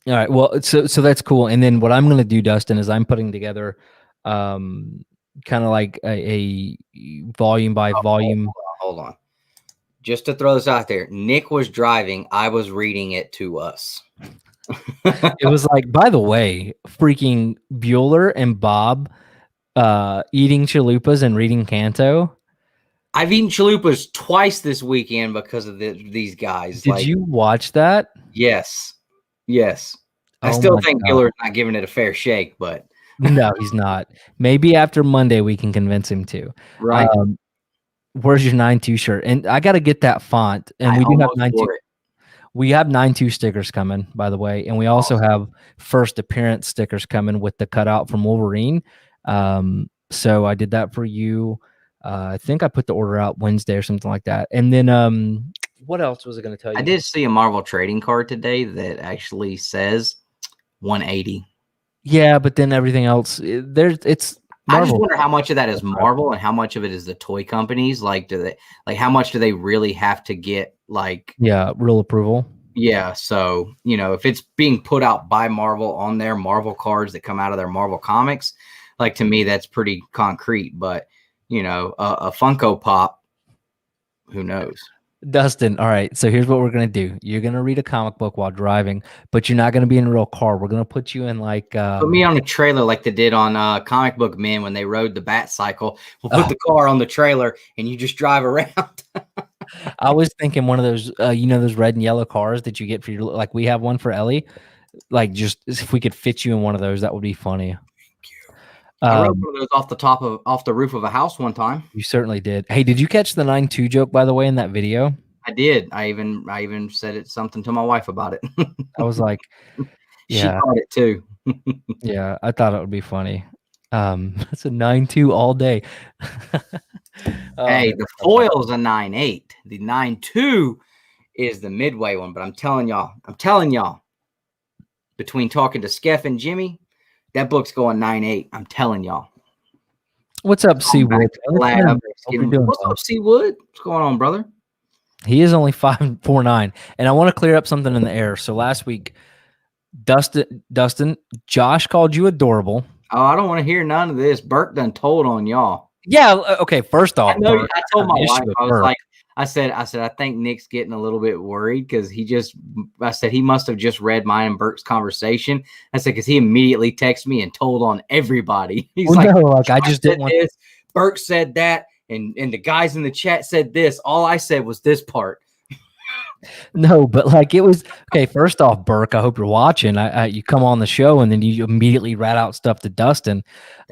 right. Well, so that's cool. And then what I'm going to do, Dustin, is I'm putting together kind of like a volume by volume. Hold on. Just to throw this out there, Nick was driving. I was reading it to us. It was like, by the way, freaking Bueller and Bob eating chalupas and reading Canto. I've eaten chalupas twice this weekend because of these guys. Did you watch that? Yes. I still think Bueller's not giving it a fair shake, but no, he's not. Maybe after Monday we can convince him to. Right. Where's your 9.2 shirt? And I got to get that font. And we do have 9.2. We have 9.2 stickers coming, by the way, and we also have first appearance stickers coming with the cutout from Wolverine. So I did that for you. I think I put the order out Wednesday or something like that. And then what else was I going to tell you? I did see a Marvel trading card today that actually says 180. Yeah, but then everything else it's Marvel. I just wonder how much of that is Marvel and how much of it is the toy companies. Like, how much do they really have to get? Like, real approval. Yeah, so if it's being put out by Marvel on their Marvel cards that come out of their Marvel comics, like to me that's pretty concrete. But a Funko Pop, who knows? Dustin, all right, so here's what we're going to do. You're going to read a comic book while driving, but you're not going to be in a real car. We're going to put you in like... put me on a trailer like they did on Comic Book Men when they rode the Bat Cycle. We'll put the car on the trailer and you just drive around. I was thinking one of those, those red and yellow cars that you get for your... Like we have one for Ellie. Like just if we could fit you in one of those, that would be funny. I rode one of those off the roof of a house one time. You certainly did. Hey, did you catch the 9.2 joke, by the way, in that video? I did. I even said something to my wife about it. I was like, she caught it too. Yeah, I thought it would be funny. It's a 9.2 all day. Hey, the foil's a 9.8. The 9.2 is the midway one. But I'm telling y'all, between talking to Skeff and Jimmy, that book's going 9.8. I'm telling y'all. What's up, Seawood? What's up, Seawood? What's going on, brother? He is only 5'4'9", and I want to clear up something in the air. So last week, Dustin, Josh called you adorable. Oh, I don't want to hear none of this. Burke done told on y'all. Yeah. Okay. First off, I told my wife, I was like, I said, I think Nick's getting a little bit worried because I said he must have just read mine and Burke's conversation. I said, because he immediately texted me and told on everybody. He's I just didn't want this. Burke said that. And the guys in the chat said this. All I said was this part. No, but like it was okay. First off, Burke, I hope you're watching. You come on the show and then you immediately rat out stuff to Dustin.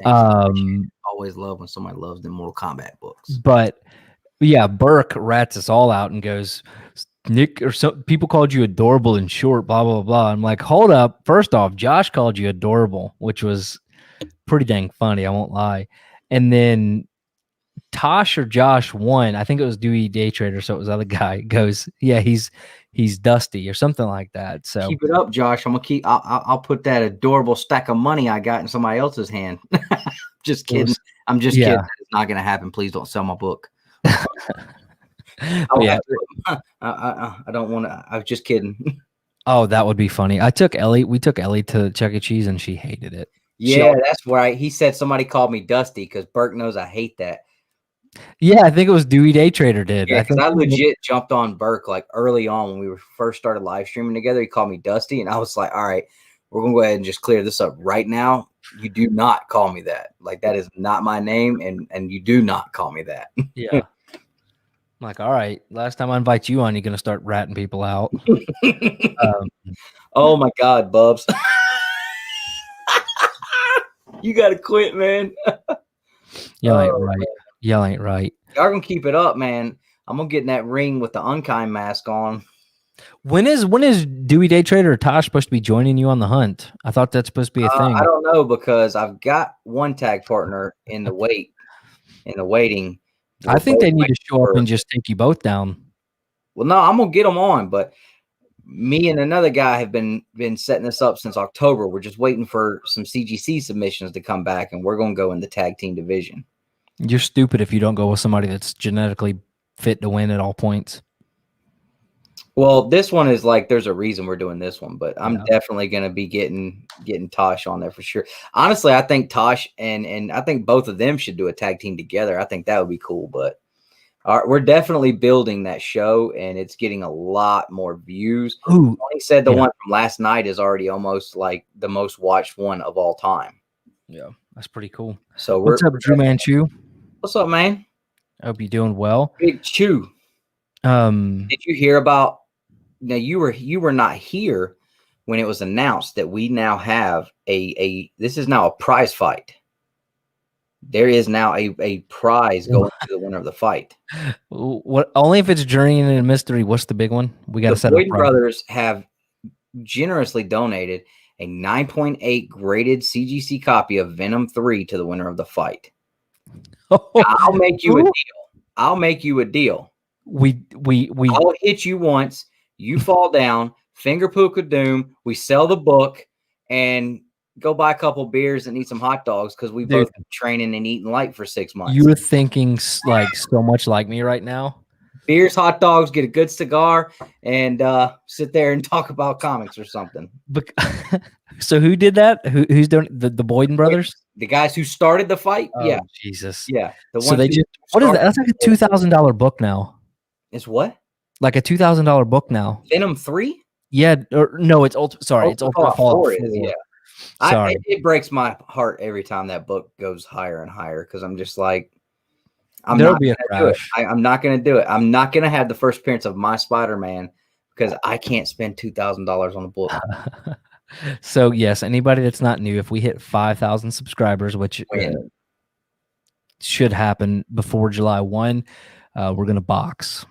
Always love when somebody loves the Mortal Kombat books. But yeah, Burke rats us all out and goes, Nick, or some people called you adorable and short, blah blah blah. I'm like, hold up. First off, Josh called you adorable, which was pretty dang funny. I won't lie. And then Tosh or Josh won. I think it was Dewey Day Trader. So it was the other guy goes, yeah, he's Dusty or something like that. So Keep it up, Josh. I'm gonna keep. I'll put that adorable stack of money I got in somebody else's hand. Just kidding. I'm just kidding. It's not gonna happen. Please don't sell my book. Yeah. I don't want to. I was just kidding. Oh, that would be funny. We took Ellie to Chuck E. Cheese and she hated it. Yeah, that's right. He said somebody called me Dusty because Burke knows I hate that. Yeah, I think it was Dewey Day Trader did. Yeah, because I legit jumped on Burke like early on when we first started live streaming together. He called me Dusty, and I was like, all right, we're going to go ahead and just clear this up right now. You do not call me that. Like, that is not my name, and you do not call me that. Yeah. I'm like, all right, last time I invite you on, you're going to start ratting people out. Oh, my God, Bubs. You got to quit, man. Y'all ain't right. Y'all ain't right. Y'all gonna keep it up, man. I'm gonna get in that ring with the unkind mask on. When is Dewey Day Trader or Tosh supposed to be joining you on the hunt? I thought that's supposed to be a thing. I don't know because I've got one tag partner in the waiting. I think they need to show up and just take you both down. Well, no, I'm gonna get them on, but me and another guy have been setting this up since October. We're just waiting for some CGC submissions to come back, and we're gonna go in the tag team division. You're stupid if you don't go with somebody that's genetically fit to win at all points. Well, this one is like there's a reason we're doing this one, but I'm definitely going to be getting Tosh on there for sure. Honestly, I think Tosh and I think both of them should do a tag team together. I think that would be cool, but we're definitely building that show, and it's getting a lot more views. Ooh, He said the one from last night is already almost like the most watched one of all time. Yeah, that's pretty cool. So what's up, Drew Manchu? What's up, man? I hope you're doing well. Big Chew. Did you hear about? Now you were not here when it was announced that we now have this is now a prize fight. There is now a prize going to the winner of the fight. What? Only if it's Journey and a Mystery. What's the big one? We got to set up. The Boyd brothers have generously donated a 9.8 graded CGC copy of Venom 3 to the winner of the fight. I'll make you a deal. I'll make you a deal. I'll hit you once. You fall down. Finger Pook of Doom. We sell the book and go buy a couple beers and eat some hot dogs because we've both been training and eating light for 6 months. You're thinking like so much like me right now. Beers, hot dogs, get a good cigar, and sit there and talk about comics or something. So who did that? Who's doing the Boyden brothers? The guys who started the fight? Oh, yeah. Jesus. Yeah. So they just, what is that? That's like a $2,000 book now. It's what? Like a $2,000 book now. Venom 3? Yeah. Or no, it's Sorry, it's Ultimate Fallout 4. Yeah. Sorry. It breaks my heart every time that book goes higher and higher because I'm just like, There'll be a crash. I'm not going to do it. I'm not going to have the first appearance of my Spider-Man because I can't spend $2,000 on a book. So yes, anybody that's not new, if we hit 5,000 subscribers, which should happen before July 1, we're going to box.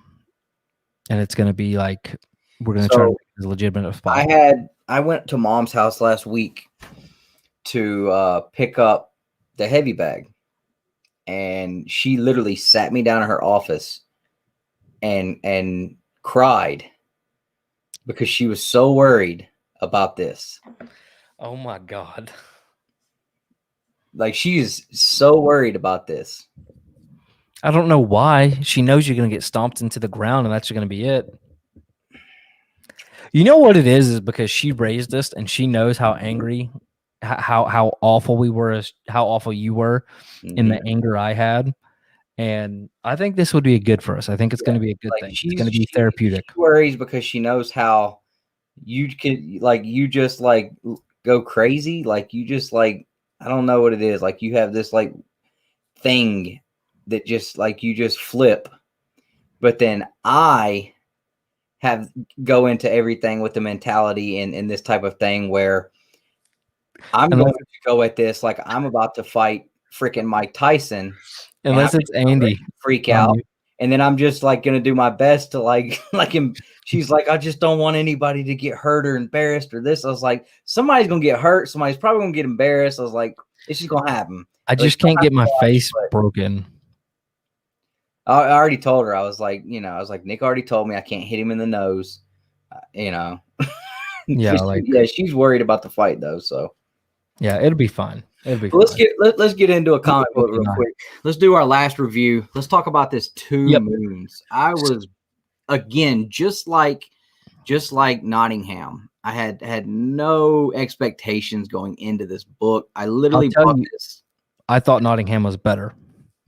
And it's going to be like, we're going to try to make it as legitimate as possible. I went to Mom's house last week to pick up the heavy bag. And she literally sat me down in her office and cried because she was so worried about this. Oh my God. Like she is so worried about this. I don't know why. She knows you're going to get stomped into the ground and that's going to be it. You know what it is because she raised us and she knows how angry, how awful we were, how awful you were in the anger I had. And I think this would be good for us. I think it's going to be a good thing. It's going to be therapeutic. She worries because she knows how you can, like, you just like go crazy. Like you just like, I don't know what it is. Like you have this like thing that just like you just flip. But then I go into everything with the mentality and this type of thing where I'm going to go at this like I'm about to fight freaking Mike Tyson. Unless it's Andy. Freak out. And then I'm just like gonna do my best to like him. She's like, I just don't want anybody to get hurt or embarrassed or this. I was like, somebody's gonna get hurt. Somebody's probably gonna get embarrassed. I was like, it's just gonna happen. I just can't get my face broken. I already told her. I was like, Nick already told me I can't hit him in the nose. Yeah, she's worried about the fight though. So yeah, it'll be fine. Let's get into a comic book real quick. Let's do our last review. Let's talk about this Two Moons. I was again just like Nottingham. I had no expectations going into this book. I literally bought this. I thought Nottingham was better,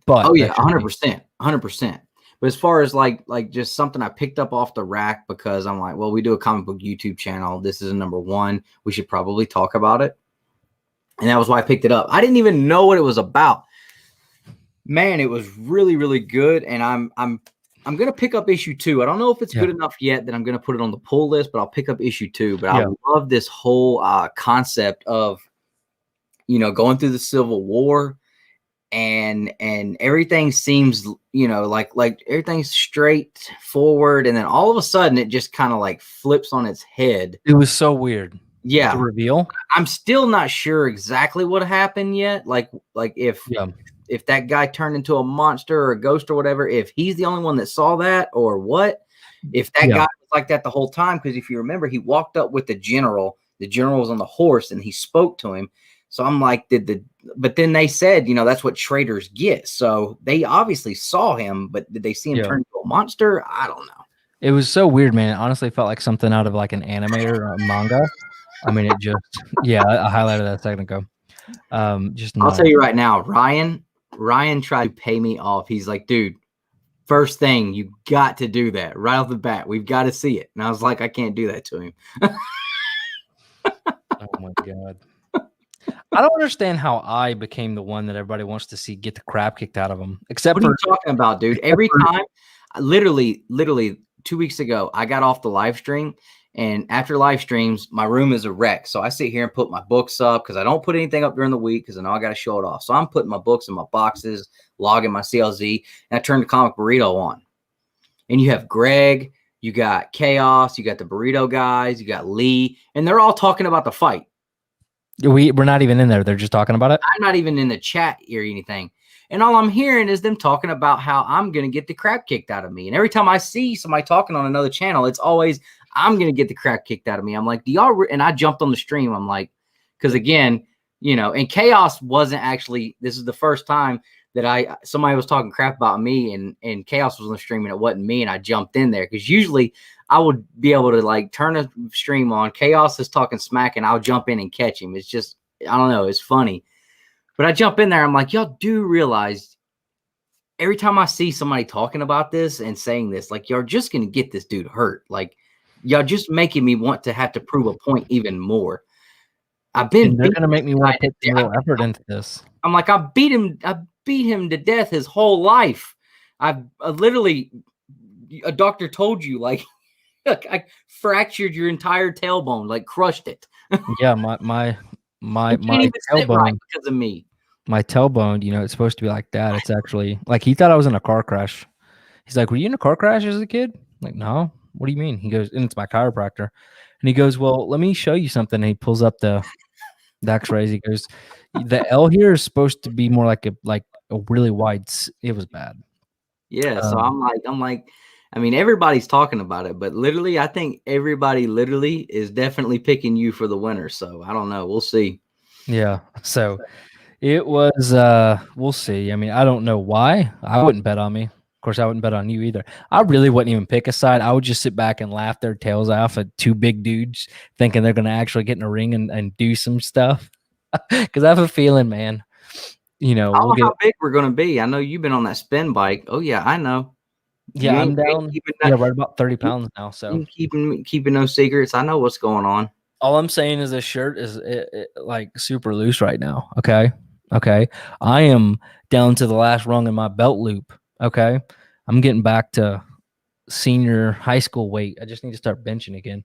but 100%. But as far as like just something I picked up off the rack because I'm like, well, we do a comic book YouTube channel. This is a number one. We should probably talk about it. And that was why I picked it up. I didn't even know what it was about. Man, it was really, really good. And I'm gonna pick up issue 2. I don't know if it's good enough yet that I'm gonna put it on the pull list, but I'll pick up issue 2. But I love this whole concept of going through the Civil War and everything seems like everything's straightforward, and then all of a sudden it just kind of like flips on its head. It was so weird. Yeah, the reveal. I'm still not sure exactly what happened yet. Like if that guy turned into a monster or a ghost or whatever, if he's the only one that saw that or what, if that guy was like that the whole time. Because if you remember, he walked up with the general. The general was on the horse and he spoke to him. So I'm like, but then they said, that's what traitors get. So they obviously saw him, but did they see him turn into a monster? I don't know. It was so weird, man. It honestly felt like something out of like an anime or a manga. I mean, it just, I highlighted that a second ago. I'll tell you right now, Ryan tried to pay me off. He's like, dude, first thing, you got to do that right off the bat. We've got to see it. And I was like, I can't do that to him. Oh my God. I don't understand how I became the one that everybody wants to see get the crap kicked out of them. Except what are you talking about, dude? Every time, literally 2 weeks ago, I got off the live stream. And after live streams, my room is a wreck. So I sit here and put my books up because I don't put anything up during the week because I know I got to show it off. So I'm putting my books in my boxes, logging my CLZ, and I turn the Comic Burrito on. And you have Greg, you got Chaos, you got the Burrito guys, you got Lee, and they're all talking about the fight. We're not even in there. They're just talking about it. I'm not even in the chat or anything. And all I'm hearing is them talking about how I'm going to get the crap kicked out of me. And every time I see somebody talking on another channel, it's always, I'm going to get the crap kicked out of me. I'm like, do y'all, and I jumped on the stream. I'm like, because again, and Chaos wasn't actually, this is the first time that somebody was talking crap about me and Chaos was on the stream and it wasn't me. And I jumped in there because usually I would be able to like turn a stream on. Chaos is talking smack and I'll jump in and catch him. It's just, I don't know. It's funny. But I jump in there. I'm like, y'all do realize every time I see somebody talking about this and saying this, like, y'all just going to get this dude hurt. Like, y'all just making me want to have to prove a point even more. They're going to make me want to put real effort into this. I'm like, I beat him to death his whole life. I literally, a doctor told you, like, I fractured your entire tailbone, like crushed it. Yeah, my tailbone because of me. My tailbone, it's supposed to be like that. It's actually like he thought I was in a car crash. He's like, "Were you in a car crash as a kid?" I'm like, "No." What do you mean? He goes, and it's my chiropractor, and he goes, "Well, let me show you something." And he pulls up the X-rays. He goes, "The L here is supposed to be more like a really wide." It was bad. Yeah. So I'm like. I mean, everybody's talking about it, but literally, I think everybody literally is definitely picking you for the winner. So I don't know. We'll see. Yeah. So it was, we'll see. I mean, I don't know why. I wouldn't bet on me. Of course, I wouldn't bet on you either. I really wouldn't even pick a side. I would just sit back and laugh their tails off at two big dudes thinking they're going to actually get in a ring and do some stuff. Because I have a feeling, man, I don't know how big we're going to be. I know you've been on that spin bike. Oh, yeah, I know. Yeah, I'm down. Right about 30 pounds now. So keeping no secrets. I know what's going on. All I'm saying is this shirt is like super loose right now. Okay. I am down to the last rung in my belt loop. Okay. I'm getting back to senior high school weight. I just need to start benching again.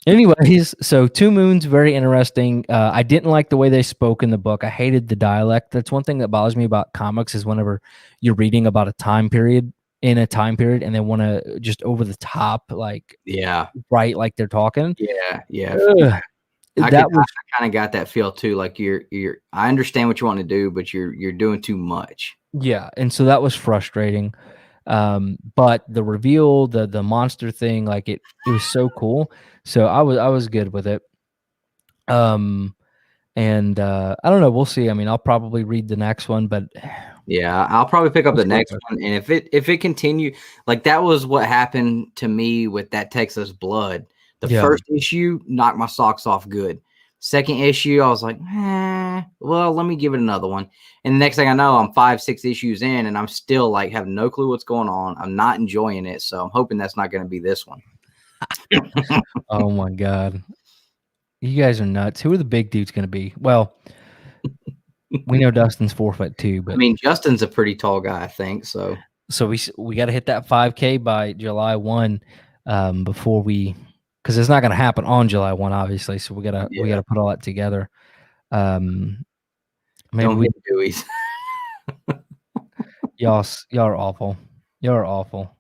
Anyways, so Two Moons, very interesting. I didn't like the way they spoke in the book. I hated the dialect. That's one thing that bothers me about comics is whenever you're reading about a time period in a time period and they want to just over the top, like write like they're talking. Yeah. Ugh. I That was kind of got that feel too. Like you're. I understand what you want to do, but you're doing too much. yeah, and so that was frustrating. But the reveal, the monster thing, like it was so cool. So I was good with it. And I don't know, we'll see. I mean, I'll probably read the next one, but yeah, I'll probably pick up the next one. And if it continue, like that was what happened to me with that Texas Blood. The first issue knocked my socks off good. Second issue, I was like, well, let me give it another one. And the next thing I know, I'm 5-6 issues in, and I'm still like have no clue what's going on. I'm not enjoying it, so I'm hoping that's not going to be this one. Oh my god, you guys are nuts. Who are the big dudes going to be? Well, we know Dustin's 4'2", but I mean, Justin's a pretty tall guy, I think. So we got to hit that 5K by July 1 before we. Because it's not going to happen on July 1, obviously. So we gotta put all that together. Maybe don't we hit Dewey's. y'all are awful. Y'all are awful.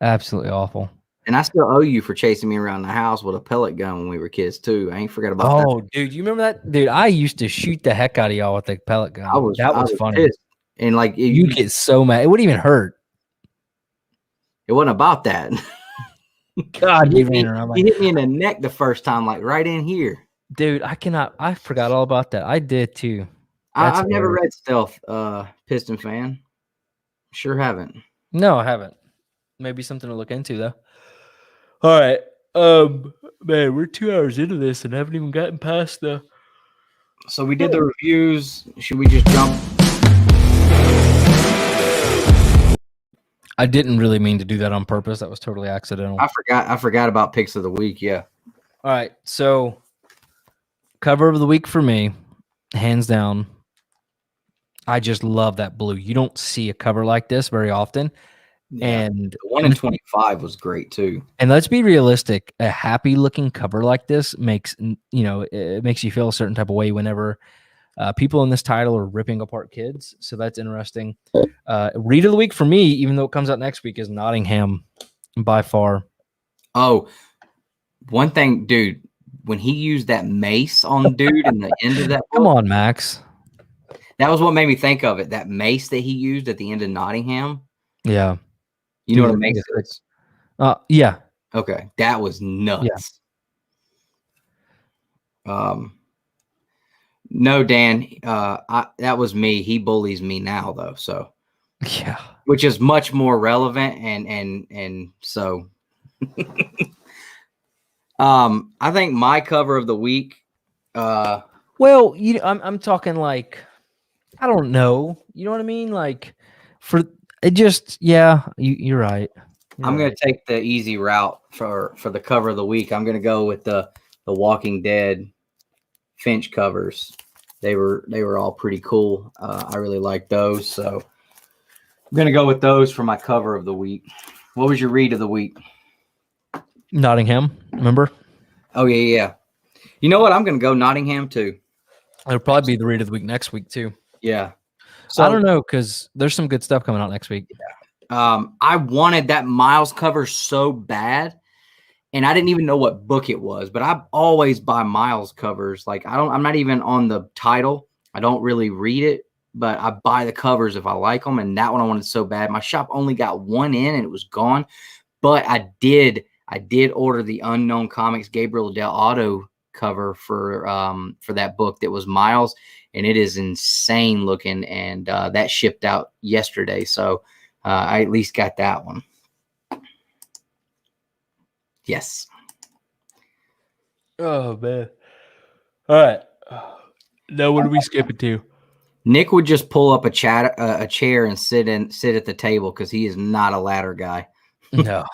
Absolutely awful. And I still owe you for chasing me around the house with a pellet gun when we were kids too. I ain't forgot about that. Oh, dude, you remember that? Dude, I used to shoot the heck out of y'all with the pellet gun. That was funny. Pissed. And like you get so mad. It wouldn't even hurt. It wasn't about that. God, he hit me in the neck the first time, like right in here. Dude, I forgot all about that. I did too. I've never read Stealth Piston Fan. Sure haven't. No, I haven't. Maybe something to look into though. All right. Man, we're 2 hours into this and haven't even gotten past the. So we did the reviews. Should we just jump? I didn't really mean to do that on purpose. That was totally accidental. I forgot about picks of the week. Yeah. All right. So, cover of the week for me, hands down. I just love that blue. You don't see a cover like this very often. Yeah. And the 1 in 25 was great too. And let's be realistic. A happy looking cover like this makes, it makes you feel a certain type of way whenever people in this title are ripping apart kids. So that's interesting. Read of the week for me, even though it comes out next week, is Nottingham by far. Oh, one thing, dude, when he used that mace on dude in the end of that book, come on, Max. That was what made me think of it. That mace that he used at the end of Nottingham. Yeah. You know what a mace is? Yeah. Okay. That was nuts. Yeah. No, Dan, that was me. He bullies me now though. So yeah. Which is much more relevant and so I think my cover of the week well, I'm talking like I don't know. You know what I mean? Like for it just you're right. I'm going to take the easy route for the cover of the week. I'm going to go with the Walking Dead Finch covers. They were all pretty cool. I really like those. So I'm going to go with those for my cover of the week. What was your read of the week? Nottingham, remember? Oh, yeah. You know what? I'm going to go Nottingham too. It'll probably be the read of the week next week too. Yeah. So I don't know because there's some good stuff coming out next week. Yeah. I wanted that Miles cover so bad, and I didn't even know what book it was. But I always buy Miles covers. Like I'm not even on the title. I don't really read it, but I buy the covers if I like them. And that one I wanted so bad. My shop only got one in, and it was gone. But I did order the Unknown Comics Gabriel Del Otto cover for that book that was Miles, and it is insane looking. And that shipped out yesterday. So. I at least got that one. Yes. Oh, man. All right. Now what are we skipping to? Nick would just pull up a chair and sit at the table because he is not a ladder guy. No.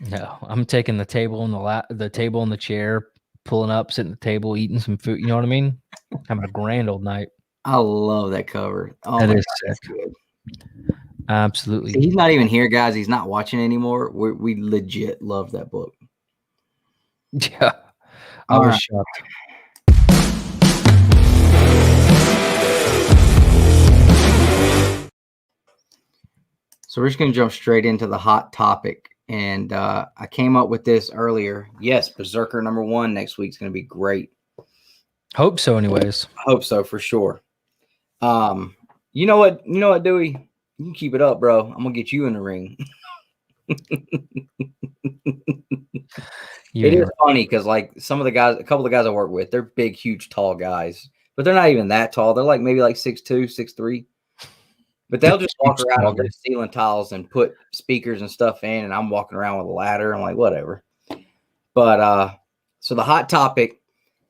No. I'm taking the table and the table and the chair, pulling up, sitting at the table, eating some food. You know what I mean? Having a grand old night. I love that cover. Oh, that my is God, that's good. Absolutely. See, he's not even here, guys. He's not watching anymore. We legit love that book. Yeah, I All was right. shocked. So we're just going to jump straight into the hot topic. And I came up with this earlier. Yes, Berserker #1 next week's going to be great. Hope so, anyways. I hope so for sure. You know what, Dewey? You can keep it up, bro. I'm gonna get you in the ring. It is funny because like some of the guys, a couple of the guys I work with, they're big, huge, tall guys, but they're not even that tall. They're like maybe like 6'2", 6'3". But they'll just walk around and rip ceiling tiles and put speakers and stuff in, and I'm walking around with a ladder. I'm like, whatever. But so the hot topic,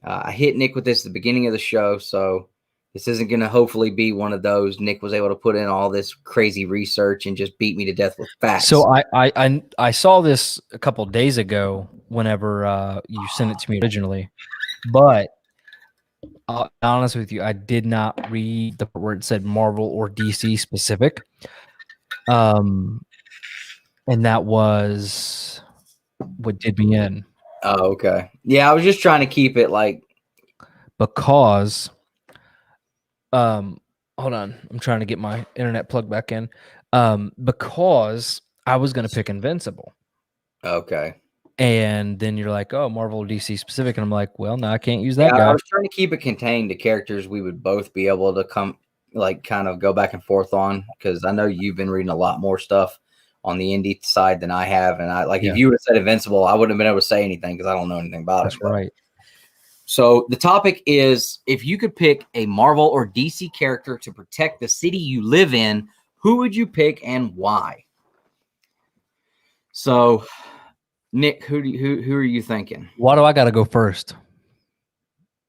I hit Nick with this at the beginning of the show, so this isn't going to hopefully be one of those. Nick was able to put in all this crazy research and just beat me to death with facts. So I saw this a couple of days ago whenever you sent it to me originally, but I'll be honest with you, I did not read the part where it said Marvel or DC specific. And that was what did me in. Oh, okay. Yeah, I was just trying to keep it like because hold on, I'm trying to get my internet plugged back in. Because I was gonna pick Invincible. Okay. And then you're like, oh, Marvel DC specific. And I'm like, well, no, I can't use that guy. I was trying to keep it contained to characters we would both be able to come, like, kind of go back and forth on. Because I know you've been reading a lot more stuff on the indie side than I have. And if you would have said Invincible, I wouldn't have been able to say anything because I don't know anything about it. That's right. So the topic is, if you could pick a Marvel or DC character to protect the city you live in, who would you pick and why? So, Nick, who are you thinking? Why do I got to go first?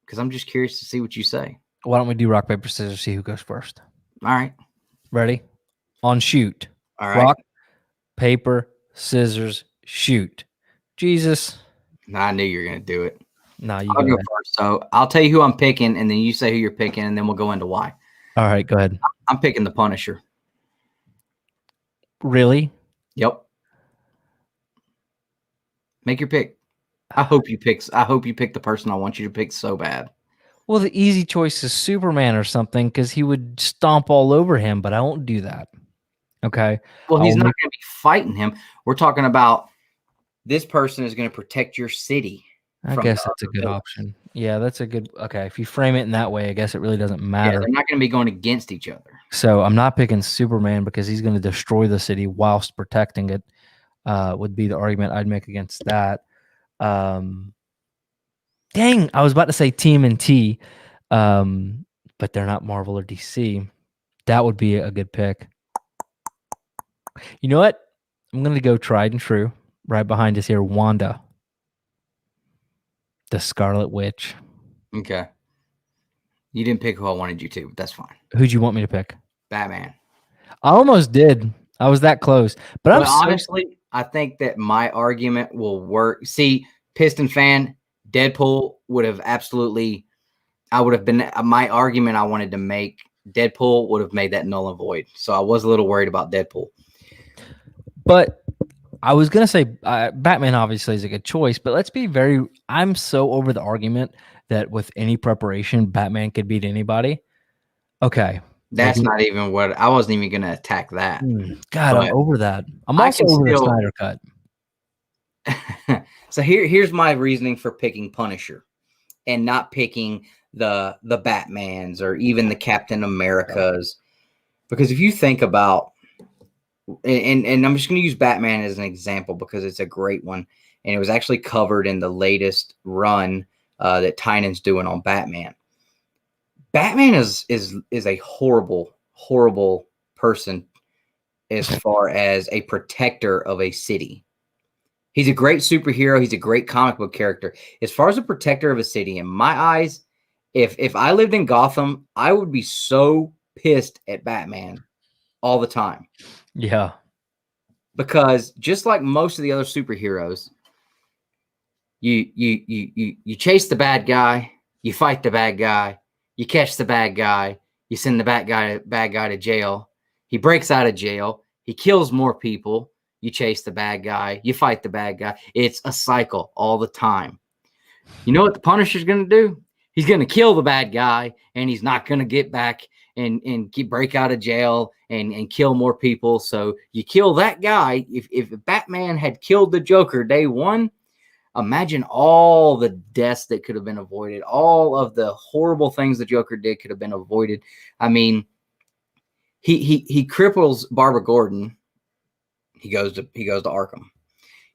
Because I'm just curious to see what you say. Why don't we do rock, paper, scissors, see who goes first? All right. Ready? On shoot. All right. Rock, paper, scissors, shoot. Jesus. Nah, I knew you were going to do it. No, you I'll go first. So I'll tell you who I'm picking, and then you say who you're picking, and then we'll go into why. All right, go ahead. I'm picking the Punisher. Really? Yep. Make your pick. I hope you pick the person I want you to pick so bad. Well, the easy choice is Superman or something because he would stomp all over him, but I won't do that. Okay. Well, he's not going to be fighting him. We're talking about this person is going to protect your city. I guess that's a good option. Yeah, that's a good. Okay, if you frame it in that way, I guess it really doesn't matter. Yeah, they're not going to be going against each other. So I'm not picking Superman because he's going to destroy the city whilst protecting it. Would be the argument I'd make against that. Dang, I was about to say TMNT, but they're not Marvel or DC. That would be a good pick. You know what? I'm going to go tried and true. Right behind us here, Wanda, the Scarlet Witch. Okay. You didn't pick who I wanted you to, but that's fine. Who'd you want me to pick? Batman. I almost did. I was that close. But honestly, I think that my argument will work. See, Piston fan, Deadpool would have absolutely, my argument I wanted to make, Deadpool would have made that null and void. So I was a little worried about Deadpool. But I was going to say Batman obviously is a good choice, but let's be I'm so over the argument that with any preparation, Batman could beat anybody. Okay. That's not even what I wasn't even going to attack that. God, I'm over that. I'm also over the Snyder Cut. So here's my reasoning for picking Punisher and not picking the Batmans or even the Captain Americas. Because if you think about, and I'm just going to use Batman as an example because it's a great one. And it was actually covered in the latest run that Tynan's doing on Batman. Batman is a horrible, horrible person as far as a protector of a city. He's a great superhero. He's a great comic book character. As far as a protector of a city, in my eyes, if I lived in Gotham, I would be so pissed at Batman all the time. Yeah. Because just like most of the other superheroes, you chase the bad guy, you fight the bad guy, you catch the bad guy, you send the bad guy to jail. He breaks out of jail, he kills more people, you chase the bad guy, you fight the bad guy. It's a cycle all the time. You know what the Punisher's going to do? He's going to kill the bad guy, and he's not going to get back and break out of jail and kill more people. So you kill that guy. If Batman had killed the Joker day one, imagine all the deaths that could have been avoided. All of the horrible things the Joker did could have been avoided. I mean, he cripples Barbara Gordon. He goes to Arkham.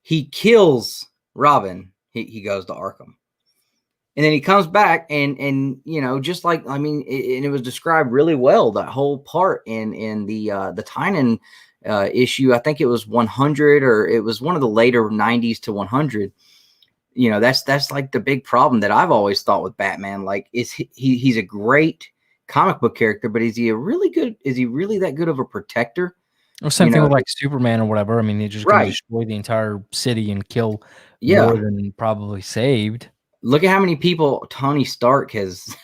He kills Robin. He goes to Arkham. And then he comes back and you know, just like, I mean, it was described really well, that whole part in the Tynan issue. I think it was 100, or it was one of the later 90s to 100. You know, that's like the big problem that I've always thought with Batman. Like, is he's a great comic book character, but is he really that good of a protector? Or same thing with like Superman or whatever. I mean, they just gonna destroy the entire city and kill more than probably saved. Look at how many people Tony Stark has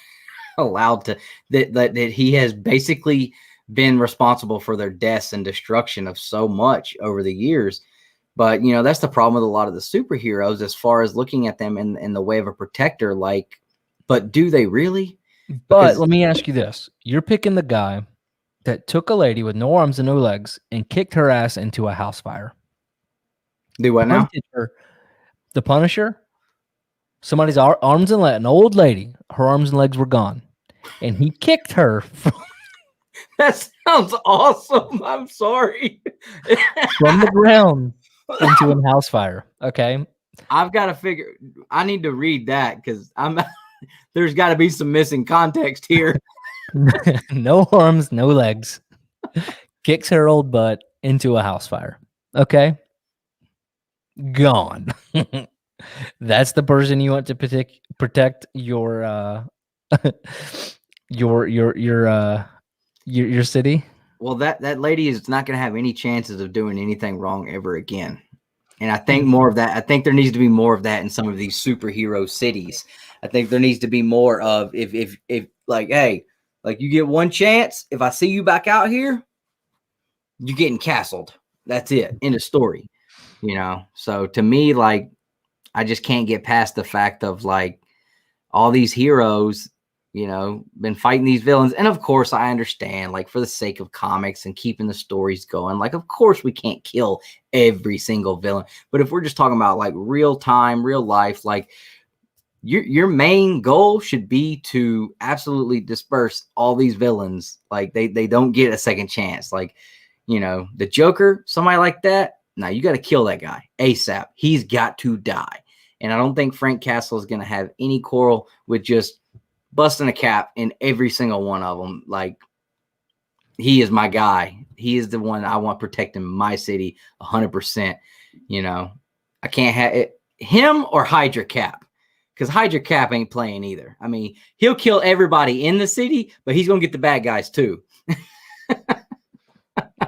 allowed to that he has basically been responsible for their deaths and destruction of so much over the years. But, you know, that's the problem with a lot of the superheroes as far as looking at them in the way of a protector. Like, but do they really? But let me ask you this. You're picking the guy that took a lady with no arms and no legs and kicked her ass into a house fire. Do what now? The Punisher. Somebody's arms and legs, an old lady, her arms and legs were gone. And he kicked her. That sounds awesome. I'm sorry. From the ground into a house fire. Okay. I've got to figure, I need to read that because there's got to be some missing context here. No arms, no legs. Kicks her old butt into a house fire. Okay. Gone. That's the person you want to protect your your city. Well, that lady is not going to have any chances of doing anything wrong ever again. And I think more of that. I think there needs to be more of that in some of these superhero cities. I think there needs to be more of if like, hey, like you get one chance. If I see you back out here, you're getting castled. That's it. End of story. You know. So to me, like, I just can't get past the fact of like all these heroes, you know, been fighting these villains. And of course, I understand, like, for the sake of comics and keeping the stories going, like, of course, we can't kill every single villain. But if we're just talking about like real time, real life, like your main goal should be to absolutely disperse all these villains. Like they don't get a second chance. Like, you know, the Joker, somebody like that. Now you got to kill that guy ASAP. He's got to die. And I don't think Frank Castle is going to have any quarrel with just busting a cap in every single one of them. Like, he is my guy. He is the one I want protecting my city 100%. You know, I can't have it, him or Hydra Cap, because Hydra Cap ain't playing either. I mean, he'll kill everybody in the city, but he's going to get the bad guys too.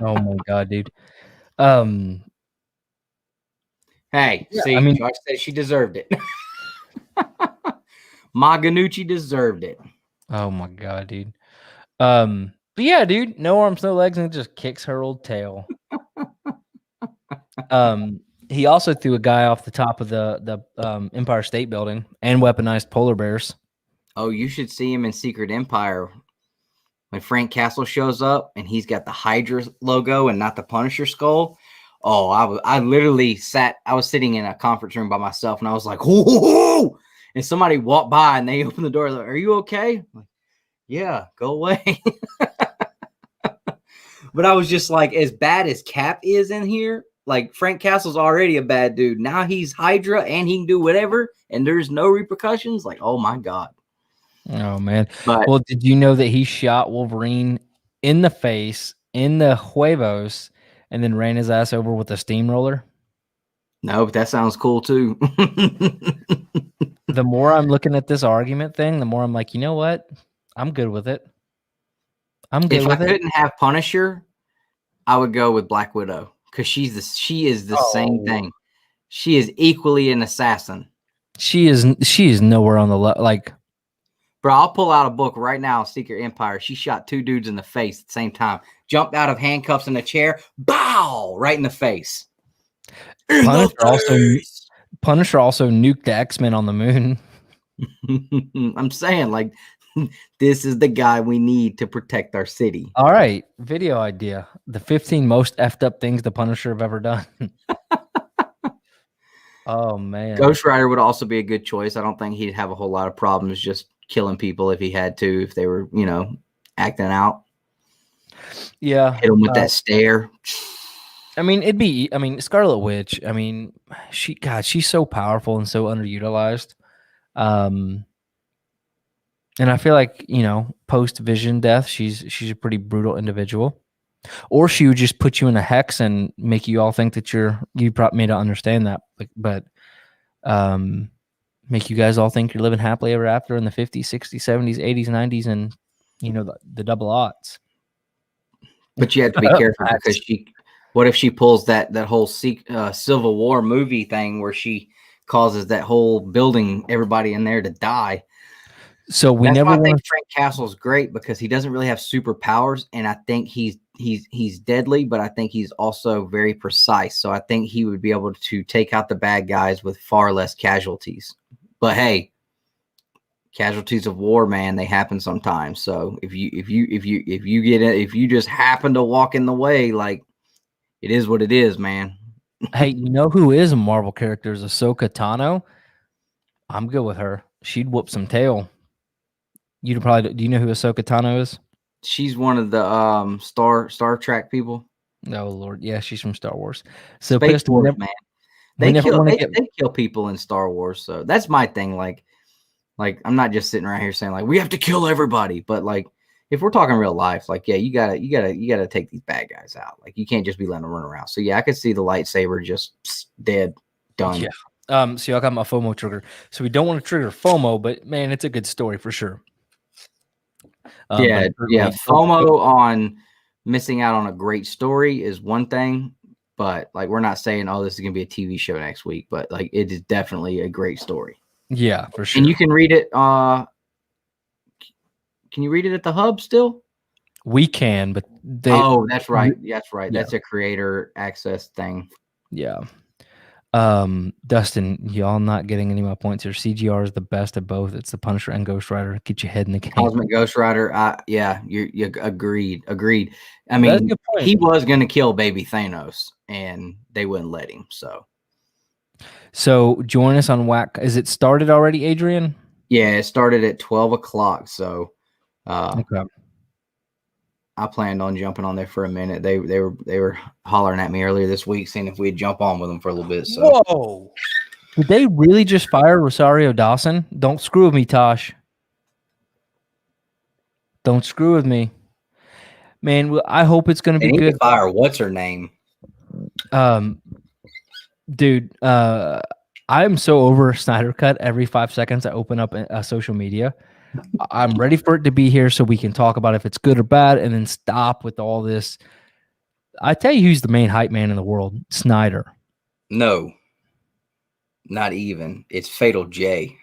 Oh my God, dude. Hey, yeah, see, I mean, Josh said she deserved it. Maganucci deserved it. Oh my God, dude. But yeah, dude, no arms, no legs, and just kicks her old tail. He also threw a guy off the top of the Empire State Building and weaponized polar bears. Oh, you should see him in Secret Empire when Frank Castle shows up and he's got the Hydra logo and not the Punisher skull. Oh, I literally I was sitting in a conference room by myself and I was like, whoa! And somebody walked by and they opened the door. Like, are you okay? I'm like, yeah, go away. But I was just like, as bad as Cap is in here, like Frank Castle's already a bad dude. Now he's Hydra and he can do whatever and there's no repercussions. Like, oh my God. Oh man. But, well, did you know that he shot Wolverine in the face, in the huevos, and then ran his ass over with a steamroller? No, but that sounds cool too. The more I'm looking at this argument thing, the more I'm like, you know what? I'm good with it. I'm good if with I it. couldn't have Punisher, I would go with Black Widow because she is the same thing. She is equally an assassin. She is nowhere on the like. Bro, I'll pull out a book right now, Secret Empire. She shot two dudes in the face at the same time. Jumped out of handcuffs in a chair. Bow! Right in the face. Punisher also nuked the X-Men on the moon. I'm saying, like, this is the guy we need to protect our city. All right, video idea: the 15 most effed up things the Punisher have ever done. Oh man, Ghost Rider would also be a good choice. I don't think he'd have a whole lot of problems just killing people if he had to, if they were, acting out. yeah. Hit him with that stare. I mean, Scarlet Witch. I mean, she's so powerful and so underutilized. And I feel like, post Vision death, she's a pretty brutal individual. Or she would just put you in a hex and make you all think that you probably may not understand that, but make you guys all think you're living happily ever after in the 50s, 60s, 70s, 80s, 90s, and the double aughts. But you have to be careful because what if she pulls that whole Civil War movie thing where she causes that whole building, everybody in there to die? So I think Frank Castle's great because he doesn't really have superpowers, and I think he's deadly, but I think he's also very precise. So I think he would be able to take out the bad guys with far less casualties. But hey, casualties of war, man, they happen sometimes. So if you just happen to walk in the way, like, it is what it is, man. Hey, you know who is a Marvel character? Is Ahsoka Tano. I'm good with her. She'd whoop some tail. Do you know who Ahsoka Tano is? She's one of the Star Trek people. Oh Lord, yeah, she's from Star Wars. So Space Wars, man. They kill people in Star Wars. So that's my thing. Like I'm not just sitting around here saying like we have to kill everybody, but like if we're talking real life, like yeah, you gotta take these bad guys out. Like you can't just be letting them run around. So yeah, I could see the lightsaber just dead, done. Yeah. So y'all got my FOMO trigger. So we don't want to trigger FOMO, but man, it's a good story for sure. Yeah. FOMO on missing out on a great story is one thing, but like we're not saying, oh, this is gonna be a TV show next week, but like it is definitely a great story. Yeah, for sure. And you can read it. Can you read it at the Hub still? We can, but that's right. That's right. Yeah. That's a creator access thing. Yeah. Dustin, y'all not getting any of my points here. CGR is the best of both. It's the Punisher and Ghost Rider. Get your head in the game. Cosmic Ghost Rider. You agreed. I mean, he was going to kill baby Thanos, and they wouldn't let him. So join us on Whack. Is it started already, Adrian? Yeah, it started at 12 o'clock. So, okay. I planned on jumping on there for a minute. They were hollering at me earlier this week, saying if we'd jump on with them for a little bit. So. Whoa! Did they really just fire Rosario Dawson? Don't screw with me, Tosh. Don't screw with me, man. I hope it's going to be good. Fire. What's her name? Dude. I'm so over Snyder Cut. Every 5 seconds, I open up social media. I'm ready for it to be here so we can talk about if it's good or bad and then stop with all this. I tell you who's the main hype man in the world, Snyder. No, not even. It's Fatal J.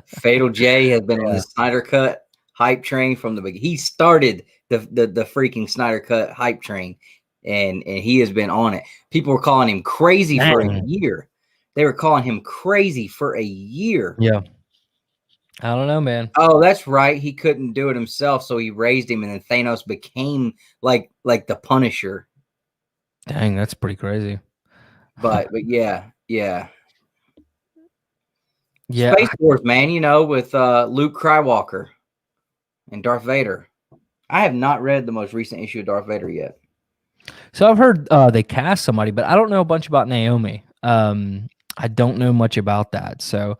Fatal J has been on the Snyder Cut hype train from the beginning. He started the freaking Snyder Cut hype train, and he has been on it. People were calling him crazy for a year. They were calling him crazy for a year. Yeah. I don't know, man. Oh, that's right. He couldn't do it himself, so he raised him, and then Thanos became like the Punisher. Dang, that's pretty crazy. But yeah. Space Wars, man. With Luke Skywalker and Darth Vader. I have not read the most recent issue of Darth Vader yet. So I've heard they cast somebody, but I don't know a bunch about Naomi. I don't know much about that. So,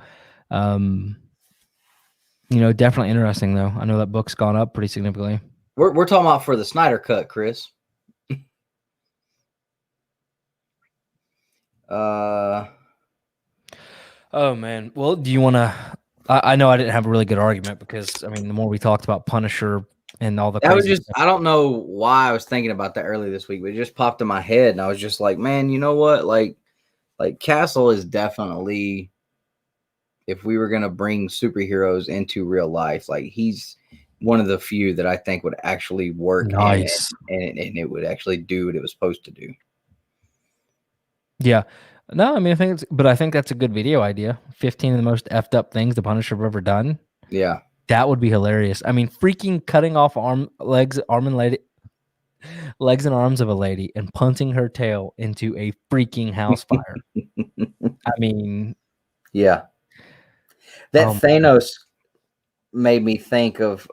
definitely interesting though. I know that book's gone up pretty significantly. We're talking about for the Snyder Cut, Chris. Oh man. Well, do you want to? I know I didn't have a really good argument because the more we talked about Punisher and all the that was just stuff. I don't know why I was thinking about that earlier this week, but it just popped in my head, and I was just like, man, you know what? Like Castle is definitely. If we were going to bring superheroes into real life, like he's one of the few that I think would actually work. Nice. And it would actually do what it was supposed to do. Yeah. No, I mean, I think that's a good video idea. 15 of the most effed up things the Punisher ever done. Yeah. That would be hilarious. I mean, freaking cutting off legs and arms of a lady and punting her tail into a freaking house fire. I mean, Yeah. That Oh, Thanos made me think of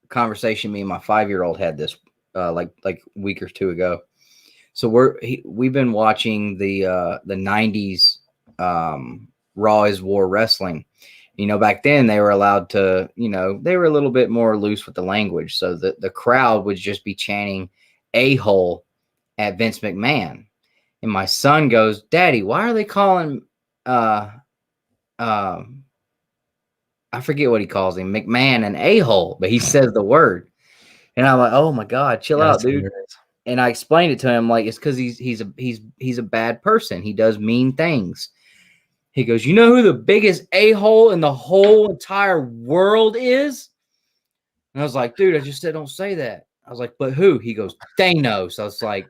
conversation me and my 5-year-old had this like a week or two ago. So we've been watching the 90s Raw is War wrestling. You know, back then they were allowed to, you know, they were a little bit more loose with the language. So the crowd would just be chanting a-hole at Vince McMahon. And my son goes, "Daddy, why are they calling I forget what he calls him, McMahon, an a-hole, but he says the word." And I'm like, "Oh my God, chill out, dude." hilarious. And I explained it to him, like, it's because he's a bad person. He does mean things. He goes, "You know who the biggest a-hole in the whole entire world is?" And I was like, "Dude, I just said don't say that." I was like, "But who?" He goes, "Thanos." I was like,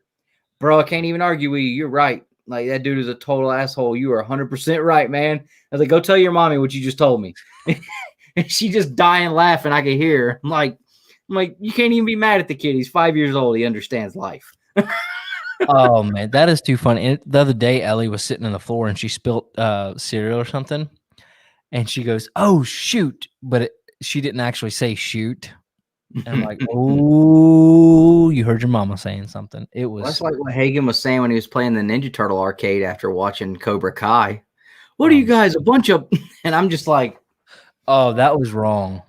"Bro, I can't even argue with you. You're right. Like, that dude is a total asshole. You are 100% right, man." I was like, "Go tell your mommy what you just told me." And she just dying laughing. I could hear her. I'm like, you can't even be mad at the kid. He's 5 years old. He understands life. Oh man, that is too funny. And the other day, Ellie was sitting on the floor and she spilt cereal or something, and she goes, "Oh shoot!" But she didn't actually say shoot. And I'm like, "Oh, you heard your mama saying something." It was. Well, that's like what Hagen was saying when he was playing the Ninja Turtle arcade after watching Cobra Kai. "What are you guys, a bunch of?" And I'm just like, "Oh, that was wrong."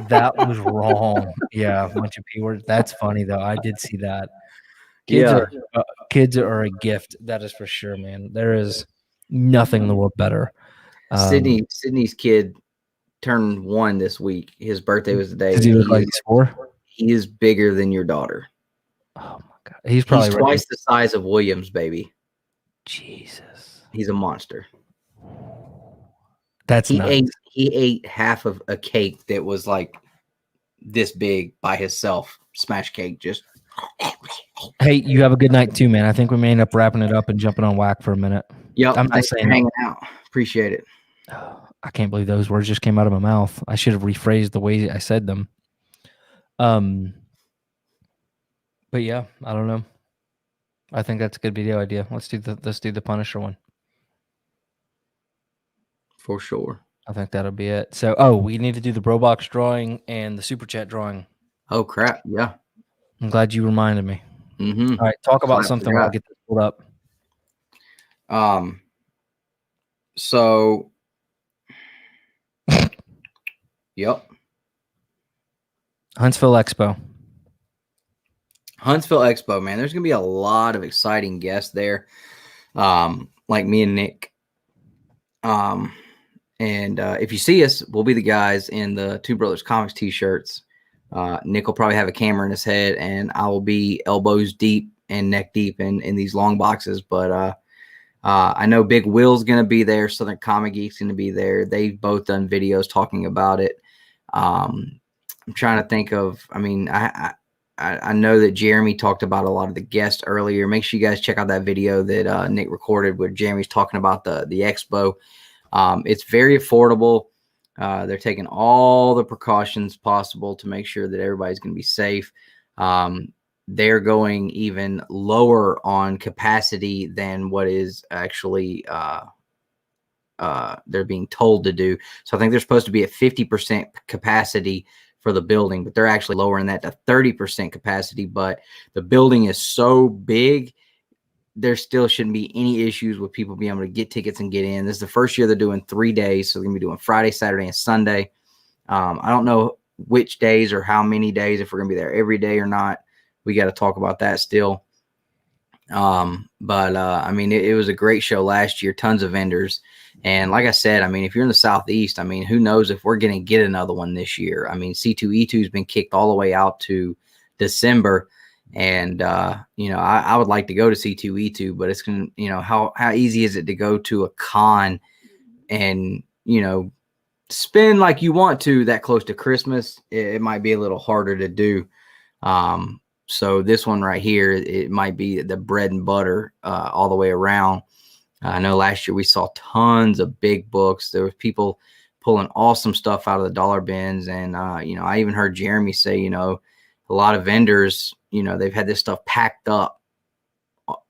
That was wrong. Yeah, a bunch of P words. That's funny though. I did see that. Kids are a gift. That is for sure, man. There is nothing in the world better. Sydney's kid turned 1 this week. His birthday was the day. Does he look like he's 4? He is bigger than your daughter. Oh my God. He's probably twice the size of William's baby. Jesus. He's a monster. That's nuts. He ate half of a cake that was like this big by himself. Smash cake, just. Hey, you have a good night too, man. I think we may end up wrapping it up and jumping on whack for a minute. Yep, I'm thanks just for saying. hanging out. Appreciate it. I can't believe those words just came out of my mouth. I should have rephrased the way I said them. But yeah, I don't know. I think that's a good video idea. Let's do the Punisher one. For sure. I think that'll be it. So, we need to do the Bro Box drawing and the Super Chat drawing. Oh crap! Yeah. I'm glad you reminded me. Mm-hmm. All right, talk about something while I get this pulled up. So. Yep. Huntsville Expo, man. There's gonna be a lot of exciting guests there, like me and Nick. And if you see us, we'll be the guys in the Two Brothers Comics t-shirts. Nick will probably have a camera in his head, and I will be elbows deep and neck deep in these long boxes. But I know Big Will's going to be there. Southern Comic Geek's going to be there. They've both done videos talking about it. I'm trying to think of, I mean, I know that Jeremy talked about a lot of the guests earlier. Make sure you guys check out that video that Nick recorded where Jeremy's talking about the expo. It's very affordable. They're taking all the precautions possible to make sure that everybody's going to be safe. They're going even lower on capacity than what is actually they're being told to do. So I think they're supposed to be at 50% capacity for the building, but they're actually lowering that to 30% capacity. But the building is so big, there still shouldn't be any issues with people being able to get tickets and get in. This is the first year they're doing 3 days. So they're going to be doing Friday, Saturday, and Sunday. I don't know which days or how many days, if we're going to be there every day or not. We got to talk about that still. But I mean, it was a great show last year, tons of vendors. And like I said, I mean, if you're in the Southeast, I mean, who knows if we're going to get another one this year. I mean, C2E2 has been kicked all the way out to December. And, you know, I would like to go to C2E2, but it's going to, you know, how easy is it to go to a con and, you know, spend like you want to that close to Christmas? It might be a little harder to do. So this one right here, it might be the bread and butter all the way around. I know last year we saw tons of big books. There was people pulling awesome stuff out of the dollar bins. And, you know, I even heard Jeremy say, you know, a lot of vendors, you know, they've had this stuff packed up,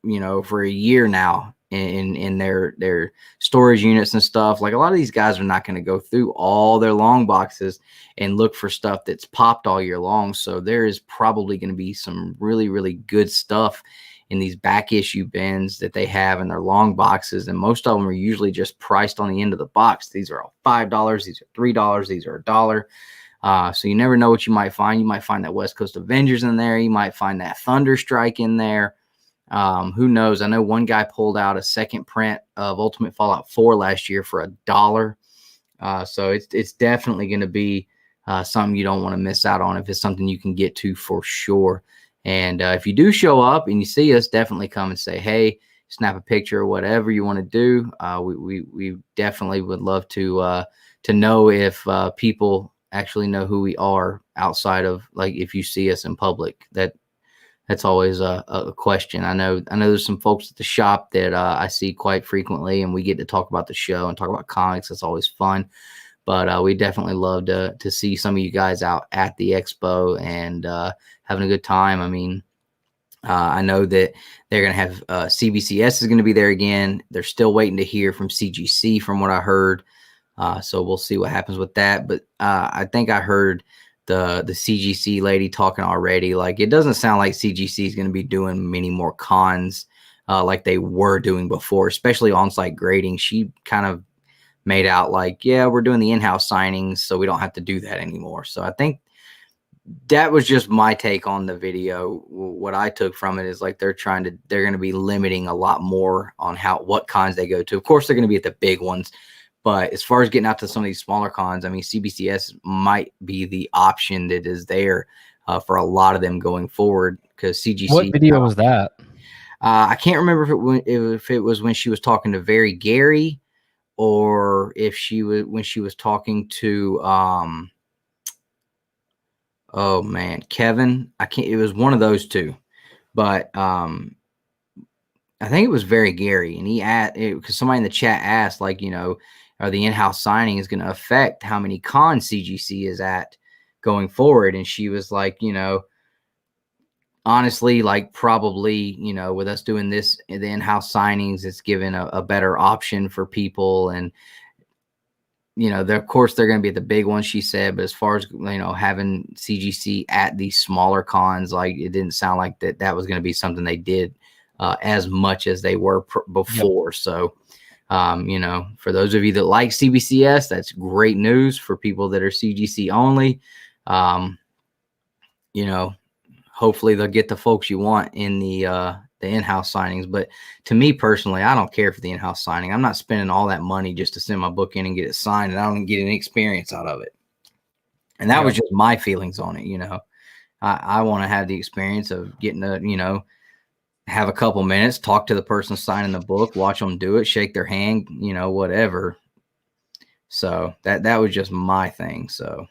you know, for a year now in their storage units and stuff. Like a lot of these guys are not going to go through all their long boxes and look for stuff that's popped all year long. So there is probably going to be some really, really good stuff in these back issue bins that they have in their long boxes. And most of them are usually just priced on the end of the box. These are all $5. These are $3. These are $1. So you never know what you might find. You might find that West Coast Avengers in there. You might find that Thunderstrike in there. Who knows? I know one guy pulled out a second print of Ultimate Fallout 4 last year for $1. So it's definitely going to be something you don't want to miss out on if it's something you can get to for sure. And if you do show up and you see us, definitely come and say, hey, snap a picture or whatever you want to do. We definitely would love to know if people actually know who we are outside of, like, if you see us in public. That's always a question. I know there's some folks at the shop that I see quite frequently, and we get to talk about the show and talk about comics. That's always fun. But we definitely love to see some of you guys out at the expo and having a good time. I mean, I know that they're going to have CBCS is going to be there again. They're still waiting to hear from CGC from what I heard. So we'll see what happens with that. But I think I heard the CGC lady talking already. Like, it doesn't sound like CGC is going to be doing many more cons like they were doing before, especially on-site grading. She kind of made out like, yeah, we're doing the in-house signings, so we don't have to do that anymore. So I think that was just my take on the video. What I took from it is like they're going to be limiting a lot more on what cons they go to. Of course, they're going to be at the big ones, but as far as getting out to some of these smaller cons, I mean, CBCS might be the option that is there for a lot of them going forward, because CGC. What video was that? I can't remember if it was when she was talking to Very Gary, or if when she was talking to oh man, Kevin. It was one of those two, but I think it was Very Gary, and he asked, because somebody in the chat asked, like, you know, are the in-house signings going to affect how many cons CGC is at going forward? And she was like, you know, honestly, like, probably, you know, with us doing this, the in-house signings, it's given a better option for people. And, you know, of course, they're going to be at the big ones, she said. But as far as, you know, having CGC at these smaller cons, like, it didn't sound like that was going to be something they did as much as they were before. Yep. So, you know, for those of you that like CBCS, that's great news. For people that are CGC only, you know, hopefully they'll get the folks you want in the in-house signings. But to me personally, I don't care for the in-house signing. I'm not spending all that money just to send my book in and get it signed, and I don't get any experience out of it. And that was just my feelings on it. You know, I want to have the experience of getting to, you know, have a couple minutes, talk to the person signing the book, watch them do it, shake their hand, you know, whatever. So that was just my thing. So,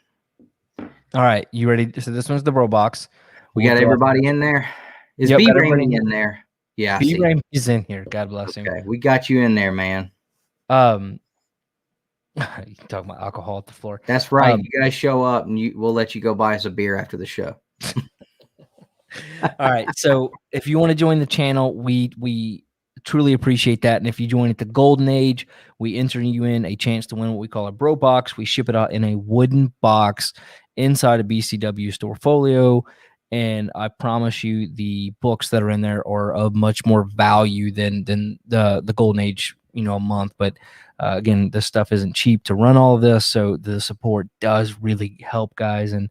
all right, you ready? So this one's the bro box. We got everybody in there. Is B Raymond in there? Yeah, B Raymond is in here. God bless him. Okay, we got you in there, man. You can talk about alcohol at the floor. That's right. You guys show up, and we'll let you go buy us a beer after the show. All right. So if you want to join the channel, we truly appreciate that. And if you join at the golden age, we enter you in a chance to win what we call a bro box. We ship it out in a wooden box inside a BCW store folio. And I promise you, the books that are in there are of much more value than the golden age, you know, a month. But again, this stuff isn't cheap to run all of this, so the support does really help, guys. And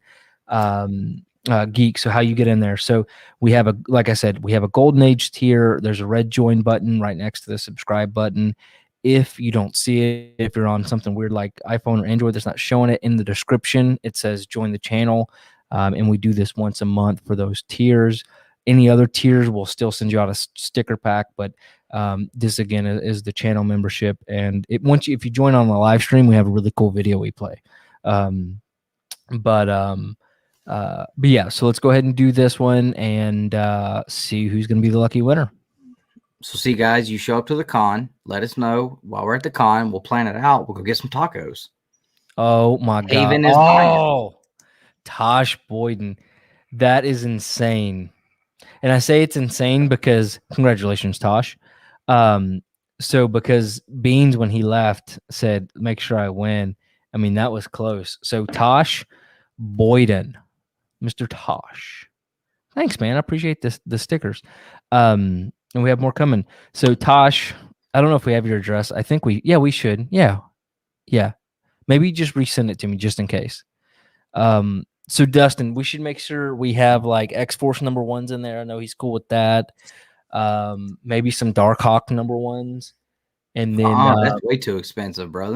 Geek, so how you get in there? So we have like I said, we have a golden age tier. There's a red join button right next to the subscribe button. If you don't see it, if you're on something weird like iPhone or Android that's not showing it, in the description, it says join the channel. And we do this once a month for those tiers. Any other tiers, we'll still send you out a sticker pack. But this, again, is the channel membership. And if you join on the live stream, we have a really cool video we play. But yeah, so let's go ahead and do this one and see who's going to be the lucky winner. So see, guys, you show up to the con. Let us know while we're at the con. We'll plan it out. We'll go get some tacos. Oh my God! Haven is buying. Oh, Tosh Boyden, that is insane. And I say it's insane because congratulations, Tosh. So because Beans, when he left, said, make sure I win. I mean, that was close. So Tosh Boyden, Mr. Tosh. Thanks, man. I appreciate the stickers. And we have more coming. So Tosh, I don't know if we have your address. I think we should. Yeah. Maybe just resend it to me just in case. So Dustin, we should make sure we have like X-Force number ones in there. I know he's cool with that. Maybe some Darkhawk number ones, and then that's way too expensive, bro.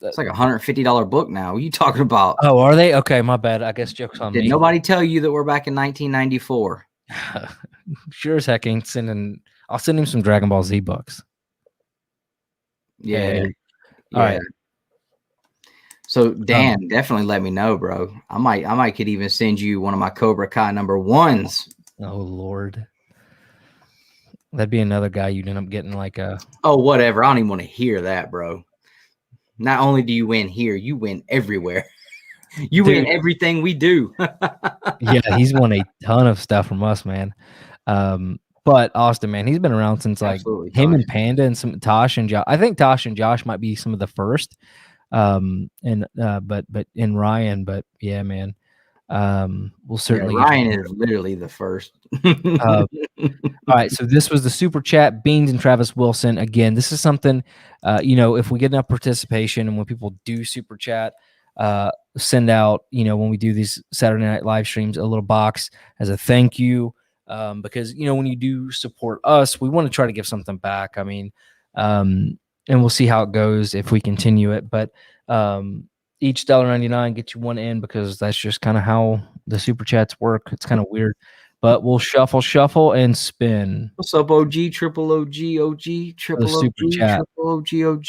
It's like $150 book now. What are you talking about? Oh, are they? Okay, my bad. I guess joke's on me. Did nobody tell you that we're back in 1994? Sure as heck ain't sending. I'll send him some Dragon Ball Z books. Yeah. Hey. All right. So Dan, definitely let me know, bro. I might could even send you one of my Cobra Kai number ones. Oh Lord, that'd be another guy you'd end up getting like a. Oh, whatever. I don't even want to hear that, bro. Not only do you win here, you win everywhere. You win everything we do. Yeah, he's won a ton of stuff from us, man. But Austin, man, he's been around since like him and Panda and some Tosh and Josh. I think Tosh and Josh might be some of the first. But in Ryan, but yeah, man. We'll certainly. Ryan is literally the first. All right, so this was the super chat. Beans and Travis Wilson. Again, this is something. If we get enough participation and when people do super chat, send out. When we do these Saturday night live streams, a little box as a thank you. Because when you do support us, we want to try to give something back. I mean, and we'll see how it goes if we continue it. But each $1.99 gets you one in because that's just kind of how the super chats work. It's kind of weird. But we'll shuffle, and spin. What's up, OG, triple OG, triple OG, triple OG, OG?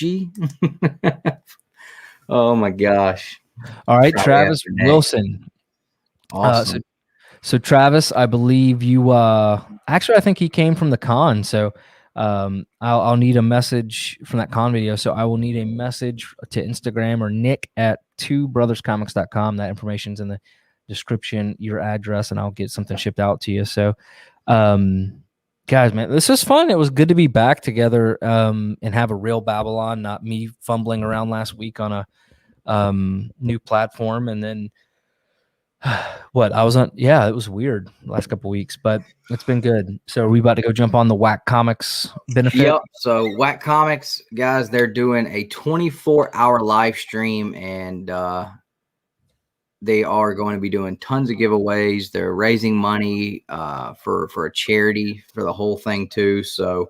Oh, my gosh. All right, Travis Wilson. Awesome. So Travis, I believe you actually I think he came from the con. So I'll need a message from that con video. So I will need a message to Instagram or Nick at twobrotherscomics.com. That information's in the description, your address, and I'll get something shipped out to you. So guys, man, this was fun. It was good to be back together and have a real Babble-on, not me fumbling around last week on a new platform. And then it was weird the last couple weeks, but it's been good. So are we about to go jump on the Whack Comics benefit? Yep. So Whack Comics, guys, they're doing a 24-hour live stream, and they are going to be doing tons of giveaways. They're raising money for a charity for the whole thing too. So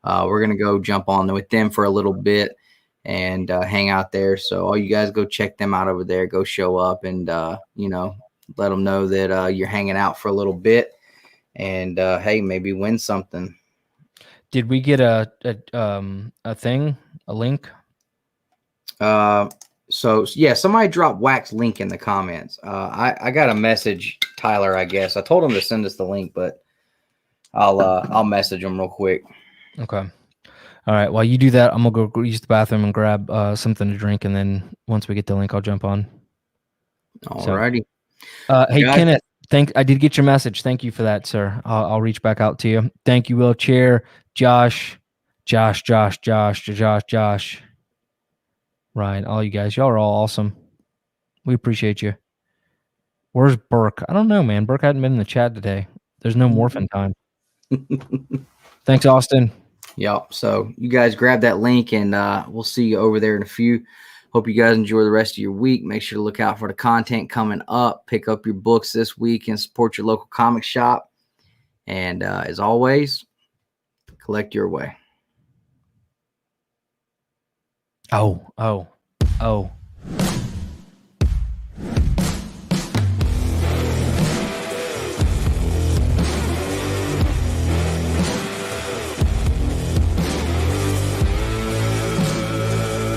we're going to go jump on with them for a little bit and hang out there. So all you guys go check them out over there. Go show up and, let them know that you're hanging out for a little bit and, hey, maybe win something. Did we get a link? So yeah, somebody dropped Wax link in the comments. I got a message, Tyler, I guess. I told him to send us the link, but I'll message him real quick. Okay. All right. While you do that, I'm gonna go use the bathroom and grab something to drink, and then once we get the link, I'll jump on. Alrighty. Hey, Kenneth, I did get your message. Thank you for that, sir. I'll reach back out to you. Thank you, wheelchair, Josh, Ryan, all you guys. Y'all are all awesome. We appreciate you. Where's Burke? I don't know, man. Burke hadn't been in the chat today. There's no morphin time. Thanks, Austin. Yep. So you guys grab that link, and we'll see you over there in a few. Hope you guys enjoy the rest of your week. Make sure to look out for the content coming up. Pick up your books this week and support your local comic shop. And as always, collect your way. Oh.